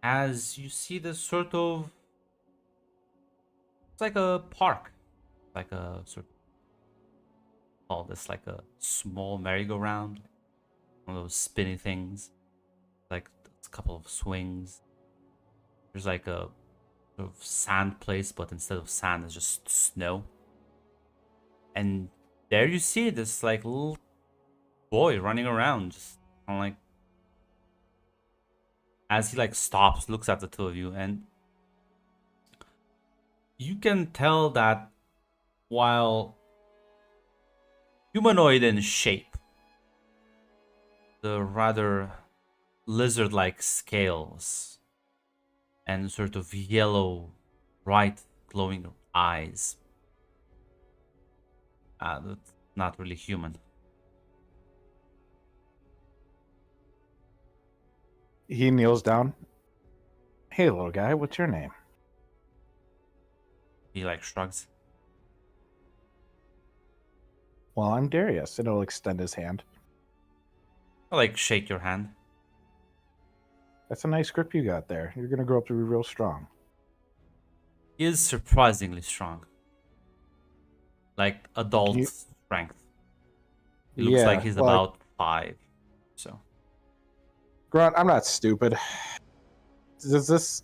Speaker 1: as you see this sort of, it's like a park, like a sort of, call this like a small merry-go-round, one of those spinny things, like a couple of swings. There's like a sort of sand place, but instead of sand it's just snow. And there you see this like little boy running around, just kind of like, as he like stops, looks at the two of you, and you can tell that while humanoid in shape, the rather lizard-like scales and sort of yellow, bright, glowing eyes, that's not really human.
Speaker 4: He kneels down. Hey, little guy, what's your name?
Speaker 1: He like shrugs.
Speaker 4: Well, I'm Darius, and he'll extend his hand.
Speaker 1: I like shake your hand.
Speaker 4: That's a nice grip you got there. You're gonna grow up to be real strong.
Speaker 1: He is surprisingly strong. Like adult
Speaker 4: You-
Speaker 1: strength. He looks like
Speaker 4: Yeah,
Speaker 1: he's
Speaker 4: well,
Speaker 1: about 5. So
Speaker 4: Grunt, I'm not stupid. Does this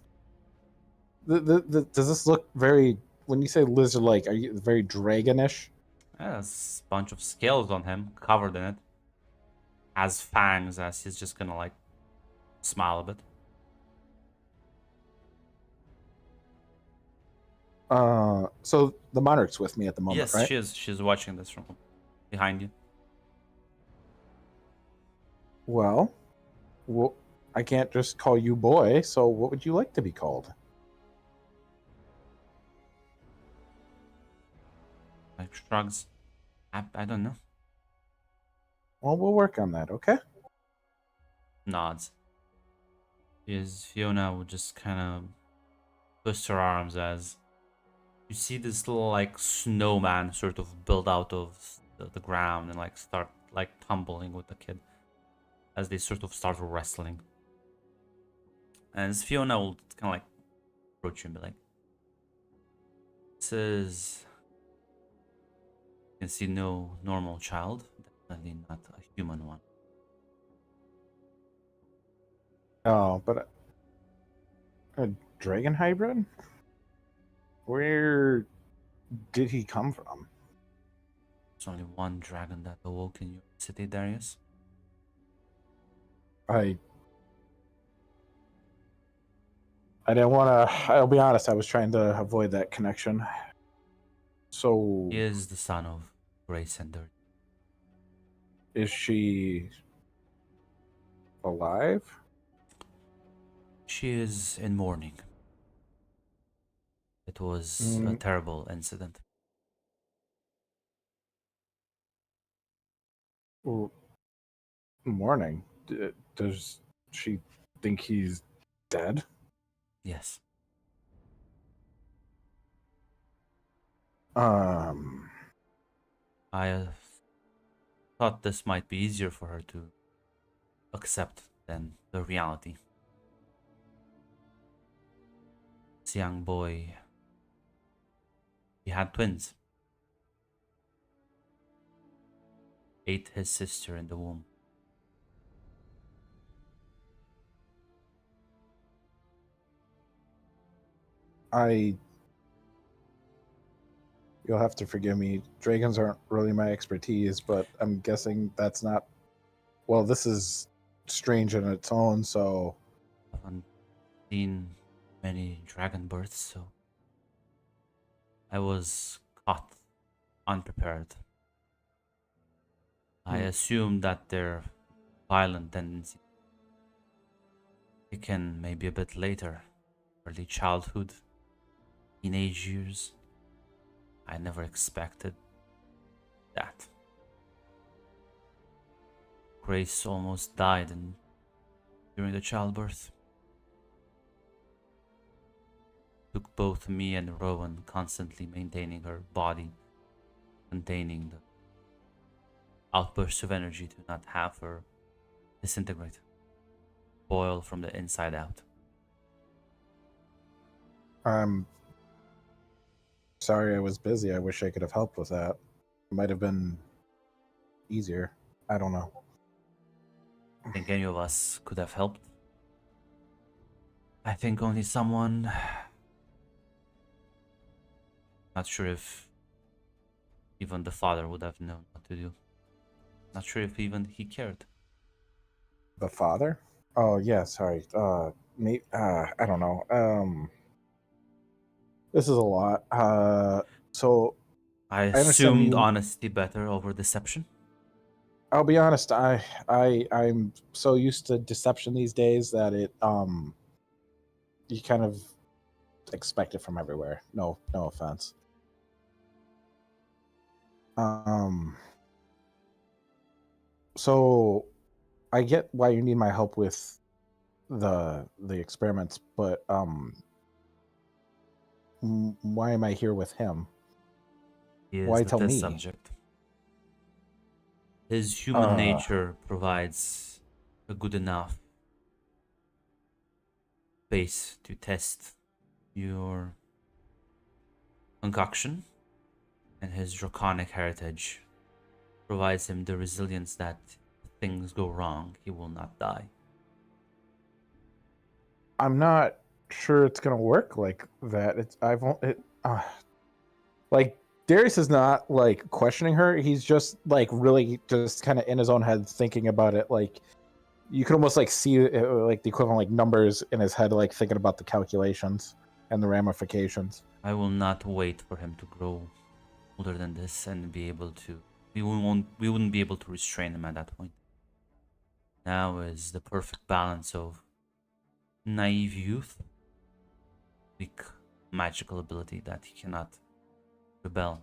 Speaker 4: does this look very, when you say lizard-like, are you very dragonish?
Speaker 1: yeah, there's a bunch of scales on him, covered in it. Has fangs, as he's just gonna like smile a bit.
Speaker 4: So the monarch's with me at the moment,
Speaker 1: Yes,
Speaker 4: right?
Speaker 1: she's watching this from behind you.
Speaker 4: Well, I can't just call you boy. So what would you like to be called?
Speaker 1: Like shrugs. I don't know.
Speaker 4: Well, we'll work on that. Okay.
Speaker 1: Nods. Fiona would just kind of twist her arms as you see this little like snowman sort of build out of the ground and like start like tumbling with the kid as they sort of start wrestling. And Fiona will kind of like approach you and be like, "This is, you can see no normal child, definitely not a human one."
Speaker 4: Oh, but a dragon hybrid? Where did he come from?
Speaker 1: There's only one dragon that awoke in your city, Darius.
Speaker 4: I didn't want to. I'll be honest. I was trying to avoid that connection. So
Speaker 1: He is the son of Grace and Dirt.
Speaker 4: is she alive?
Speaker 1: She is in mourning. It was a terrible incident.
Speaker 4: Morning. Does she think he's dead?
Speaker 1: Yes. I thought this might be easier for her to accept than the reality. This young boy, he had twins. Ate his sister in the womb.
Speaker 4: You'll have to forgive me. Dragons aren't really my expertise, but I'm guessing that's not. Well, this is strange in its own, so.
Speaker 1: I haven't seen many dragon births, so I was caught unprepared. I assumed that their violent tendency began maybe a bit later, early childhood, teenage years. I never expected that. Grace almost died during the childbirth. Took both me and Rowan constantly maintaining her body, containing the outbursts of energy to not have her disintegrate, boil from the inside out.
Speaker 4: I'm sorry I was busy. I wish I could have helped with that. It might have been easier. I don't know.
Speaker 1: I think any of us could have helped. I think only someone. Not sure if even the father would have known what to do. Not sure if even he cared.
Speaker 4: The father? Oh yeah, sorry. I don't know. This is a lot. So
Speaker 1: I
Speaker 4: understand
Speaker 1: assumed
Speaker 4: you-
Speaker 1: honesty better over deception.
Speaker 4: I'll be honest. I'm so used to deception these days that you kind of expect it from everywhere. No offense. So I get why you need my help with the experiments, but why am I here with him?
Speaker 1: He is
Speaker 4: Why
Speaker 1: the
Speaker 4: tell
Speaker 1: test
Speaker 4: me?
Speaker 1: subject. His human nature provides a good enough base to test your concoction, and his draconic heritage provides him the resilience that if things go wrong, he will not die.
Speaker 4: I'm not sure it's gonna work like that. Like Darius is not like questioning her. He's just like really just kind of in his own head thinking about it. Like you could almost like see like the equivalent like numbers in his head, like thinking about the calculations and the ramifications.
Speaker 1: I will not wait for him to grow older than this and be able to. We wouldn't be able to restrain him at that point. Now is the perfect balance of naive youth, weak magical ability that he cannot rebel.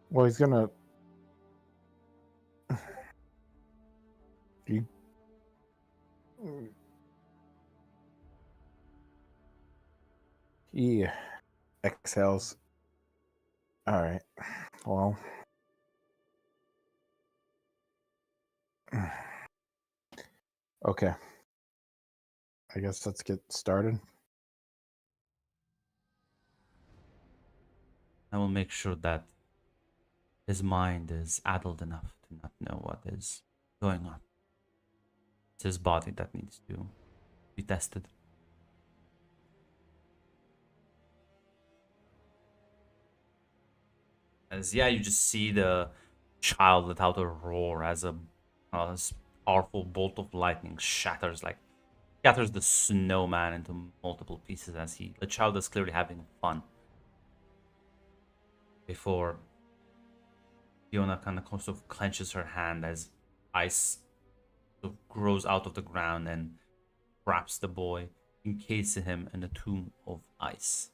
Speaker 4: Well, he's gonna. He... he exhales. All right. Well. Okay. I guess let's get started.
Speaker 1: I will make sure that his mind is adult enough to not know what is going on. It's his body that needs to be tested. As yeah, you just see the child without a roar as this powerful bolt of lightning scatters the snowman into multiple pieces as the child is clearly having fun. Before Fiona kind of clenches her hand as ice sort of grows out of the ground and wraps the boy, encasing him in a tomb of ice.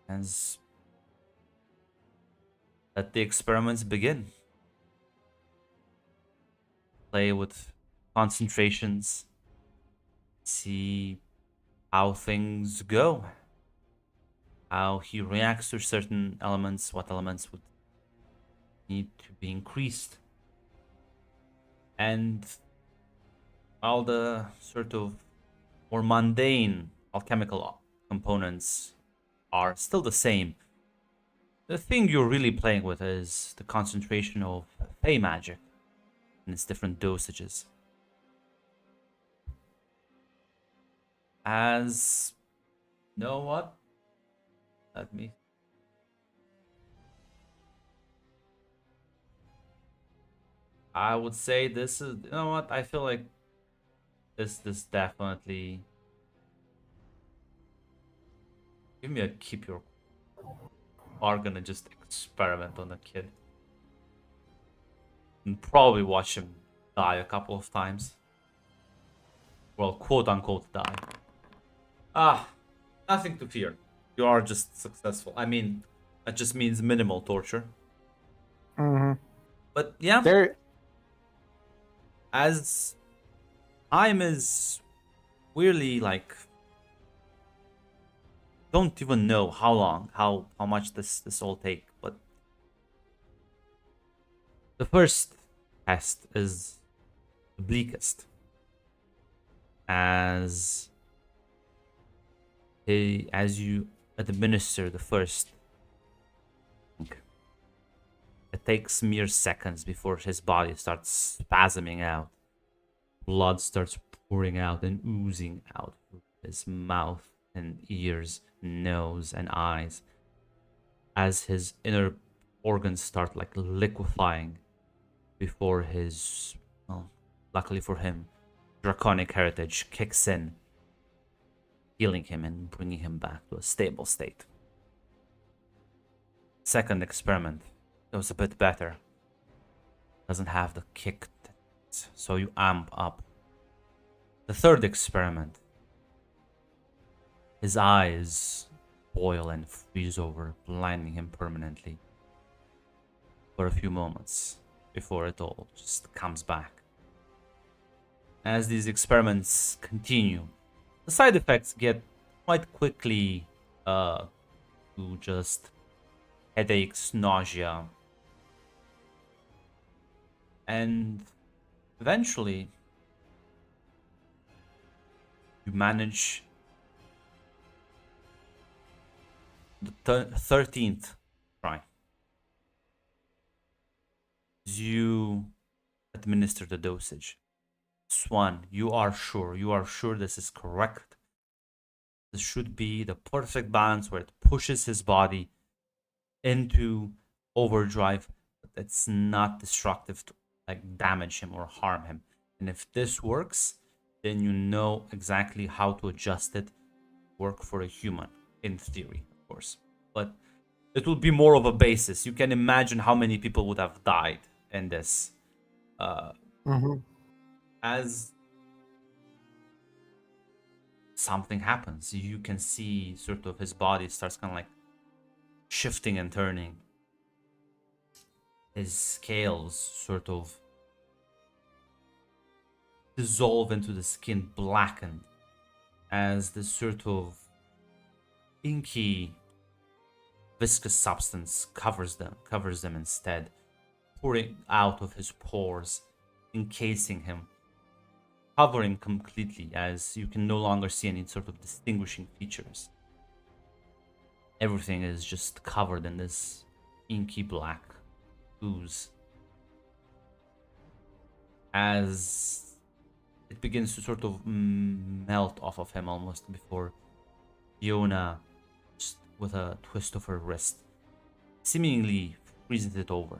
Speaker 1: As let the experiments begin. Play with concentrations. See how things go. How he reacts to certain elements, what elements would need to be increased. And all the sort of more mundane alchemical components are still the same. The thing you're really playing with is the concentration of Fey magic and its different dosages. As know what? Let me. I would say this is, you know what? I feel like this definitely. Give me a keep your. Are gonna just experiment on the kid and probably watch him die a couple of times. Well, quote unquote die. Nothing to fear. You are just successful. I mean, that just means minimal torture.
Speaker 4: Mm-hmm.
Speaker 1: But yeah,
Speaker 4: There.
Speaker 1: as time is weirdly don't even know how long, how much this all take, but the first test is the bleakest, as you administer the first, it takes mere seconds before his body starts spasming out. Blood starts pouring out and oozing out of his mouth and ears, nose and eyes, as his inner organs start liquefying before his, well, luckily for him, draconic heritage kicks in, healing him and bringing him back to a stable state. Second experiment goes a bit better. Doesn't have the kick, so you amp up. The third experiment, his eyes boil and freeze over, blinding him permanently for a few moments before it all just comes back. As these experiments continue, the side effects get quite quickly to just headaches, nausea, and eventually you manage the 13th try. You administer the dosage. Swan, you are sure this is correct. This should be the perfect balance where it pushes his body into overdrive, but it's not destructive to damage him or harm him. And if this works, then you know exactly how to adjust it, work for a human, in theory, of course. But it will be more of a basis. You can imagine how many people would have died in this.
Speaker 4: Mm-hmm.
Speaker 1: As something happens, you can see sort of his body starts kind of like shifting and turning. His scales sort of dissolve into the skin, blackened, as this sort of inky, viscous substance covers them instead, pouring out of his pores, encasing him, covering completely, as you can no longer see any sort of distinguishing features. Everything is just covered in this inky black ooze. As it begins to sort of melt off of him almost before Fiona, just with a twist of her wrist, seemingly freezes it over.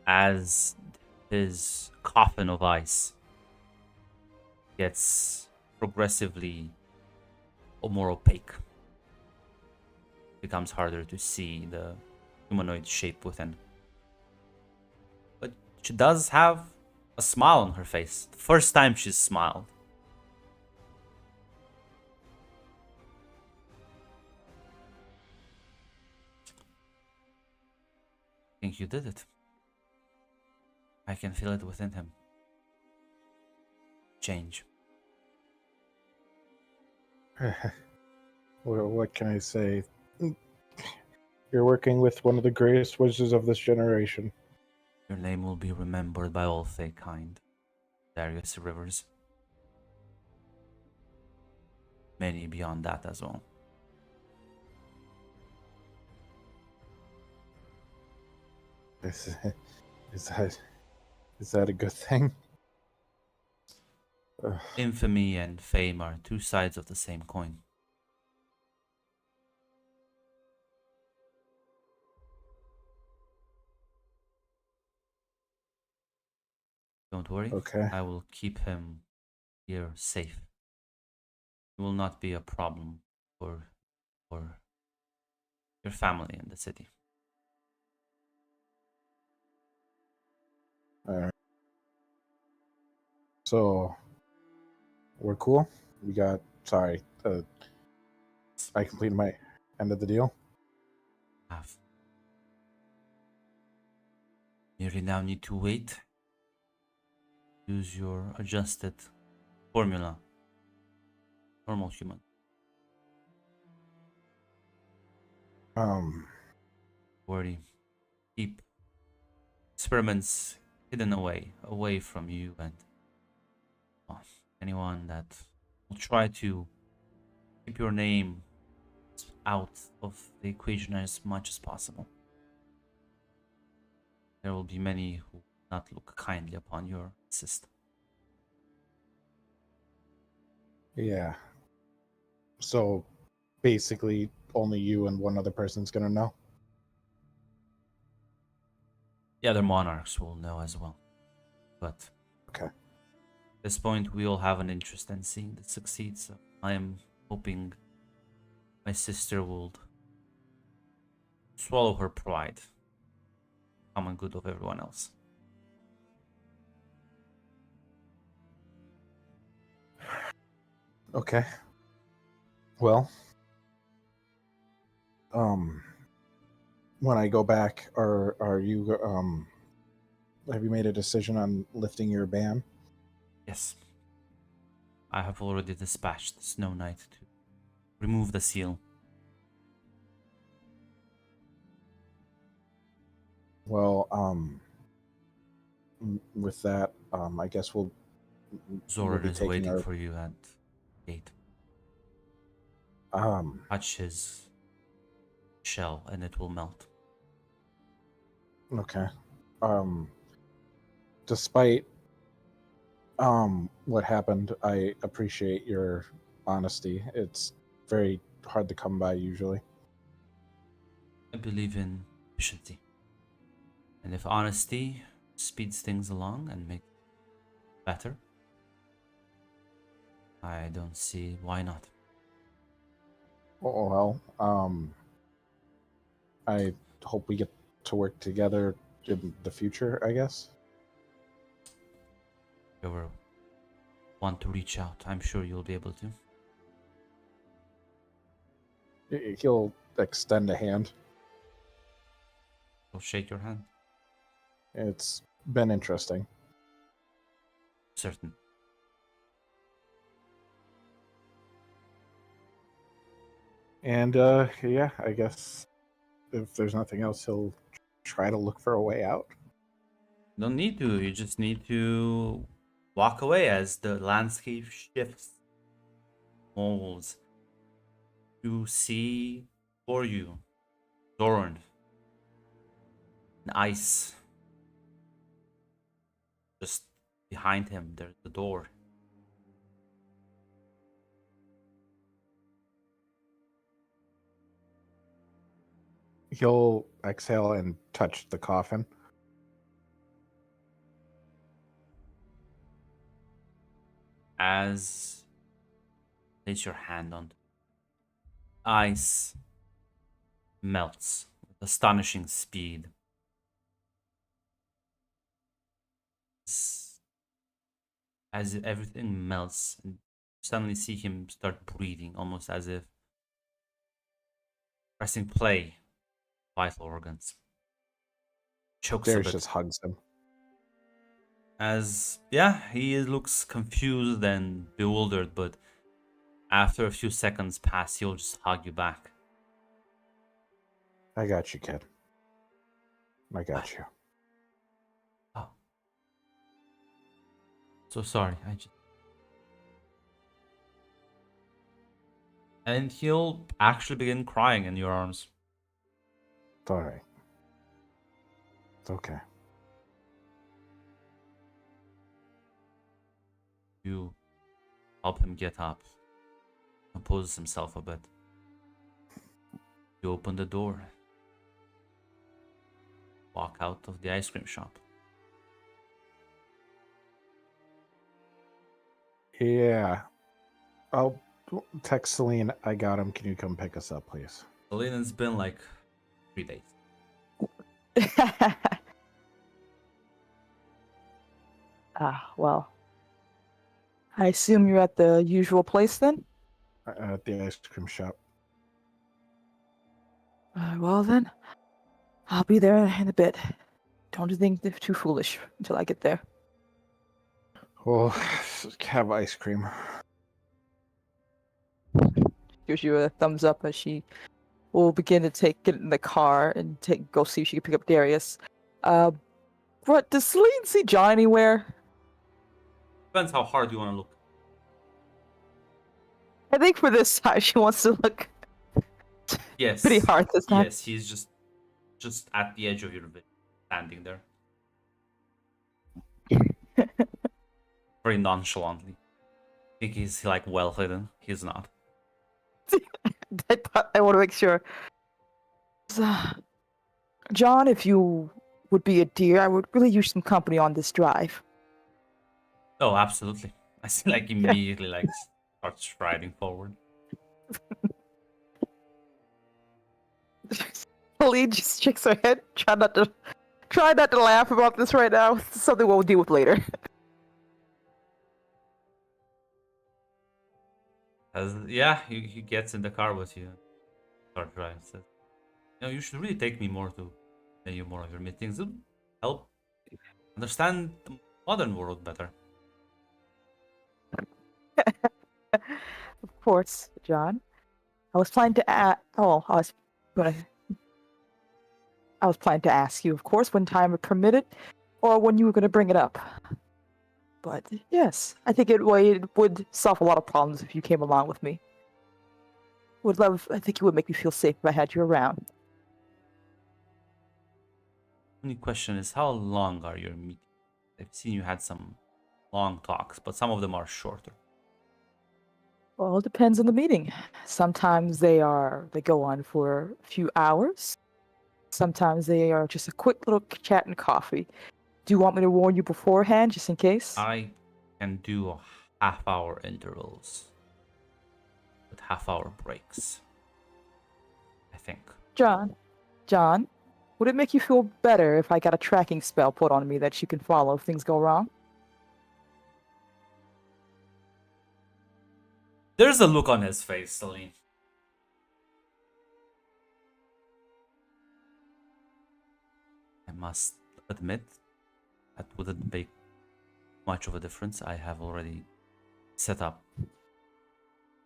Speaker 1: As his coffin of ice gets progressively more opaque, becomes harder to see the humanoid shape within. But she does have a smile on her face. The first time she's smiled. I think you did it. I can feel it within him. Change.
Speaker 4: What can I say? You're working with one of the greatest wizards of this generation.
Speaker 1: Your name will be remembered by all Feykind, Darius Rivers. Many beyond that as well.
Speaker 4: Is that a good thing? Ugh.
Speaker 1: Infamy and fame are two sides of the same coin. Don't worry.
Speaker 4: Okay.
Speaker 1: I will keep him here safe. He will not be a problem for your family in the city.
Speaker 4: All right. So we're cool. We got. Sorry. I completed my end of the deal.
Speaker 1: Have. You now need to wait. Use your adjusted formula. Normal human. Worry. Keep experiments hidden away from you and anyone that will try to keep your name out of the equation as much as possible. There will be many who will not look kindly upon your system.
Speaker 4: Yeah. So basically, only you and one other person's gonna know.
Speaker 1: The other monarchs will know as well. But
Speaker 4: Okay.
Speaker 1: at this point, we all have an interest in seeing this succeed. So I am hoping my sister will swallow her pride, common good of everyone else.
Speaker 4: Okay. Well, when I go back, are you have you made a decision on lifting your ban?
Speaker 1: Yes. I have already dispatched the Snow Knight to remove the seal.
Speaker 4: Well, with that, I guess we'll
Speaker 1: Zoran
Speaker 4: be
Speaker 1: is
Speaker 4: taking
Speaker 1: waiting
Speaker 4: our
Speaker 1: for you at the gate.
Speaker 4: um
Speaker 1: Touch his shell and it will melt.
Speaker 4: okay. Despite what happened, I appreciate your honesty. It's very hard to come by usually.
Speaker 1: I believe in efficiency. And if honesty speeds things along and makes it better, I don't see why not.
Speaker 4: Oh, well, I hope we get to work together in the future, I guess.
Speaker 1: If you ever want to reach out, I'm sure you'll be able to.
Speaker 4: He'll extend a hand.
Speaker 1: So shake your hand.
Speaker 4: It's been interesting.
Speaker 1: Certain.
Speaker 4: And yeah, I guess if there's nothing else, he'll try to look for a way out.
Speaker 1: Don't need to. You just need to walk away as the landscape shifts, molds. You see for you, Doran, and ice. Just behind him, there's the door.
Speaker 4: He'll exhale and touch the coffin.
Speaker 1: As place your hand on ice melts with astonishing speed. As if everything melts, and you suddenly see him start breathing, almost as if pressing play, vital organs. Chokes a
Speaker 4: Darius
Speaker 1: bit.
Speaker 4: just hugs him.
Speaker 1: As he looks confused and bewildered, but after a few seconds pass, he'll just hug you back.
Speaker 4: I got you, kid. I got you.
Speaker 1: Oh, so sorry. And he'll actually begin crying in your arms.
Speaker 4: It's all right. It's okay.
Speaker 1: You help him get up, compose himself a bit. You open the door, walk out of the ice cream shop.
Speaker 4: Yeah. I'll text Celine. I got him. Can you come pick us up, please?
Speaker 1: Celine, it's been like 3 days.
Speaker 2: Well, I assume you're at the usual place then?
Speaker 4: At the ice cream shop.
Speaker 2: Well then, I'll be there in a bit. Don't you think they're too foolish until I get there?
Speaker 4: We'll have ice cream.
Speaker 2: Gives you a thumbs up as she will begin to get in the car and go see if she can pick up Darius. What does Celine see John anywhere?
Speaker 1: Depends how hard you want to look.
Speaker 2: I think for this time she wants to look
Speaker 1: Yes.
Speaker 2: pretty hard this time.
Speaker 1: Yes, he's just at the edge of your vision, standing there. Very nonchalantly. I think he's like well hidden. He's not.
Speaker 2: I want to make sure. John, if you would be a dear, I would really use some company on this drive.
Speaker 1: Oh, absolutely. I see like immediately like starts striding forward.
Speaker 2: Celine just shakes her head. Try not to laugh about this right now. It's something we'll deal with later.
Speaker 1: He gets in the car with you. Start driving. Says, you should really take me more to many more of your meetings. It'll help understand the modern world better.
Speaker 2: Of course, John. I was planning to ask you, of course, when time permitted, or when you were going to bring it up. But yes, I think it would solve a lot of problems if you came along with me. I think it would make me feel safe if I had you around.
Speaker 1: Only question is, how long are your meetings? I've seen you had some long talks, but some of them are shorter.
Speaker 2: Well, it depends on the meeting. Sometimes they go on for a few hours. Sometimes they are just a quick little chat and coffee. Do you want me to warn you beforehand, just in case?
Speaker 1: I can do half-hour intervals with half-hour breaks. I think.
Speaker 2: John, would it make you feel better if I got a tracking spell put on me that you can follow if things go wrong?
Speaker 1: There's a look on his face, Celine. I must admit, that wouldn't make much of a difference. I have already set up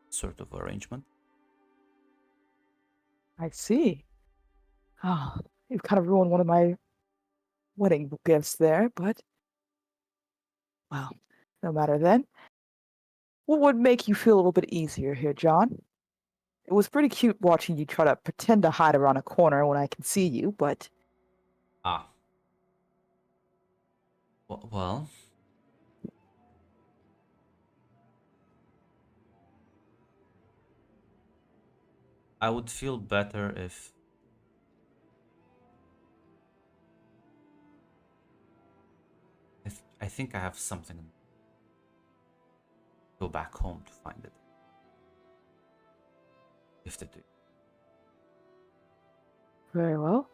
Speaker 1: sort of arrangement.
Speaker 2: I see. Ah, you've kind of ruined one of my wedding gifts there, but well, no matter then. What would make you feel a little bit easier here, John? It was pretty cute watching you try to pretend to hide around a corner when I can see you, but
Speaker 1: Ah. Well. I would feel better if I think I have something. Go back home to find it. Gifted to you.
Speaker 2: very well.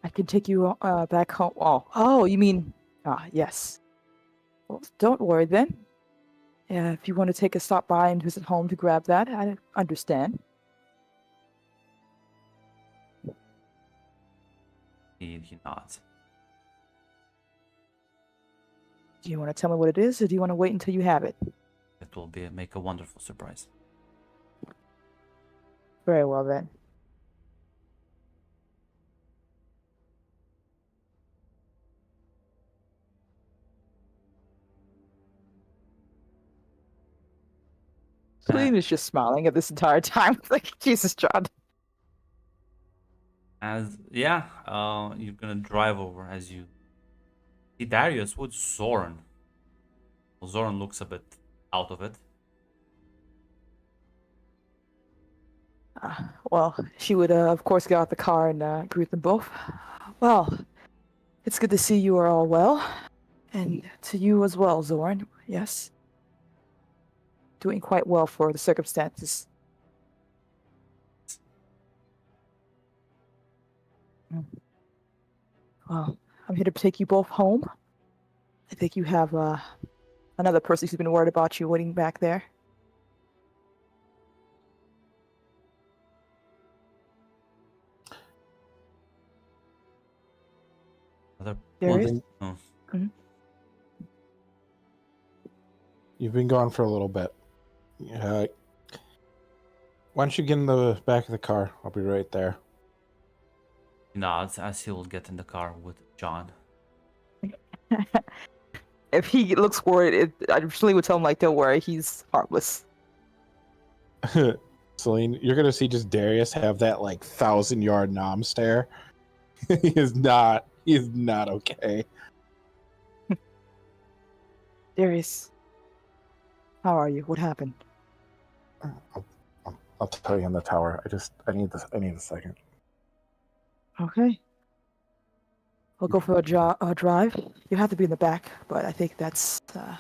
Speaker 2: I can take you back home. Oh, you mean yes. Well, don't worry then. If you want to take a stop by and visit home to grab that, I understand.
Speaker 1: He nods.
Speaker 2: Do you want to tell me what it is, or do you want to wait until you have it?
Speaker 1: It will make a wonderful surprise.
Speaker 2: Very well then. Celine is just smiling at this entire time. Like, Jesus, John.
Speaker 1: You're gonna drive over as you see Darius with Zoran. Well, Zoran looks a bit out of it.
Speaker 2: Well, she would, of course, get out the car and greet them both. Well, it's good to see you are all well. And to you as well, Zoran. Yes. Doing quite well for the circumstances. Well, I'm here to take you both home. I think you have another person who's been worried about you waiting back there.
Speaker 1: Other
Speaker 2: Darius?
Speaker 1: Oh.
Speaker 4: You've been gone for a little bit. Why don't you get in the back of the car? I'll be right there.
Speaker 1: He nods as he will get in the car with John.
Speaker 2: If he looks worried, I really would tell him, like, don't worry, he's harmless.
Speaker 4: Celine, you're gonna see just Darius have that like 1,000-yard nom stare. He is not okay.
Speaker 2: Darius, how are you? What happened?
Speaker 4: I'll tell you in the tower. I need a second.
Speaker 2: Okay. We'll go for a drive. You have to be in the back, but I think that's. I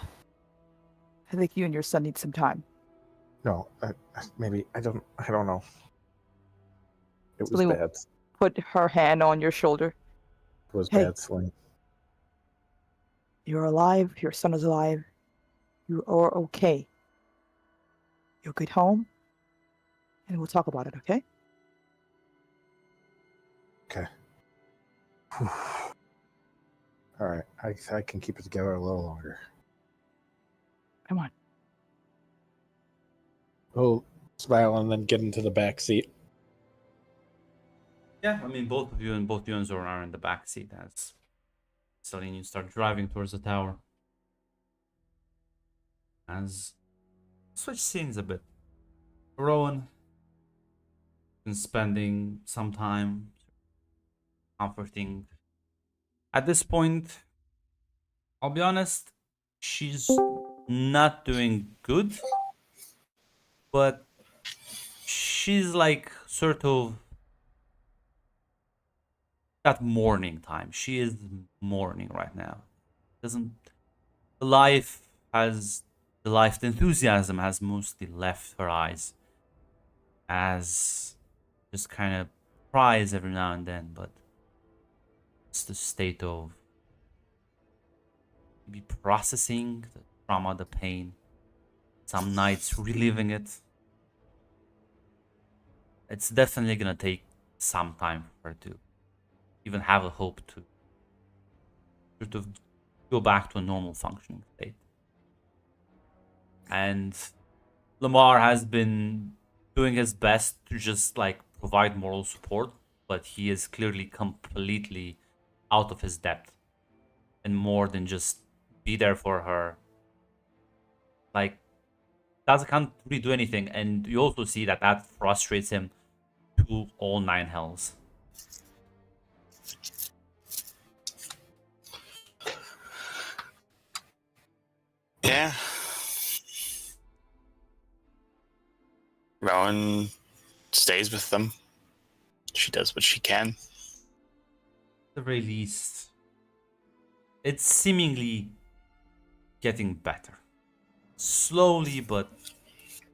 Speaker 2: think you and your son need some time.
Speaker 4: No, maybe I don't know. It was
Speaker 2: Celine will
Speaker 4: bad.
Speaker 2: put her hand on your shoulder.
Speaker 4: It was
Speaker 2: Hey.
Speaker 4: bad, Celine.
Speaker 2: You're alive. Your son is alive. You are okay. You'll get home, and we'll talk about it. Okay?
Speaker 4: Okay. All right, I can keep it together a little longer.
Speaker 2: Come on.
Speaker 4: We'll smile and then get into the back seat.
Speaker 1: Yeah, I mean, both you and Zoran are in the back seat as Celine, you start driving towards the tower. As switch scenes a bit. Rowan been spending some time comforting. At this point, I'll be honest, she's not doing good, but she's like sort of that mourning time. She is mourning right now. Doesn't the life has the life the enthusiasm has mostly left her eyes, as just kind of cries every now and then, but it's the state of maybe processing the trauma, the pain. Some nights reliving it. It's definitely gonna take some time for her to even have a hope to sort of go back to a normal functioning state. And Lamar has been doing his best to just like provide moral support, but he is clearly completely out of his depth and more than just be there for her. Like, can't really do anything, and you also see that that frustrates him to all nine hells.
Speaker 3: Yeah. Rowan stays with them. She does what she can.
Speaker 1: At the very least, it's seemingly getting better. Slowly, but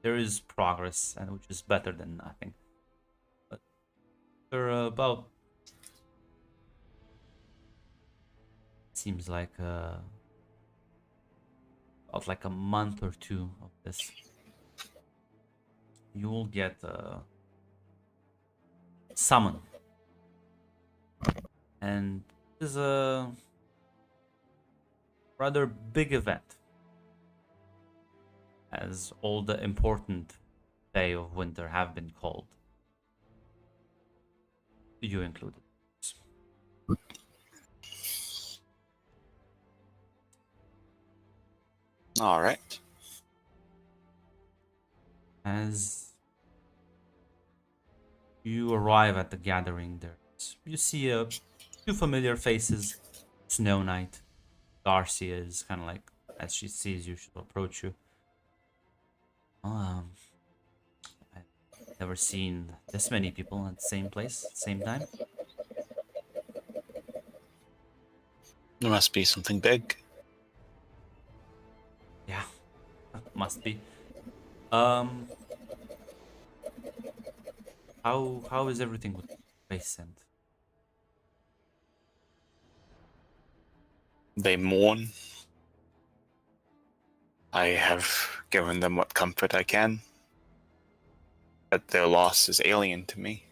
Speaker 1: there is progress, and which is better than nothing. But for about seems like about like a month or two of this, you will get summon, and this is a rather big event, as all the important Day of Winter have been called, you included.
Speaker 3: All right.
Speaker 1: As you arrive at the gathering, you see a few familiar faces. Snow Knight, Garcia is kind of like, as she sees you, she'll approach you. I've never seen this many people at the same place, same time.
Speaker 3: There must be something big.
Speaker 1: Yeah, must be. Um, how is everything with Vincent?
Speaker 3: They mourn. I have given them what comfort I can. But their loss is alien to me.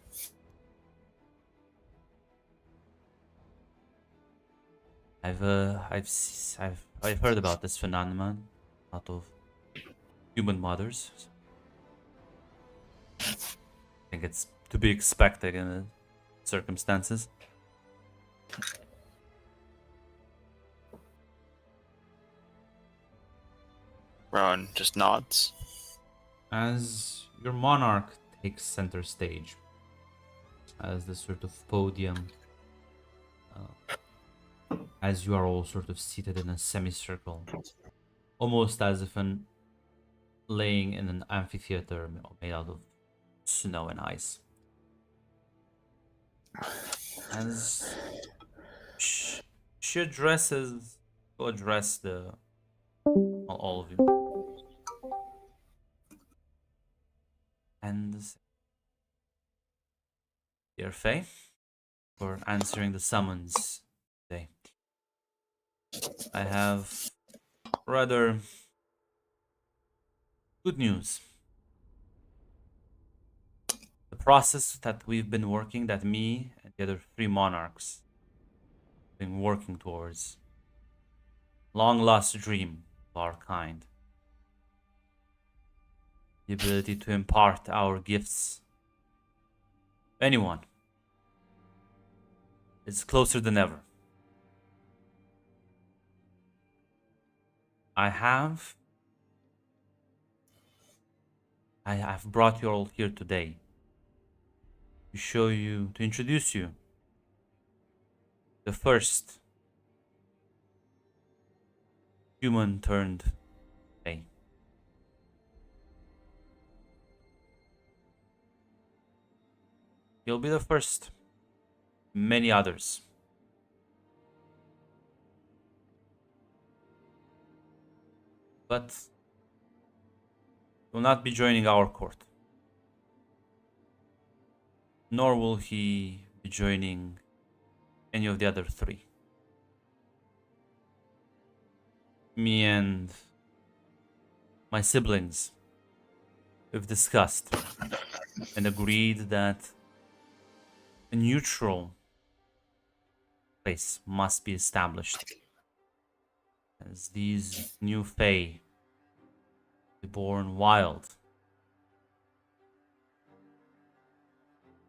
Speaker 1: I've heard about this phenomenon out of human mothers. I think it's to be expected in the circumstances.
Speaker 3: Rowan just nods.
Speaker 1: As your monarch takes center stage, as this sort of podium, as you are all sort of seated in a semicircle, almost as if laying in an amphitheater made out of snow and ice. As she addresses, will address all of you, and dear Faye, for answering the summons today. I have rather good news. The process that we've been working, that me and the other three monarchs have been working towards, long lost dream of our kind. The ability to impart our gifts to anyone is closer than ever. I have brought you all here today to introduce you the first human turned Fae. You'll be the first many others. But will not be joining our court. Nor will he be joining any of the other three. Me and my siblings have discussed and agreed that a neutral place must be established, as these new Fae be born wild,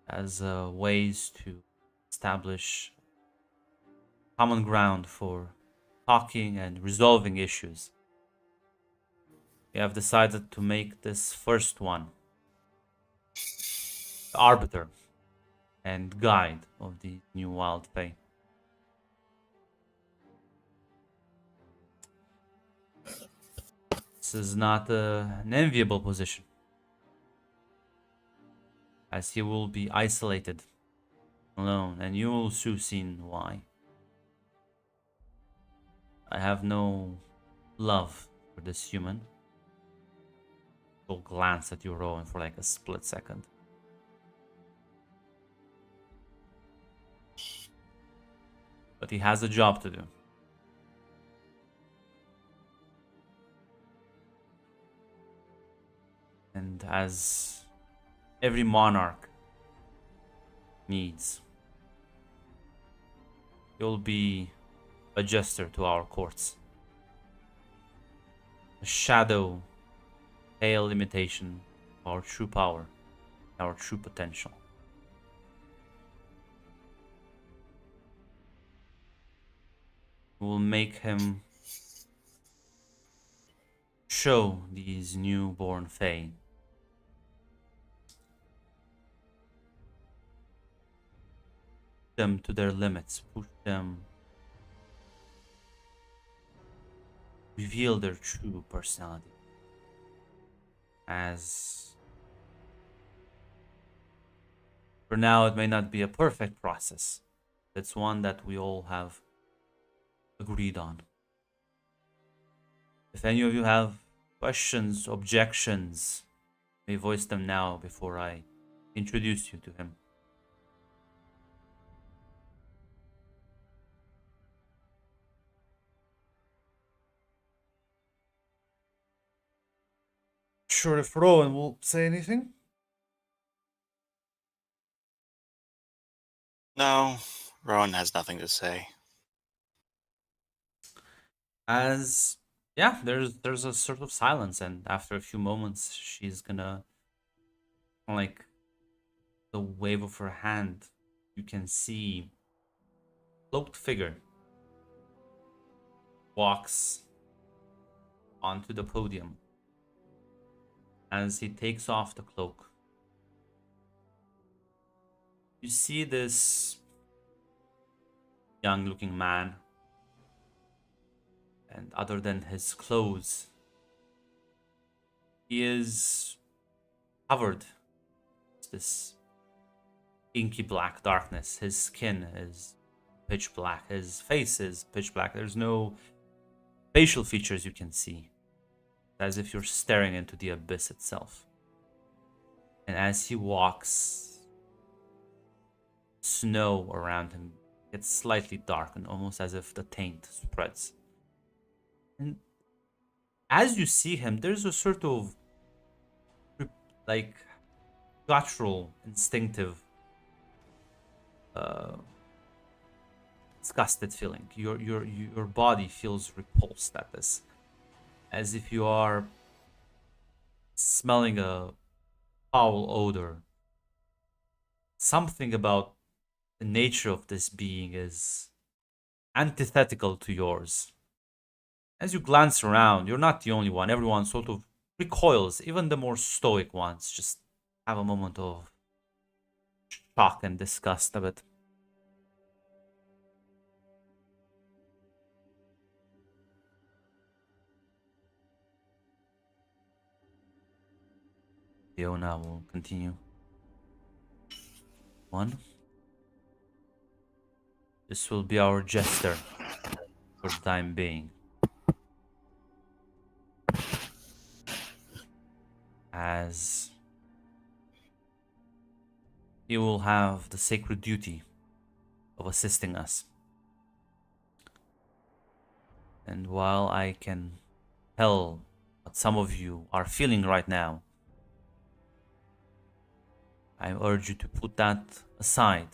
Speaker 1: as ways to establish common ground for talking and resolving issues. We have decided to make this first one the arbiter and guide of the new wild Fae. This is not an enviable position, as he will be isolated, alone, and you will soon see why. I have no love for this human. He'll glance at you, Rowan, for like a split second. But he has a job to do. And as every monarch needs, you'll be a jester to our courts. A shadow, pale imitation of our true power, our true potential. We will make him show these newborn Fae them to their limits, push them, reveal their true personality. As for now, it may not be a perfect process. It's one that we all have agreed on. If any of you have questions, objections, may voice them now before I introduce you to him. Sure, if Rowan will say anything.
Speaker 3: No, Rowan has nothing to say.
Speaker 1: As yeah, there's a sort of silence, and after a few moments, she's gonna like the wave of her hand. You can see cloaked figure walks onto the podium. As he takes off the cloak, you see this young looking man, and other than his clothes, he is covered in this inky black darkness. His skin is pitch black, his face is pitch black. There's no facial features you can see, as if you're staring into the abyss itself. And as he walks, snow around him gets slightly dark, and almost as if the taint spreads. And as you see him, there's a sort of like guttural, instinctive, disgusted feeling. Your body feels repulsed at this, as if you are smelling a foul odor. Something about the nature of this being is antithetical to yours. As you glance around, you're not the only one. Everyone sort of recoils. Even the more stoic ones just have a moment of shock and disgust of it. Fiona will continue. One. This will be our jester for the time being. As he will have the sacred duty of assisting us. And while I can tell what some of you are feeling right now, I urge you to put that aside.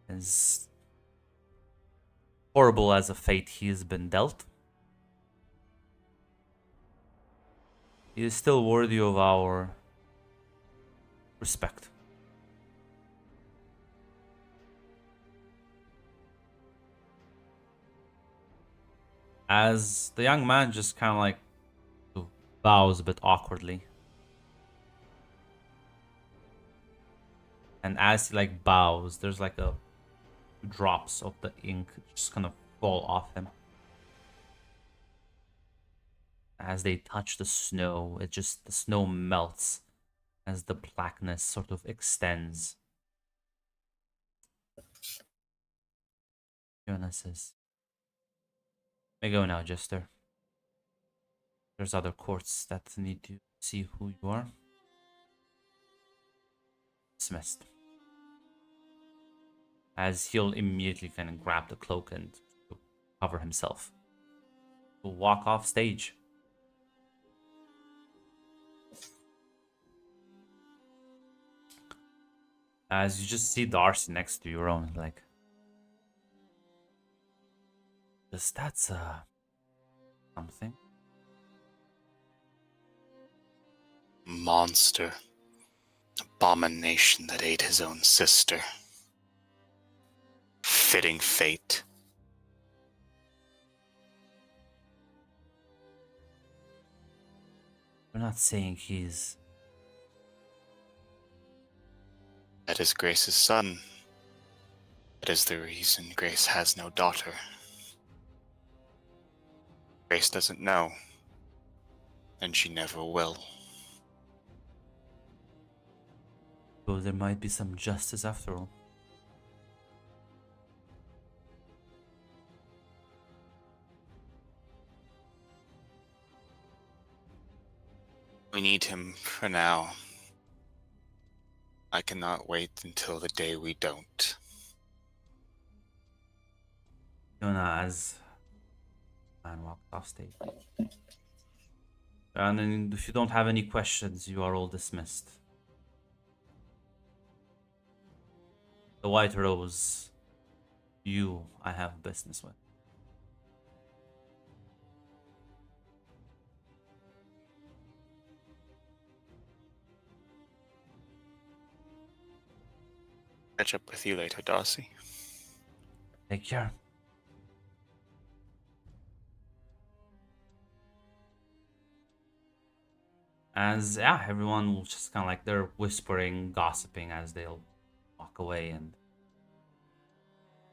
Speaker 1: As horrible as a fate he has been dealt, he is still worthy of our respect. As the young man just kind of like bows a bit awkwardly. And as he like bows, there's like a drops of the ink just kind of fall off him. As they touch the snow, the snow melts as the blackness sort of extends. Fiona says, "May go now, Jester. There's other courts that need to see who you are." Dismissed. As he'll immediately kind of grab the cloak and cover himself. He'll walk off stage. As you just see Darcy next to your own, like, that's something.
Speaker 3: Monster. Abomination that ate his own sister. Fitting fate.
Speaker 1: We're not saying he's...
Speaker 3: That is Grace's son. That is the reason Grace has no daughter. Grace doesn't know. And she never will.
Speaker 1: So there might be some justice after all.
Speaker 3: We need him for now. I cannot wait until the day we don't.
Speaker 1: Fiona, as man walks off stage. And then if you don't have any questions, you are all dismissed. The White Rose, you I have business with.
Speaker 3: Catch up with you later, Darcy.
Speaker 1: Take care. As everyone will just kind of like they're whispering, gossiping as they'll walk away and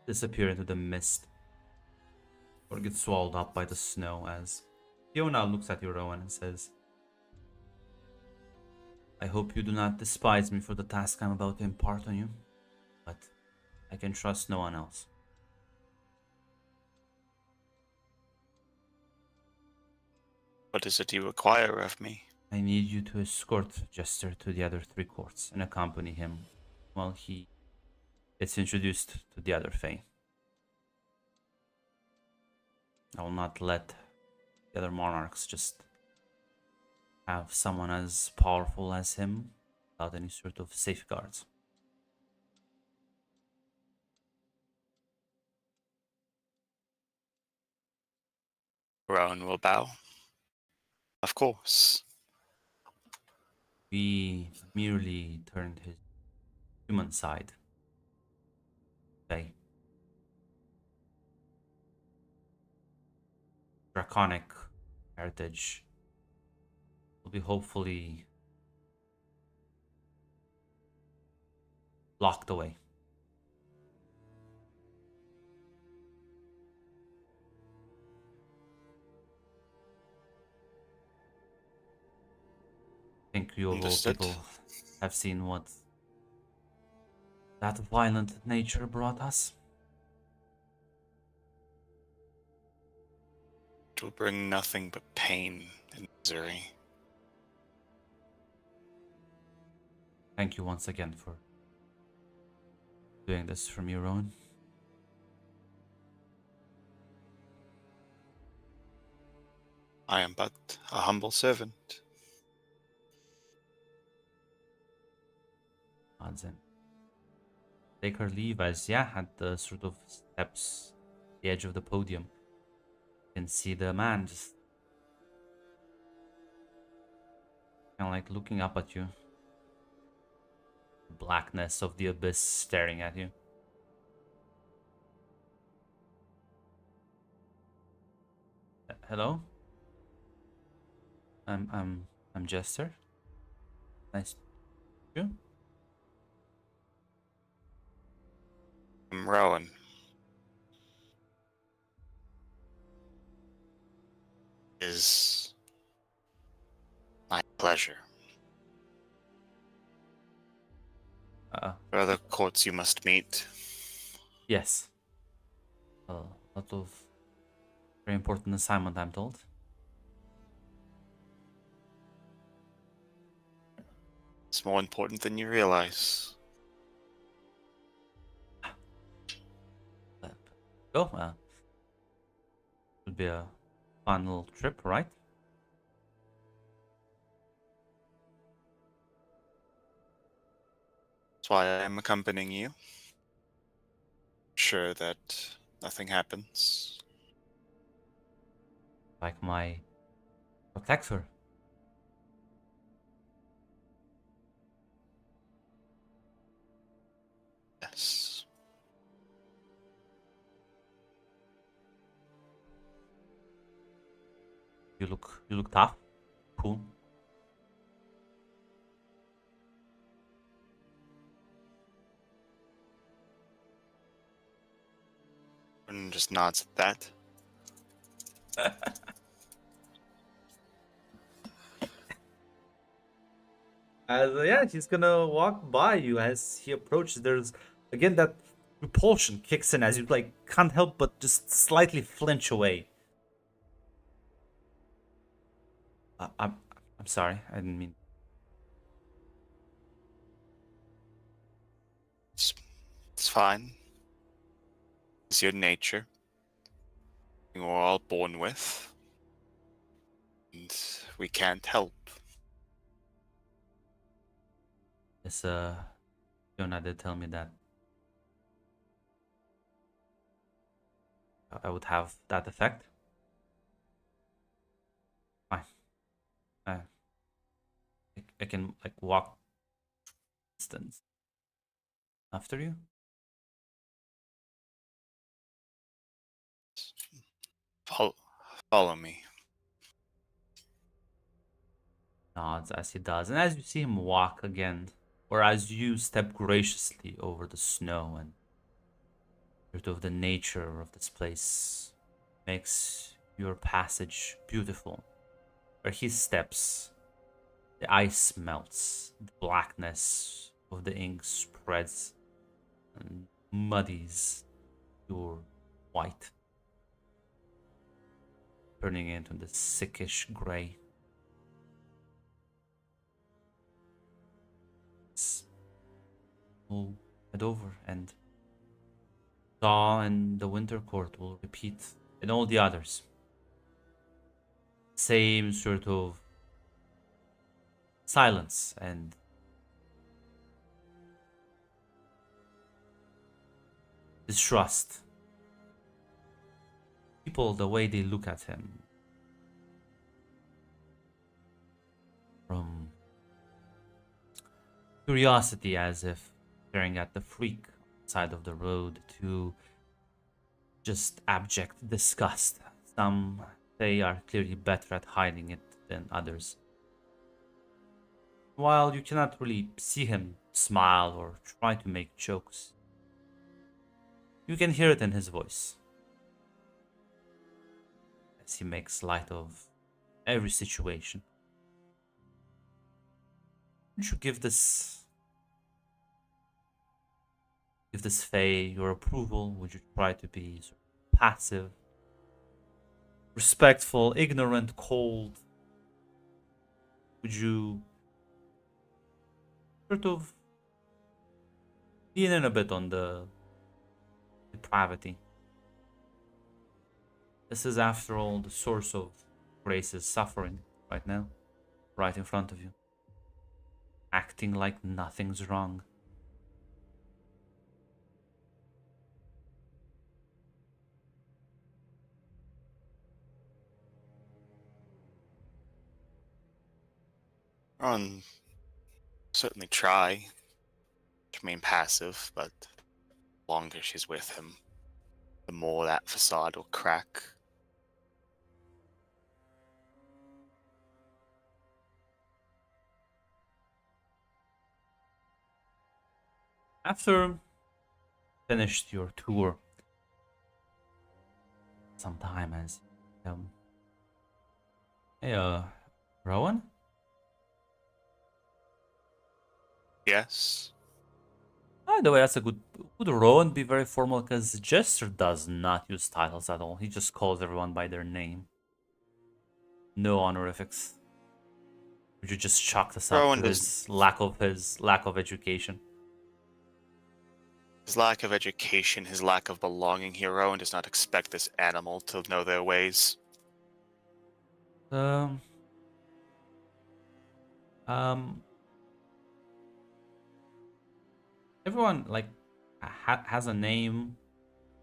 Speaker 1: disappear into the mist or get swallowed up by the snow. As Fiona looks at you, Rowan, and says, "I hope you do not despise me for the task I'm about to impart on you, but I can trust no one else."
Speaker 3: What is it you require of me?
Speaker 1: I need you to escort Jester to the other 3 courts and accompany him while he gets introduced to the other Fae. I will not let the other monarchs just have someone as powerful as him without any sort of safeguards.
Speaker 3: Rowan will bow. Of course.
Speaker 1: We merely turned his human side. Okay. Draconic heritage will be hopefully locked away. I think you of all
Speaker 3: Understood.
Speaker 1: people have seen what that violent nature brought us.
Speaker 3: It will bring nothing but pain and misery.
Speaker 1: Thank you once again for doing this for me, Rowan.
Speaker 3: I am but a humble servant.
Speaker 1: Odds in. Take her leave as, yeah, at the sort of steps, the edge of the podium. You can see the man just kind of like looking up at you. The blackness of the abyss staring at you. Hello? I'm Jester. Nice to meet you.
Speaker 3: I'm Rowan. Is my pleasure. Further courts you must meet.
Speaker 1: Yes. A lot of very important assignment, I'm told.
Speaker 3: It's more important than you realize.
Speaker 1: Go. Would be a fun little trip, right?
Speaker 3: That's why I am accompanying you. Sure that nothing happens.
Speaker 1: Like my protector.
Speaker 3: Yes.
Speaker 1: You look tough. Cool.
Speaker 3: And just nods at that.
Speaker 1: As yeah, he's gonna walk by you as he approaches. There's again that repulsion kicks in as you like can't help but just slightly flinch away. I'm sorry, I didn't mean.
Speaker 3: It's fine. It's your nature. We're all born with. And we can't help.
Speaker 1: Yes, Jonah did tell me that I would have that effect. Fine. I can like walk distance after you.
Speaker 3: Follow me.
Speaker 1: Nods as he does, and as you see him walk again, or as you step graciously over the snow and sort of the nature of this place makes your passage beautiful. Where he steps, the ice melts, the blackness of the ink spreads and muddies your white, turning into the sickish gray. We'll head over, and Daw and the Winter Court will repeat, and all the others. Same sort of silence and distrust. People, the way they look at him, from curiosity as if staring at the freak side of the road to just abject disgust. Some they are clearly better at hiding it than others. While you cannot really see him smile or try to make jokes, you can hear it in his voice as he makes light of every situation. Would you give this give this Fae your approval? Would you try to be sort of passive, respectful, ignorant, cold? Would you sort of lean in a bit on the depravity? This is, after all, the source of Grace's suffering right now, right in front of you, acting like nothing's wrong.
Speaker 3: Rowan certainly try to remain passive, but the longer she's with him, the more that facade will crack.
Speaker 1: After finished your tour, some time has hey, Rowan?
Speaker 3: Yes.
Speaker 1: By the way, that's a good. Would Rowan be very formal? Because Jester does not use titles at all. He just calls everyone by their name. No honorifics. Would you just chalk this up
Speaker 3: Rowan
Speaker 1: to
Speaker 3: does.
Speaker 1: his lack of education?
Speaker 3: His lack of education, his lack of belonging here, Rowan does not expect this animal to know their ways.
Speaker 1: Um. Um. Everyone like has a name.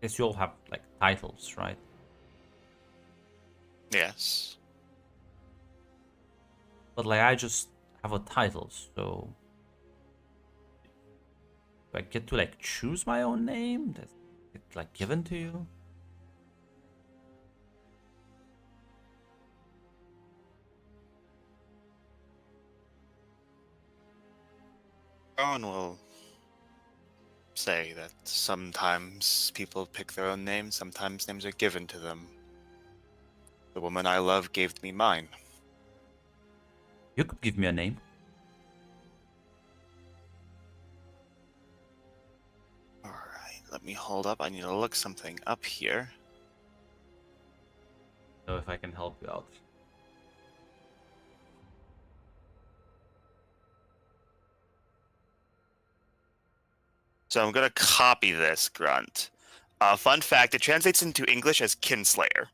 Speaker 1: Guess you all have like titles, right?
Speaker 3: Yes.
Speaker 1: But like I just have a title, so do I get to like choose my own name? That's it like given to you?
Speaker 3: Rowan will say that sometimes people pick their own names, sometimes names are given to them. The woman I love gave me mine.
Speaker 1: You could give me a name.
Speaker 3: Alright, let me hold up. I need to look something up here.
Speaker 1: So if I can help you out.
Speaker 3: So I'm gonna copy this, Grunt. Fun fact, it translates into English as Kinslayer.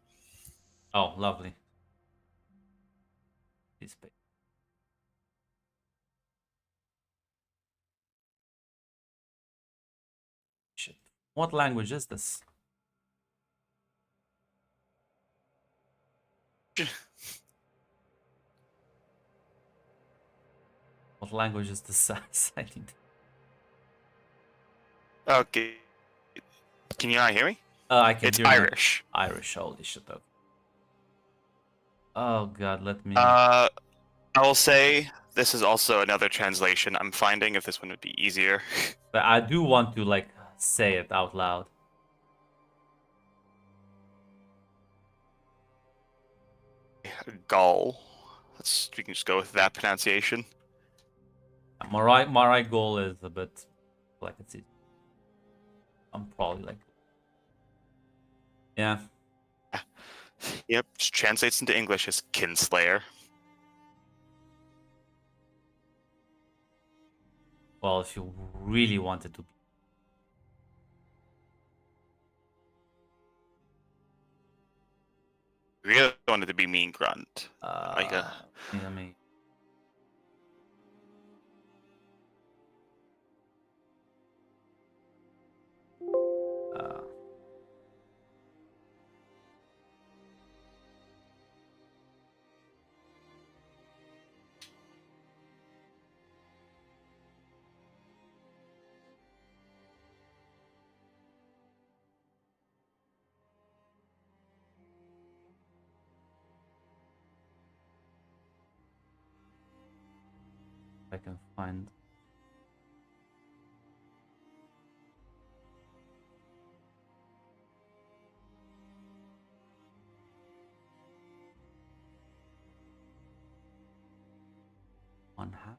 Speaker 1: Oh, lovely. Please pay. Shit. What language is this? What language is this? I need.
Speaker 3: Okay. Can you not hear me?
Speaker 1: I can
Speaker 3: It's
Speaker 1: hear you.
Speaker 3: Irish.
Speaker 1: Irish. Holy shit. Okay. Oh god, let me.
Speaker 3: I will say this is also another translation I'm finding if this one would be easier.
Speaker 1: But I do want to like say it out loud.
Speaker 3: Gull. We can just go with that pronunciation.
Speaker 1: My right goal is a bit like it's easy. I'm probably like, yeah.
Speaker 3: Yep, just translates into English as Kinslayer.
Speaker 1: Well, if you really wanted to be,
Speaker 3: Really wanted to be Mean Grunt. Like a
Speaker 1: let me. Uh, if I can find. One half.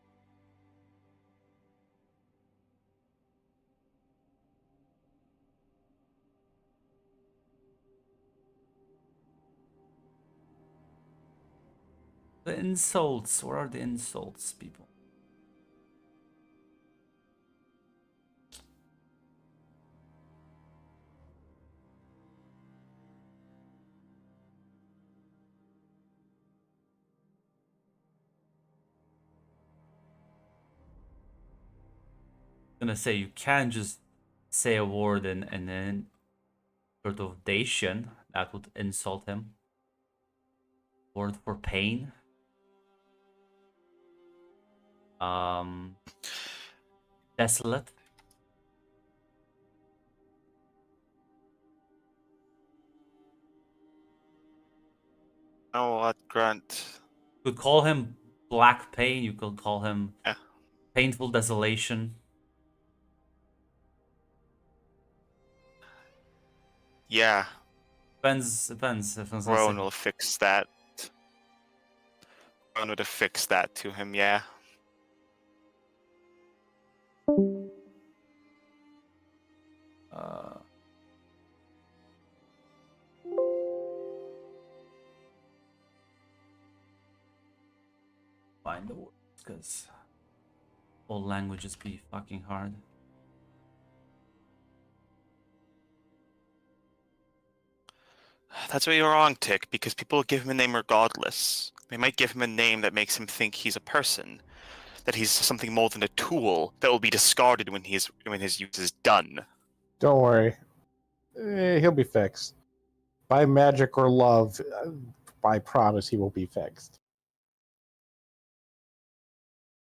Speaker 1: The insults. Where are the insults, people? Gonna say you can't just say a word and then sort of Dacian. That would insult him. Word for pain. Desolate.
Speaker 3: Oh, what, Grunt?
Speaker 1: You could call him black pain. You could call him
Speaker 3: Yeah.
Speaker 1: painful desolation.
Speaker 3: Yeah,
Speaker 1: Depends. If it's
Speaker 3: Rowan will fix that. Rowan would have fixed that to him, yeah.
Speaker 1: uh, find the words, because all languages be fucking hard.
Speaker 3: That's where you're wrong, Tick, because people give him a name regardless. They might give him a name that makes him think he's a person, that he's something more than a tool that will be discarded when his use is done.
Speaker 4: Don't worry. He'll be fixed. By magic or love, I promise he will be fixed.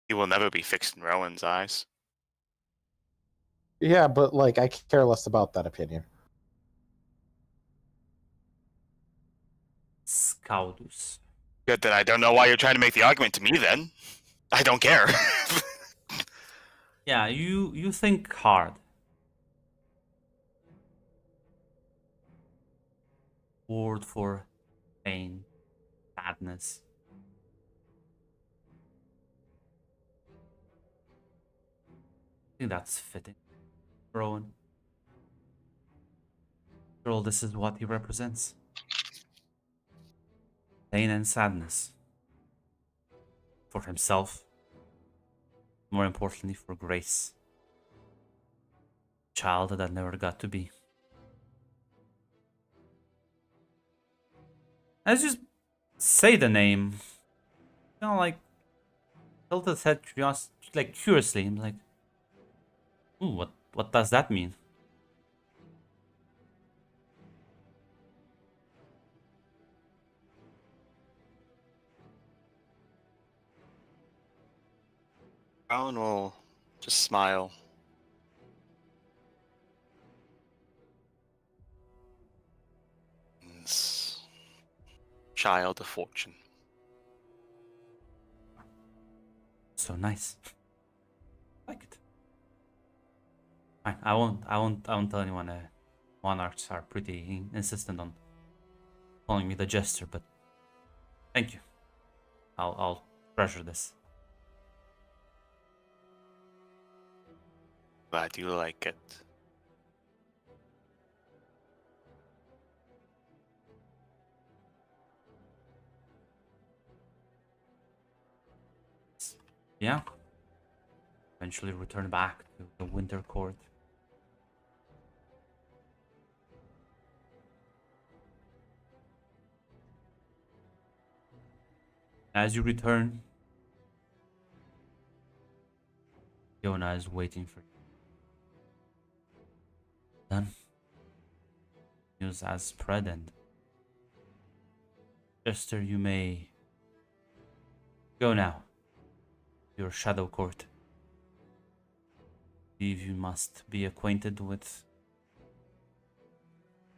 Speaker 3: He will never be fixed in Rowan's eyes.
Speaker 4: Yeah, but like I care less about that opinion.
Speaker 1: Scaudus.
Speaker 3: Good, then I don't know why you're trying to make the argument to me then. I don't care.
Speaker 1: Yeah, you think hard. Word for pain, sadness. I think that's fitting. Rowan. Girl, this is what he represents. Pain and sadness. For himself. More importantly, for Grace. Child that never got to be. Let's just say the name. You know, like, tilted head like curiously. I'm like, ooh, what does that mean?
Speaker 3: Rowan will just smile. It's Child of Fortune.
Speaker 1: So nice. Like it. Fine. I won't tell anyone. Monarchs are pretty insistent on calling me the jester, but thank you. I'll treasure this.
Speaker 3: Glad you like it.
Speaker 1: Yeah. Eventually return back to the Winter Court. As you return, Fiona is waiting for you. Done. News as spread, and Jester, you may go now. Your Shadow Court. Believe you must be acquainted with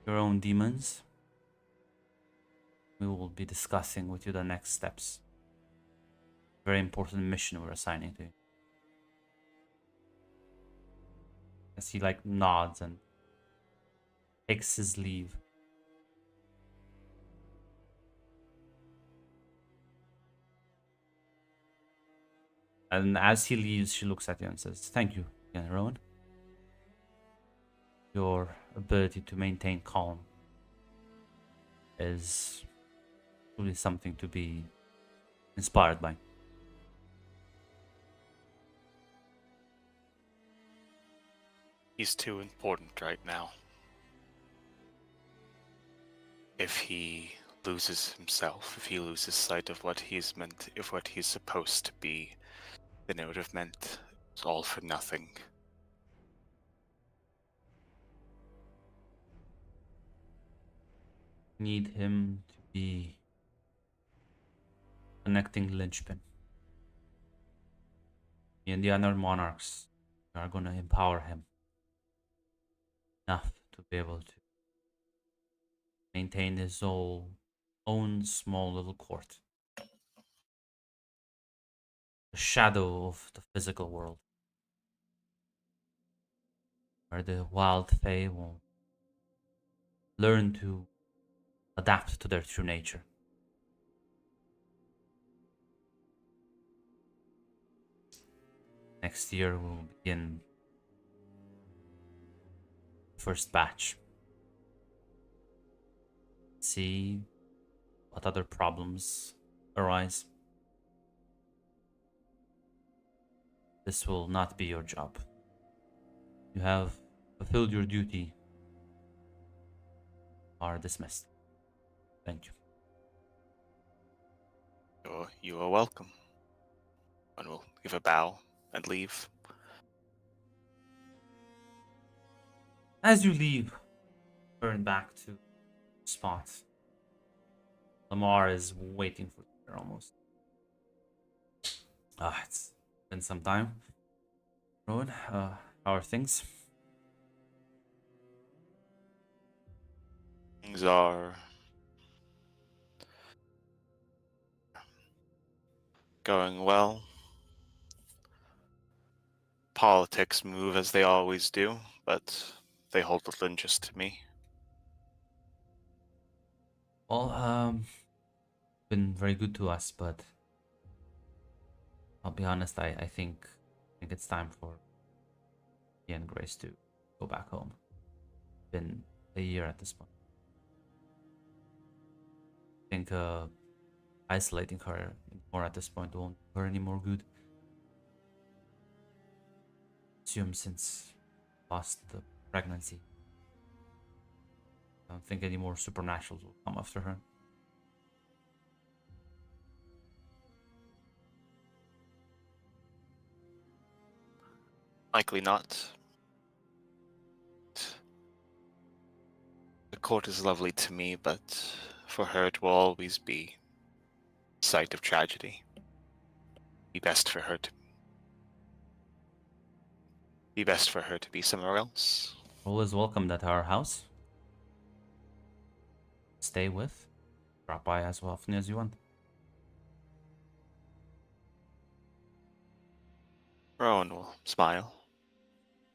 Speaker 1: your own demons. We will be discussing with you the next steps. Very important mission we're assigning to you. As he like nods and takes his leave. And as he leaves, she looks at you and says, "Thank you again, Rowan. Your ability to maintain calm is truly something to be inspired by.
Speaker 3: He's too important right now. If he loses himself, if he loses sight of what he's meant, if what he's supposed to be, then it would have meant it's all for nothing.
Speaker 1: Need him to be connecting linchpin. Me and the other monarchs are gonna empower him enough to be able to maintain his own small little court. The shadow of the physical world. Where the wild fae will learn to adapt to their true nature. Next year we'll begin first batch. See what other problems arise. This will not be your job. You have fulfilled your duty. Are dismissed. Thank you.
Speaker 3: You are welcome. And we'll give a bow and leave.
Speaker 1: As you leave, turn back to the spot. Lamar is waiting for you there almost. It's been some time. Rowan, how are things?
Speaker 3: Things are going well. Politics move as they always do, but they hold little interest to me.
Speaker 1: Well, been very good to us, but I'll be honest, I think it's time for me and Grace to go back home. Been a year at this point. I think isolating her more at this point won't do her any more good. Assume since lost the pregnancy, I don't think any more supernaturals will come after her.
Speaker 3: Likely not. The court is lovely to me, but for her it will always be a sight of tragedy. Be best for her to be somewhere else.
Speaker 1: Always welcomed at our house. Stay with. Drop by as often as you want.
Speaker 3: Rowan will smile.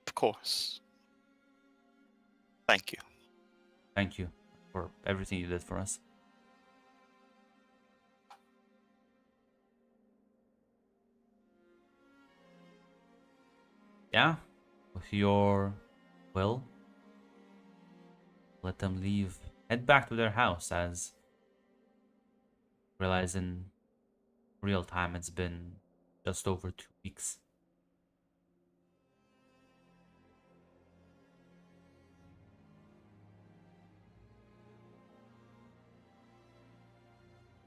Speaker 3: Of course. Thank you.
Speaker 1: Thank you for everything you did for us. Yeah, with your will, let them leave. Head back to their house as realize in real time it's been just over 2 weeks.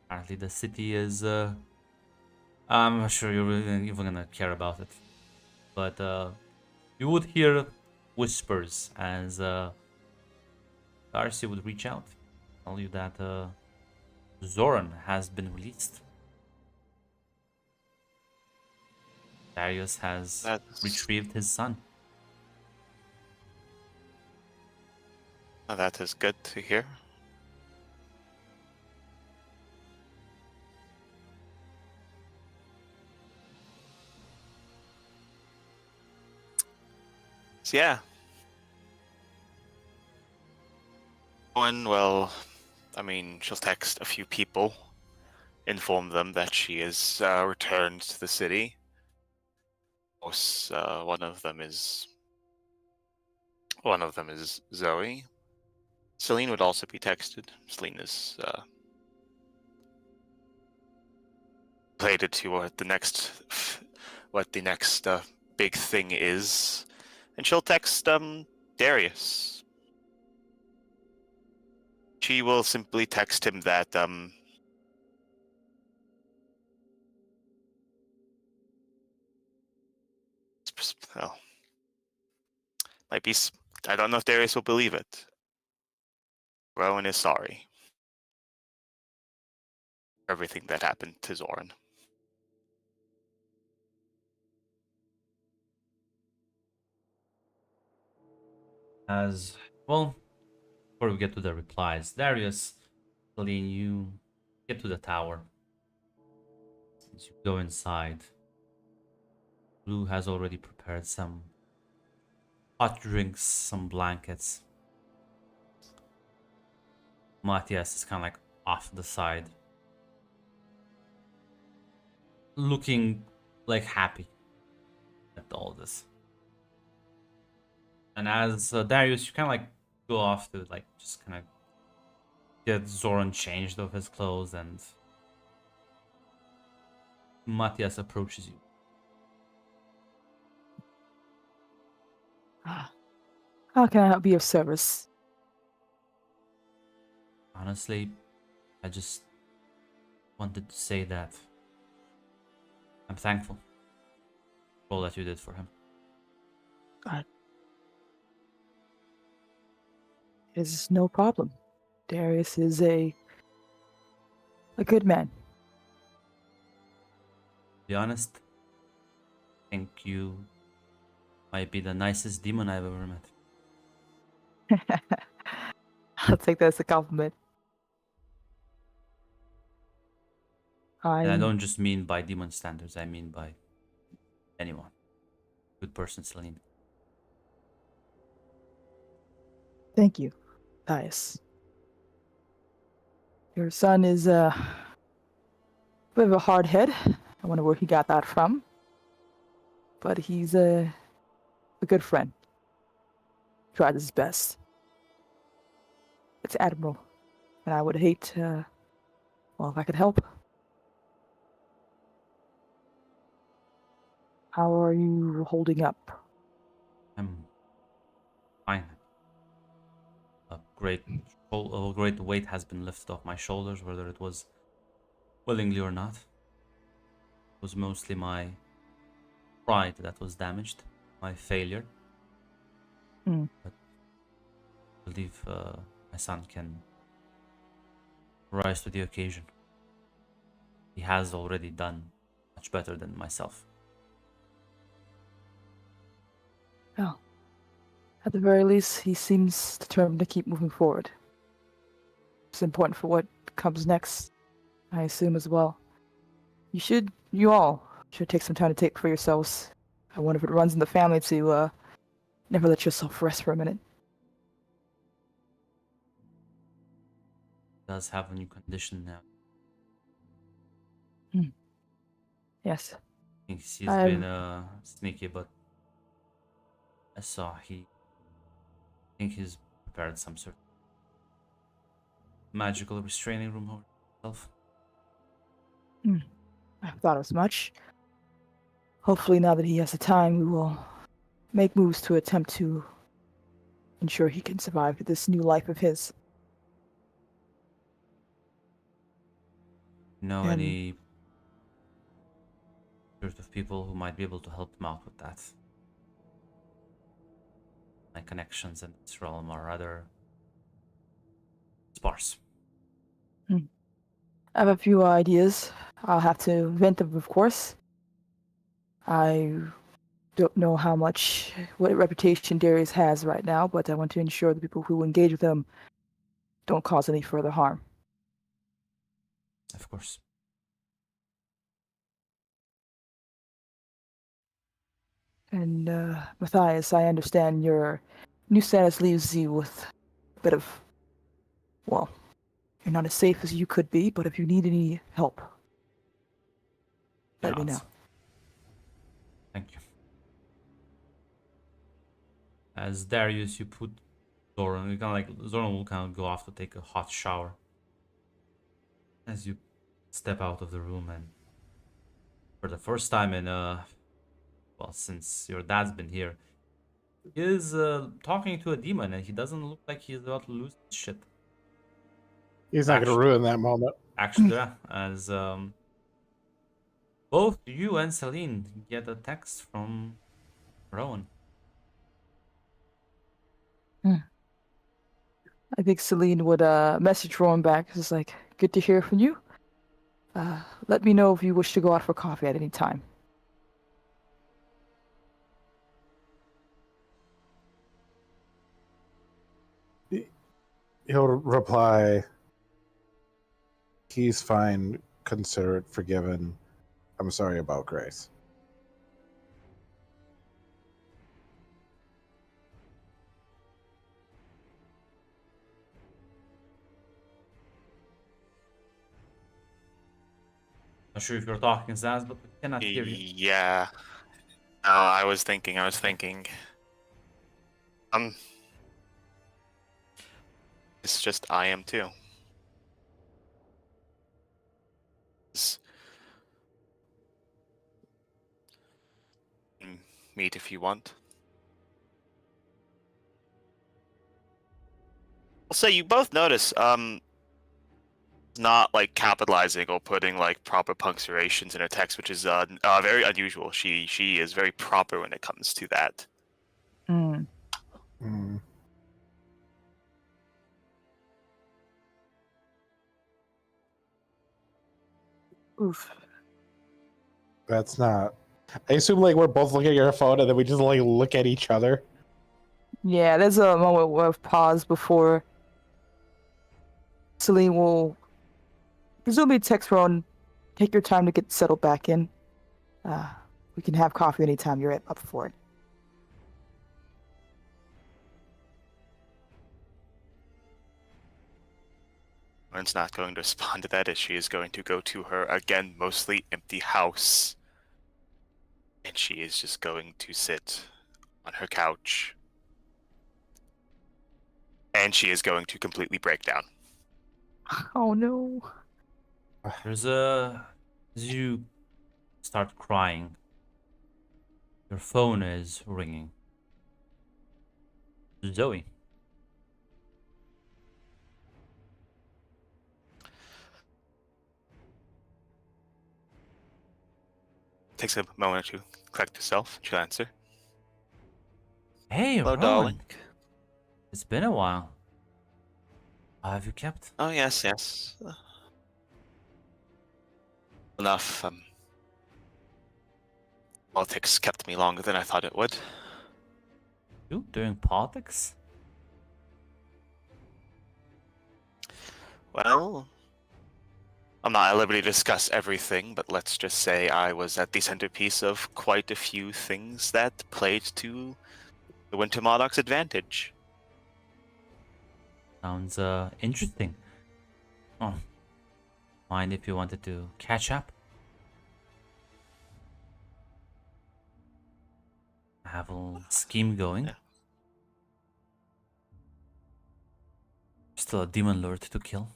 Speaker 1: Apparently the city is I'm not sure you're really even gonna care about it. But you would hear whispers as Darcy would reach out, tell you that Zoran has been released. Darius has retrieved his son.
Speaker 3: That is good to hear. So yeah. Well, I mean, she'll text a few people, inform them that she is returned to the city. Of course, one of them is Zoe. Celine would also be texted. Celine is related to what the next big thing is, and she'll text Darius. She will simply text him that well, might be. I don't know if Darius will believe it. Rowan is sorry for everything that happened to Zoran.
Speaker 1: As well, before we get to the replies, Darius, Celine, you get to the tower. As you go inside, Blue has already prepared some hot drinks, some blankets. Matthias is kind of like off the side, looking like happy at all this. And as Darius, you kind of like go off to like just kind of get Zoran changed of his clothes, and Matthias approaches you.
Speaker 2: How can I be of service?
Speaker 1: Honestly, I just wanted to say that I'm thankful for all that you did for him.
Speaker 2: It's no problem. Darius is a good man.
Speaker 1: To be honest, I think you might be the nicest demon I've ever met.
Speaker 2: I'll take that as a compliment.
Speaker 1: And I don't just mean by demon standards, I mean by anyone. Good person, Celine.
Speaker 2: Thank you, Thias. Your son is a bit of a hard head. I wonder where he got that from. But he's a good friend. Tried his best. It's admirable. And I would hate, if I could help. How are you holding up?
Speaker 1: I'm fine. A great weight has been lifted off my shoulders, whether it was willingly or not. It was mostly my pride that was damaged, my failure.
Speaker 2: Mm.
Speaker 1: But I believe my son can rise to the occasion. He has already done much better than myself.
Speaker 2: Oh. At the very least, he seems determined to keep moving forward. It's important for what comes next, I assume, as well. You all should take some time to take for yourselves. I wonder if it runs in the family to never let yourself rest for a minute.
Speaker 1: He does have a new condition now.
Speaker 2: Yes.
Speaker 1: I think he's been sneaky, but I saw I think he's prepared some sort of magical restraining room over himself.
Speaker 2: I thought as much. Hopefully, now that he has the time, we will make moves to attempt to ensure he can survive this new life of his.
Speaker 1: Know
Speaker 2: And-
Speaker 1: any sort of people who might be able to help him out with that? My connections in this realm are rather sparse.
Speaker 2: I have a few ideas. I'll have to vent them, of course. I don't know what reputation Darius has right now, but I want to ensure the people who engage with him don't cause any further harm.
Speaker 1: Of course.
Speaker 2: And, Matthias, I understand your new status leaves you with a bit of, well, you're not as safe as you could be, but if you need any help, let me know.
Speaker 1: Nods. Thank you. As Darius, you put Zoran, you kind of like Zoran will kind of go off to take a hot shower. As you step out of the room and for the first time in well, since your dad's been here, he is talking to a demon, and he doesn't look like he's about to lose his shit.
Speaker 4: He's not going to
Speaker 1: Actually-
Speaker 4: ruin that moment.
Speaker 1: Actually, yeah, as both you and Celine get a text from Rowan.
Speaker 2: I think Celine would message Rowan back. It's like, good to hear from you. Let me know if you wish to go out for coffee at any time.
Speaker 4: He'll reply, he's fine, consider it forgiven. I'm sorry about Grace.
Speaker 1: Not sure if you're talking, Zaz, but we cannot hear you.
Speaker 3: Yeah. No, I was thinking. It's just I am too. It's- Meet if you want. I'll say you both notice, not like capitalizing or putting like proper punctuations in her text, which is very unusual. She is very proper when it comes to that.
Speaker 2: Mm.
Speaker 4: Mm.
Speaker 2: Oof.
Speaker 4: That's not. I assume like we're both looking at our phone and then we just like look at each other.
Speaker 2: Yeah, there's a moment of pause before Celine will presumably text Rowan, take your time to get settled back in. We can have coffee anytime you're up for it.
Speaker 3: Lauren's not going to respond to that as she is going to go to her again mostly empty house. And she is just going to sit on her couch. And she is going to completely break down.
Speaker 2: Oh no.
Speaker 1: As you start crying, your phone is ringing. Zoe.
Speaker 3: Takes a moment to collect herself. She'll answer.
Speaker 1: Hey,
Speaker 3: Hello,
Speaker 1: Rowan.
Speaker 3: darling.
Speaker 1: It's been a while. How have you kept?
Speaker 3: Oh, yes. Enough. Politics kept me longer than I thought it would.
Speaker 1: You doing politics?
Speaker 3: Well, I'm not at liberty to discuss everything, but let's just say I was at the centerpiece of quite a few things that played to the Winter Monarch's advantage.
Speaker 1: Sounds interesting. Oh, mind if you wanted to catch up? I have a little scheme going.
Speaker 3: Yeah.
Speaker 1: Still a demon lord to kill.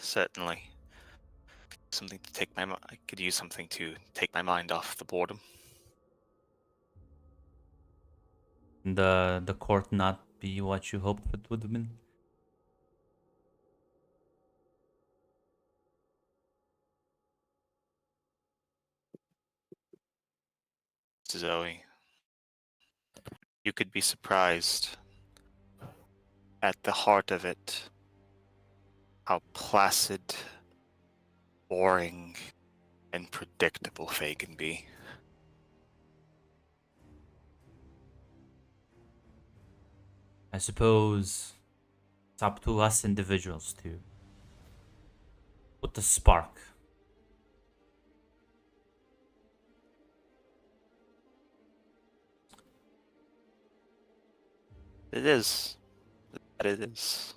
Speaker 3: Certainly. Something to take my I could use something to take my mind off the boredom.
Speaker 1: The court not be what you hoped it would have been.
Speaker 3: Zoe, you could be surprised at the heart of it how placid, boring, and predictable Faye can be.
Speaker 1: I suppose it's up to us individuals to put the spark.
Speaker 3: It is. That it is.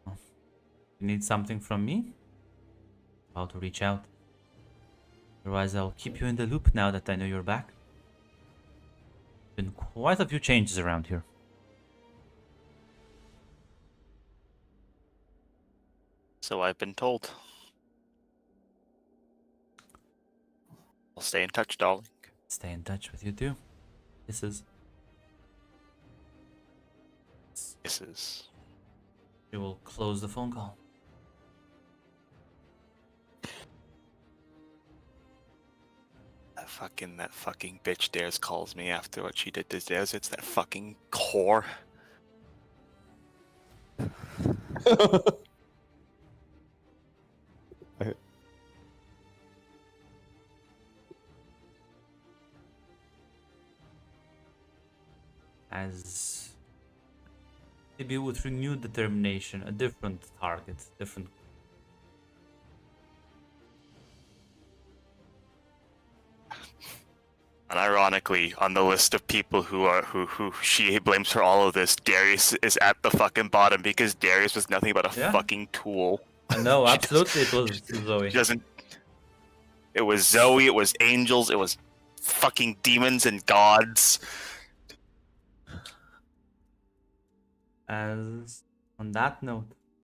Speaker 1: You need something from me? I'll to reach out. Otherwise, I'll keep you in the loop now that I know you're back. Been quite a few changes around here.
Speaker 3: So I've been told. I'll stay in touch, darling.
Speaker 1: Stay in touch with you too. Kisses.
Speaker 3: Kisses.
Speaker 1: We will close the phone call.
Speaker 3: That fucking bitch Dares calls me after what she did to Dares. It's that fucking whore.
Speaker 1: As maybe with renewed determination, a different target, different.
Speaker 3: And ironically, on the list of people who she blames for all of this, Darius is at the fucking bottom because Darius was nothing but a
Speaker 1: Yeah.
Speaker 3: fucking tool.
Speaker 1: No,
Speaker 3: She
Speaker 1: absolutely, it was Zoe.
Speaker 3: She doesn't. It was Zoe. It was angels. It was fucking demons and gods.
Speaker 1: As on that note,